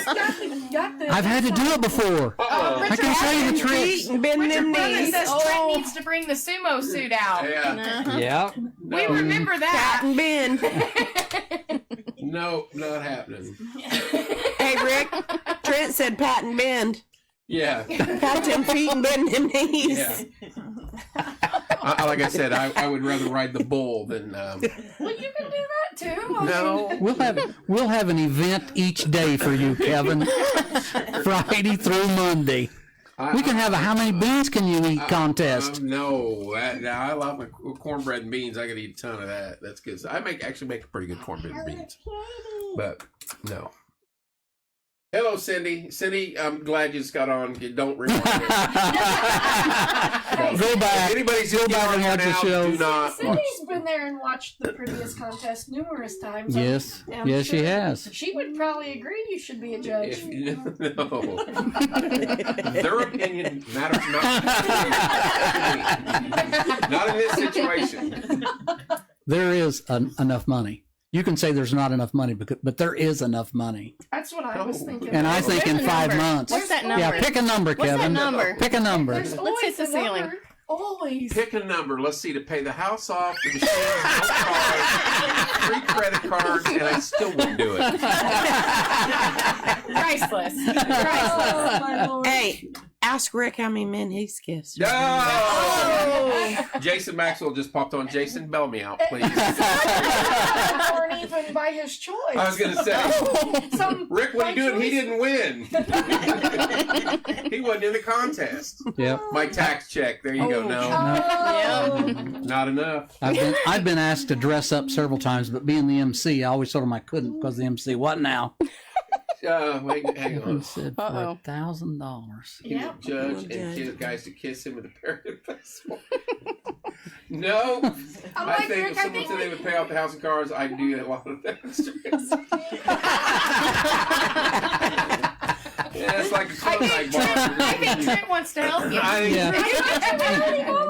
Speaker 2: I've had to do it before. I can tell you the tricks.
Speaker 6: And bend them
Speaker 7: Brother
Speaker 6: knees.
Speaker 7: says Trent needs to bring the sumo suit out.
Speaker 1: Yeah.
Speaker 2: Yeah.
Speaker 7: We remember that.
Speaker 6: And bend.
Speaker 1: No, not happening.
Speaker 6: Hey, Rick. Trent said pat and bend.
Speaker 1: Yeah.
Speaker 6: Pat them feet and bend them knees.
Speaker 1: Yeah. Like I said, I would rather ride the bull than.
Speaker 3: Well, you can do that too. I
Speaker 1: No.
Speaker 3: mean,
Speaker 2: We'll have an event each day for you, Kevin. Friday through Monday. We can have a how many beans can you eat contest.
Speaker 1: No, I love my cornbread and beans. I could eat a ton of that. That's good. I actually make a pretty good cornbread and beans. But no. Hello, Cindy. Cindy, I'm glad you just got on. You don't rewind it.
Speaker 2: Go back.
Speaker 1: Anybody's
Speaker 2: Go
Speaker 1: just
Speaker 2: back
Speaker 1: getting
Speaker 2: and
Speaker 1: on
Speaker 2: watch the
Speaker 1: now,
Speaker 2: show.
Speaker 1: do not.
Speaker 3: Cindy's been there and watched the previous contest numerous times.
Speaker 2: Yes.
Speaker 3: I'm
Speaker 2: Yes, she
Speaker 3: sure
Speaker 2: has.
Speaker 3: She would probably agree you should be a judge.
Speaker 1: No. Their opinion matters not. Not in this situation.
Speaker 2: There is enough money. You can say there's not enough money, but there is enough money.
Speaker 3: That's what I was thinking.
Speaker 2: And I think in 5 months.
Speaker 4: What's that number?
Speaker 2: Yeah, pick a number,
Speaker 4: What's that
Speaker 2: Kevin.
Speaker 4: number?
Speaker 2: Pick a number.
Speaker 3: There's
Speaker 4: Let's hit
Speaker 3: always
Speaker 4: the
Speaker 3: a
Speaker 4: ceiling.
Speaker 3: number. Always.
Speaker 1: Pick a number. Let's see, to pay the house off, the machines, no cars, 3 credit cards, and I still wouldn't do it.
Speaker 4: Priceless.
Speaker 3: Oh, my Lord.
Speaker 6: Hey, Ask Rick how many men he's kissed.
Speaker 1: No!
Speaker 6: Oh.
Speaker 1: Jason Maxwell just popped on. Jason, bail me out, please.
Speaker 3: weren't even by his choice.
Speaker 1: I was going to say,
Speaker 3: Some
Speaker 1: Rick, what are you
Speaker 3: by
Speaker 1: doing? He
Speaker 3: choice.
Speaker 1: didn't win. He wasn't in the contest.
Speaker 2: Yep.
Speaker 1: My tax check. There you go. No,
Speaker 3: Oh.
Speaker 1: not enough.
Speaker 2: I've been asked to dress up several times, but being the MC, I always told him I couldn't because the MC, what now?
Speaker 1: Wait, hang
Speaker 2: He
Speaker 1: on.
Speaker 2: said for
Speaker 4: Uh-oh.
Speaker 2: $1,000.
Speaker 1: Can you judge and get guys to kiss him at the Paragon Festival? No.
Speaker 3: I'm
Speaker 1: I
Speaker 3: like,
Speaker 1: think
Speaker 3: Rick,
Speaker 1: if
Speaker 3: I
Speaker 1: someone
Speaker 3: think
Speaker 1: said they would pay off the house and cars, I'd do a lot of that. Yeah, it's like a Klondike bar.
Speaker 7: I think Trent wants to help you.
Speaker 1: I think
Speaker 2: Yeah.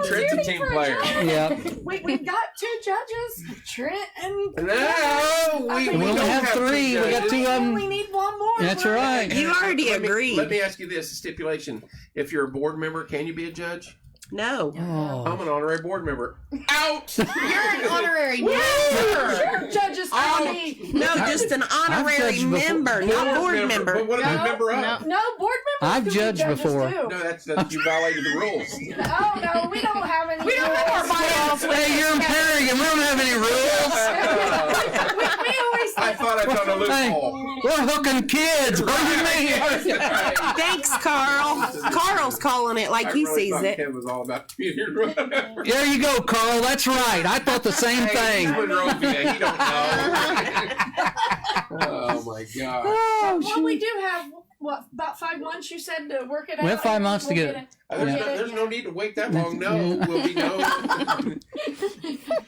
Speaker 1: Trent's a team player.
Speaker 2: Yeah.
Speaker 3: We've got 2 judges, Trent and
Speaker 1: No, we
Speaker 2: We only
Speaker 1: don't
Speaker 2: have
Speaker 1: have
Speaker 2: 3. We got 2 of them.
Speaker 3: we need one more.
Speaker 2: That's right.
Speaker 6: You already
Speaker 1: Let me
Speaker 6: agreed.
Speaker 1: ask you this: a stipulation. If you're a board member, can you be a judge?
Speaker 6: No.
Speaker 2: Oh.
Speaker 1: I'm an honorary board member. Out!
Speaker 7: You're an honorary
Speaker 3: Sure, judges can be.
Speaker 6: No, just an honorary
Speaker 2: judged before.
Speaker 6: member, not board member.
Speaker 1: But what about
Speaker 3: No,
Speaker 1: member up?
Speaker 4: no.
Speaker 3: No, board members.
Speaker 2: I've
Speaker 3: can be
Speaker 2: judged
Speaker 3: judges
Speaker 2: before.
Speaker 3: Too.
Speaker 1: No, that's you violated the rules.
Speaker 3: Oh no, we don't have any.
Speaker 7: We don't have our bylaws.
Speaker 2: Hey, you're in Paragon. We don't have any rules.
Speaker 3: we always
Speaker 1: I thought I found a loophole.
Speaker 2: We're hooking kids. What do you mean?
Speaker 6: Thanks, Carl. Carl's calling it like
Speaker 1: I
Speaker 6: he
Speaker 1: really
Speaker 6: sees
Speaker 1: thought
Speaker 6: it.
Speaker 1: Ken was all about community.
Speaker 2: There you go, Carl. That's right. I thought the same
Speaker 1: Hey,
Speaker 2: thing.
Speaker 1: he's Monrovia. He don't know. Oh my god.
Speaker 2: Oh,
Speaker 3: well, we do have about 5 months. You said to work it out.
Speaker 2: We have 5 months to
Speaker 3: We'll
Speaker 2: get it.
Speaker 1: There's no need to wait that long. No, will be no.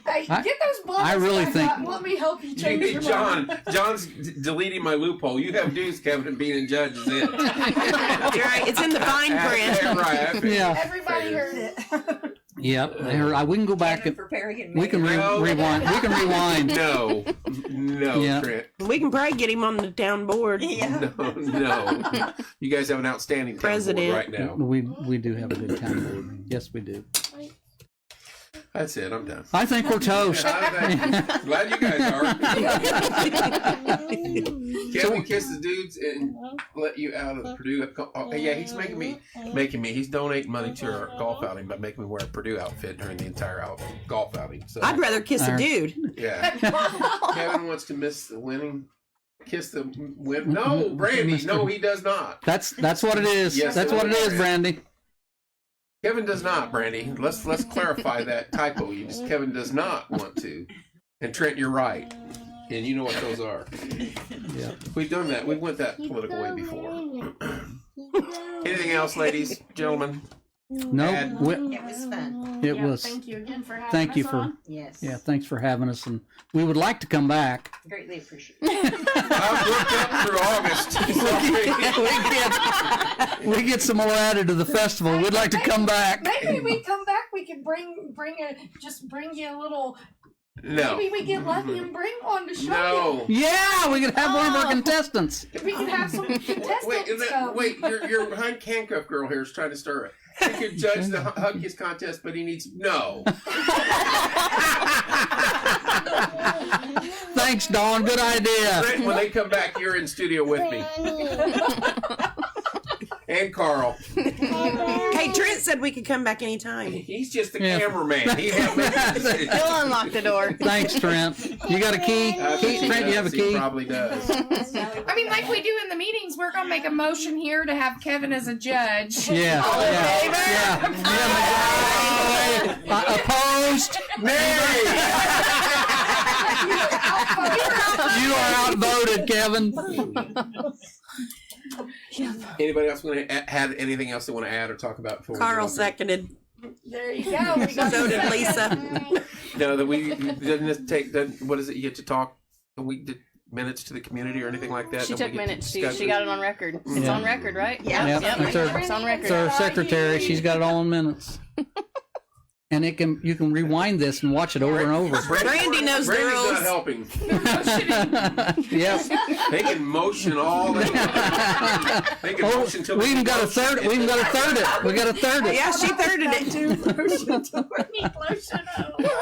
Speaker 3: Hey, get those buttons.
Speaker 2: I really
Speaker 3: back
Speaker 2: think-
Speaker 3: up. Let me help you change your mind.
Speaker 1: John's deleting my loophole. You have dues, Kevin, and being a judge is it.
Speaker 6: That's right. It's in the fine print.
Speaker 1: Yeah, right.
Speaker 2: Yeah.
Speaker 3: Everybody heard it.
Speaker 2: Yep. We can go back and
Speaker 5: For Paragon
Speaker 2: we can
Speaker 1: No.
Speaker 2: rewind. We can rewind.
Speaker 1: No,
Speaker 2: Yeah.
Speaker 1: Trent.
Speaker 6: We can probably get him on the town board.
Speaker 5: Yeah.
Speaker 1: No. You guys have an outstanding town board
Speaker 6: President.
Speaker 1: right now.
Speaker 2: We do have a good town board. Yes, we do.
Speaker 1: That's it. I'm done.
Speaker 2: I think we're toast.
Speaker 1: Glad you guys are. Can we kiss the dudes and let you out of Purdue? Oh, yeah, he's making me. He's donating money to our golf outing by making me wear a Purdue outfit during the entire golf outing. So
Speaker 6: I'd rather kiss a
Speaker 2: Alright.
Speaker 6: dude.
Speaker 1: yeah, Kevin wants to miss the winning. Kiss the win. No, Brandy. No, he does not.
Speaker 2: That's what it is.
Speaker 1: Yes,
Speaker 2: That's
Speaker 1: it
Speaker 2: what it
Speaker 1: is.
Speaker 2: is, Brandy.
Speaker 1: Kevin does not, Brandy. Let's clarify that typo. Kevin does not want to. And Trent, you're right. And you know what those are.
Speaker 2: Yeah.
Speaker 1: We've done that. We went that political way before. Anything else, ladies, gentlemen?
Speaker 2: No,
Speaker 1: Add-
Speaker 5: It was fun.
Speaker 2: it
Speaker 3: Yeah,
Speaker 2: was.
Speaker 3: Thank you again for having
Speaker 2: Thank
Speaker 3: us
Speaker 2: you for.
Speaker 3: on.
Speaker 5: Yes.
Speaker 2: Yeah, thanks for having us, and we would like to come back.
Speaker 5: Greatly appreciate
Speaker 1: I'm booked up through August.
Speaker 2: We get some more added to the festival. We'd like to come back.
Speaker 3: Maybe we come back. We could bring you a little.
Speaker 1: No.
Speaker 3: Maybe we get lucky and bring one to show
Speaker 1: No.
Speaker 2: Yeah, we could have one of our contestants.
Speaker 3: you. We could have some contestants come.
Speaker 1: Wait, your handcuff girl here is trying to stir it. He could judge the hug kiss contest, but he needs no.
Speaker 2: Thanks, Dawn. Good idea.
Speaker 1: Trent, when they come back, you're in studio with me. And Carl.
Speaker 6: Hey, Trent said we could come back anytime.
Speaker 1: He's just the
Speaker 2: Yeah.
Speaker 1: cameraman. He
Speaker 4: He'll unlock the door.
Speaker 2: Thanks, Trent. You got a key? Trent, you have a
Speaker 1: He
Speaker 2: key?
Speaker 1: probably does.
Speaker 7: I mean, like we do in the meetings, we're gonna make a motion here to have Kevin as a judge.
Speaker 2: Yeah. Yeah. Opposed? You are outvoted, Kevin.
Speaker 1: Anybody else want to have anything else they want to add or talk about before we
Speaker 6: Carl
Speaker 1: go on?
Speaker 6: seconded.
Speaker 3: There you go. We got
Speaker 6: So did Lisa.
Speaker 1: No, that we doesn't this take. What is it? You get to talk. We did minutes to the community or anything like that.
Speaker 4: She
Speaker 1: Don't we
Speaker 4: took
Speaker 1: get to
Speaker 4: minutes. She
Speaker 1: discuss
Speaker 4: got
Speaker 1: it?
Speaker 4: it on record. It's
Speaker 2: Yeah.
Speaker 4: on record, right?
Speaker 5: Yeah.
Speaker 2: Yep,
Speaker 4: Yep.
Speaker 2: that's her.
Speaker 4: It's on record.
Speaker 2: It's our secretary. She's got it all in minutes. And you can rewind this and watch it over and over.
Speaker 6: Brandy knows the
Speaker 1: Brandy's
Speaker 6: rules.
Speaker 1: not helping.
Speaker 2: Yep.
Speaker 1: They can motion all day. They can
Speaker 2: Oh,
Speaker 1: motion till
Speaker 2: we even got a third. We even got a third it. We got a third it.
Speaker 6: Yeah, she thirded it.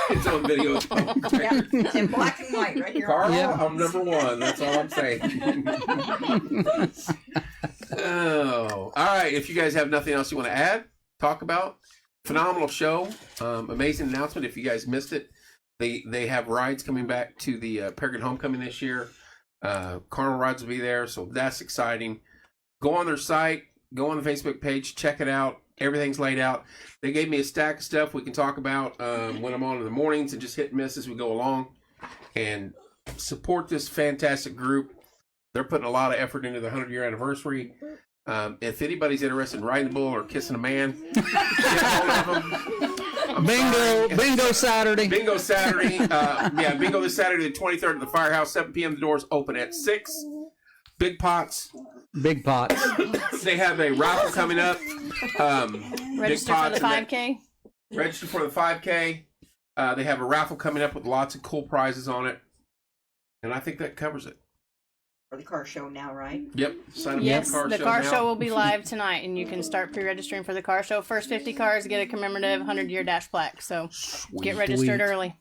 Speaker 1: It's on video.
Speaker 5: It's in black and white right here.
Speaker 1: Carl,
Speaker 2: Yeah.
Speaker 1: I'm number one. That's all I'm saying. Oh, All right. If you guys have nothing else you want to add, talk about, phenomenal show, amazing announcement. If you guys missed it, they have rides coming back to the Paragon Homecoming this year. Carnival rides will be there, so that's exciting. Go on their site, go on the Facebook page, check it out. Everything's laid out. They gave me a stack of stuff we can talk about when I'm on in the mornings and just hit and miss as we go along. And support this fantastic group. They're putting a lot of effort into the 100-year anniversary. If anybody's interested in riding the bull or kissing a man, get hold of them.
Speaker 2: Bingo Saturday.
Speaker 1: Bingo Saturday. Bingo this Saturday, the 23rd at the Firehouse, 7 p.m. The doors open at 6. Big pots.
Speaker 2: Big pots.
Speaker 1: They have a raffle coming up.
Speaker 4: Register for the 5K.
Speaker 1: Register for the 5K. They have a raffle coming up with lots of cool prizes on it. And I think that covers it.
Speaker 5: For the car show now, right?
Speaker 1: Yep. Sign up
Speaker 4: Yes,
Speaker 1: for
Speaker 4: the
Speaker 1: the
Speaker 4: car
Speaker 1: now.
Speaker 4: show will be live tonight, and you can start pre-registering for the car show. First 50 cars get a commemorative 100-year dash plaque, so get registered early.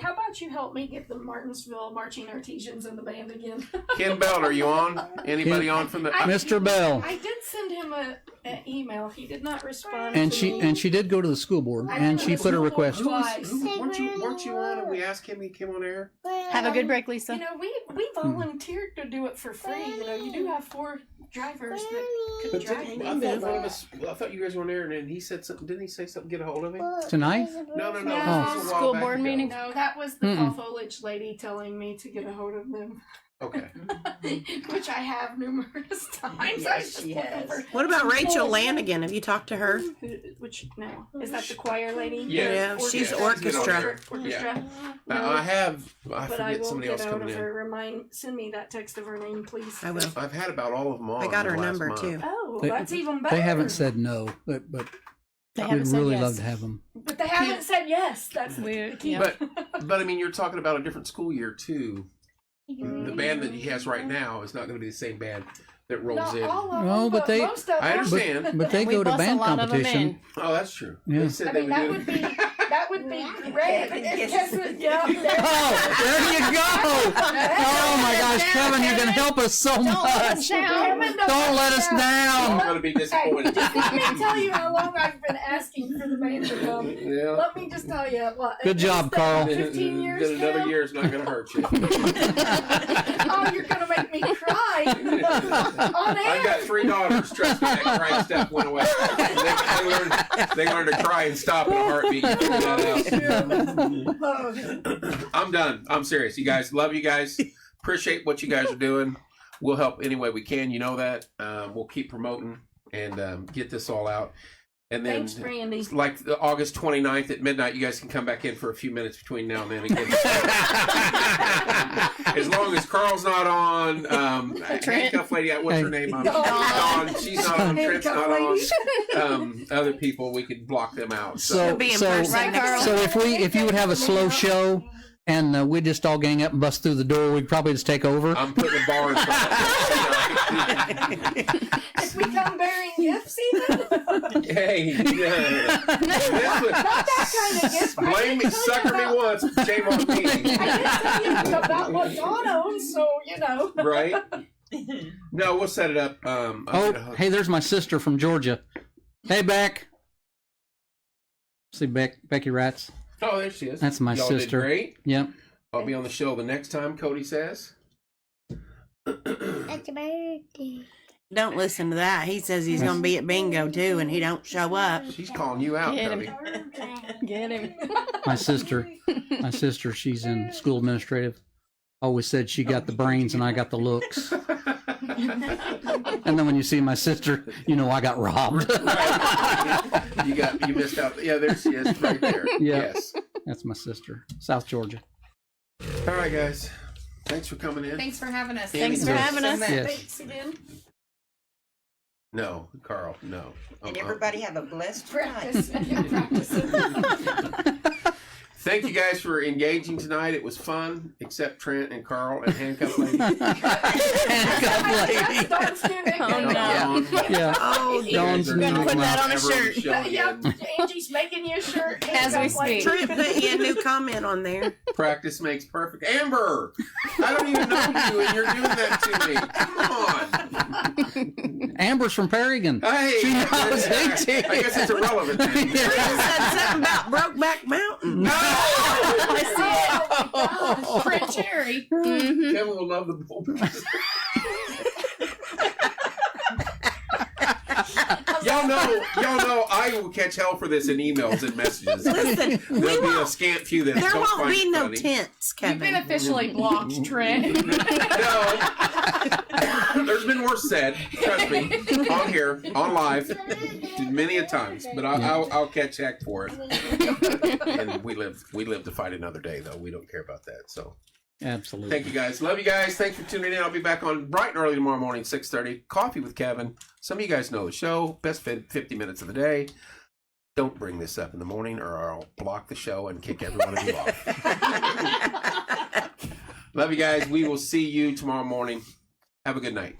Speaker 3: How about you help me get the Martinsville Marching Artesians in the band again?
Speaker 1: Ken Bell, are you on? Anybody on from the...
Speaker 2: Mr. Bell.
Speaker 3: I did send him an email. He did not respond.
Speaker 2: And
Speaker 3: to
Speaker 2: she did go to the school board,
Speaker 3: I
Speaker 2: and
Speaker 3: went
Speaker 2: she
Speaker 3: to
Speaker 2: put a
Speaker 3: school
Speaker 2: request.
Speaker 3: twice.
Speaker 1: Weren't you on and we asked him, he came on air?
Speaker 4: Have a good break, Lisa.
Speaker 3: You know, we volunteered to do it for free. You know, you do have 4 drivers that could
Speaker 1: But
Speaker 3: drive
Speaker 1: I
Speaker 3: me.
Speaker 1: thought one of us, I thought you guys were on air and then he said something. Didn't he say something, get a hold of him?
Speaker 2: Tonight?
Speaker 1: No.
Speaker 3: No.
Speaker 1: This was a while
Speaker 4: School
Speaker 1: back
Speaker 4: board
Speaker 1: ago.
Speaker 4: meeting?
Speaker 3: No, that was the
Speaker 2: Mm-mm.
Speaker 3: fall foliage lady telling me to get a hold of them,
Speaker 1: Okay.
Speaker 3: which I have numerous times.
Speaker 5: Yes,
Speaker 3: I was just
Speaker 5: she
Speaker 3: looking
Speaker 5: has.
Speaker 3: for
Speaker 6: What about Rachel Lanigan? Have you talked to her?
Speaker 3: which no is that the choir lady?
Speaker 1: Yeah.
Speaker 6: Yeah, she's
Speaker 1: Yeah,
Speaker 6: orchestra.
Speaker 3: Orchestra.
Speaker 1: I
Speaker 3: But
Speaker 1: forget
Speaker 3: I will
Speaker 1: somebody
Speaker 3: get
Speaker 1: else
Speaker 3: out
Speaker 1: coming
Speaker 3: of
Speaker 1: in.
Speaker 3: her. Send me that text of her name, please.
Speaker 6: I will.
Speaker 1: I've had about all of them on.
Speaker 6: I got
Speaker 1: in
Speaker 6: her
Speaker 1: the last
Speaker 6: number
Speaker 1: month.
Speaker 6: too.
Speaker 3: Oh,
Speaker 2: They-
Speaker 3: that's even better.
Speaker 2: They haven't said no, but
Speaker 4: They
Speaker 2: we'd
Speaker 4: haven't said
Speaker 2: really
Speaker 4: yes.
Speaker 2: love to have them.
Speaker 3: But they haven't said yes. That's
Speaker 4: We-
Speaker 3: the key.
Speaker 4: yeah.
Speaker 1: But I mean, you're talking about a different school year too. The band that he has right now is not going to be the same band that rolls
Speaker 3: Not
Speaker 1: in.
Speaker 3: all of
Speaker 2: No,
Speaker 3: them,
Speaker 2: but they-
Speaker 3: most of
Speaker 1: I
Speaker 3: them.
Speaker 1: understand.
Speaker 2: But they
Speaker 4: We
Speaker 2: go to
Speaker 4: bus a
Speaker 2: band
Speaker 4: lot of them
Speaker 2: competition.
Speaker 4: in.
Speaker 1: Oh, that's true.
Speaker 2: Yeah.
Speaker 1: They said
Speaker 3: I
Speaker 1: they
Speaker 3: mean,
Speaker 1: would
Speaker 3: that
Speaker 1: do
Speaker 3: would be great.
Speaker 2: Oh, there you go! Oh my gosh, Kevin, you're gonna help us so much. Don't let us
Speaker 1: I'm
Speaker 2: down.
Speaker 1: going to be disappointed.
Speaker 3: Let me tell you how long I've been asking for the band to come.
Speaker 1: Yeah.
Speaker 3: Let me just tell you. What,
Speaker 2: Good job, Carl.
Speaker 3: 15 years
Speaker 1: Then another
Speaker 3: now?
Speaker 1: year is not going to hurt you.
Speaker 3: Oh, you're gonna make me cry. On air.
Speaker 1: I've got 3 daughters. Trust me, that crying stuff went away. They learned to cry and stop in a heartbeat. You figure that out. I'm done. I'm serious. You guys, love you guys. Appreciate what you guys are doing. We'll help any way we can. You know that. We'll keep promoting and get this all out. And then,
Speaker 3: Thanks, Brandy.
Speaker 1: like August 29th at midnight, you guys can come back in for a few minutes between now and then again. As long as Carl's not on, handcuff lady, what's her name? Dawn. She's not on. Trent's not on. Other people, we could block them out.
Speaker 2: So,
Speaker 6: She'll be in
Speaker 2: so,
Speaker 6: person
Speaker 4: Right,
Speaker 6: next
Speaker 4: Carl?
Speaker 6: time.
Speaker 2: so if you would have a slow show and we'd just all gang up and bust through the door, we'd probably just take over.
Speaker 1: I'm putting a bar in front of you.
Speaker 3: If we come bearing gifts, even.
Speaker 1: Hey,
Speaker 3: Not that kind of gift.
Speaker 1: blame me, sucker me once, shame on me.
Speaker 3: I did tell you about what Dawn owns, so you know.
Speaker 1: Right? No, we'll set it up.
Speaker 2: Oh, hey, there's my sister from Georgia. Hey, Beck. See Becky Ratz?
Speaker 1: Oh, there she is.
Speaker 2: That's my
Speaker 1: Y'all
Speaker 2: sister.
Speaker 1: Did great.
Speaker 2: Yep.
Speaker 1: I'll be on the show the next time, Cody says.
Speaker 8: It's your birthday.
Speaker 6: Don't listen to that. He says he's going to be at bingo too, and he don't show up.
Speaker 1: She's calling you out,
Speaker 4: Get
Speaker 1: Cody.
Speaker 4: him. Get him.
Speaker 2: My sister, she's in school administrative. Always said she got the brains and I got the looks. And then when you see my sister, you know I got robbed.
Speaker 1: You missed out. Yeah, there she is, right there.
Speaker 2: Yeah.
Speaker 1: Yes.
Speaker 2: That's my sister, South Georgia.
Speaker 1: All right, guys. Thanks for coming in.
Speaker 7: Thanks for having us.
Speaker 4: Thanks for having us.
Speaker 2: Yes.
Speaker 3: Thanks again.
Speaker 1: No, Carl, no.
Speaker 5: And everybody have a blessed night.
Speaker 3: Practice. Practice.
Speaker 1: Thank you guys for engaging tonight. It was fun, except Trent and Carl and Handcuff Lady.
Speaker 2: Handcuff lady.
Speaker 3: Dawn's doing it.
Speaker 4: Oh, no.
Speaker 1: Dawn.
Speaker 2: Yeah.
Speaker 6: Oh,
Speaker 1: You guys
Speaker 2: Dawn's
Speaker 1: are
Speaker 2: gonna
Speaker 1: doing
Speaker 2: put
Speaker 4: that
Speaker 1: well
Speaker 4: on a
Speaker 1: ever
Speaker 4: shirt.
Speaker 1: the show
Speaker 3: Yeah,
Speaker 1: again.
Speaker 3: Angie's making you a shirt.
Speaker 4: As we speak.
Speaker 6: Trent put you a new comment on there.
Speaker 1: Practice makes perfect. Amber, I don't even know you, and you're doing that to me. Come on.
Speaker 2: Amber's from Paragon.
Speaker 1: Hey,
Speaker 2: She knows
Speaker 1: I
Speaker 2: it, too.
Speaker 1: guess it's irrelevant. Then.
Speaker 6: You said something about Brokeback Mountain.
Speaker 1: No!
Speaker 7: Fred Cherry.
Speaker 1: Kevin will love the bull. Y'all know I will catch hell for this in emails and messages.
Speaker 6: Listen,
Speaker 1: There'll be a scant few that
Speaker 6: there
Speaker 1: don't
Speaker 6: won't
Speaker 1: find
Speaker 6: be
Speaker 1: it
Speaker 6: no
Speaker 1: funny.
Speaker 6: tents,
Speaker 7: You've been
Speaker 6: Kevin.
Speaker 7: officially blocked, Trent.
Speaker 1: No. There's been worse said. Trust me. On here, on live, many a times. But I'll catch heck for it. And we live to fight another day, though. We don't care about that. So
Speaker 2: Absolutely.
Speaker 1: thank you guys. Love you guys. Thanks for tuning in. I'll be back on bright and early tomorrow morning, 6:30. Coffee with Kevin. Some of you guys know the show. Best 50 minutes of the day. Don't bring this up in the morning or I'll block the show and kick every one of you off. Love you guys. We will see you tomorrow morning. Have a good night.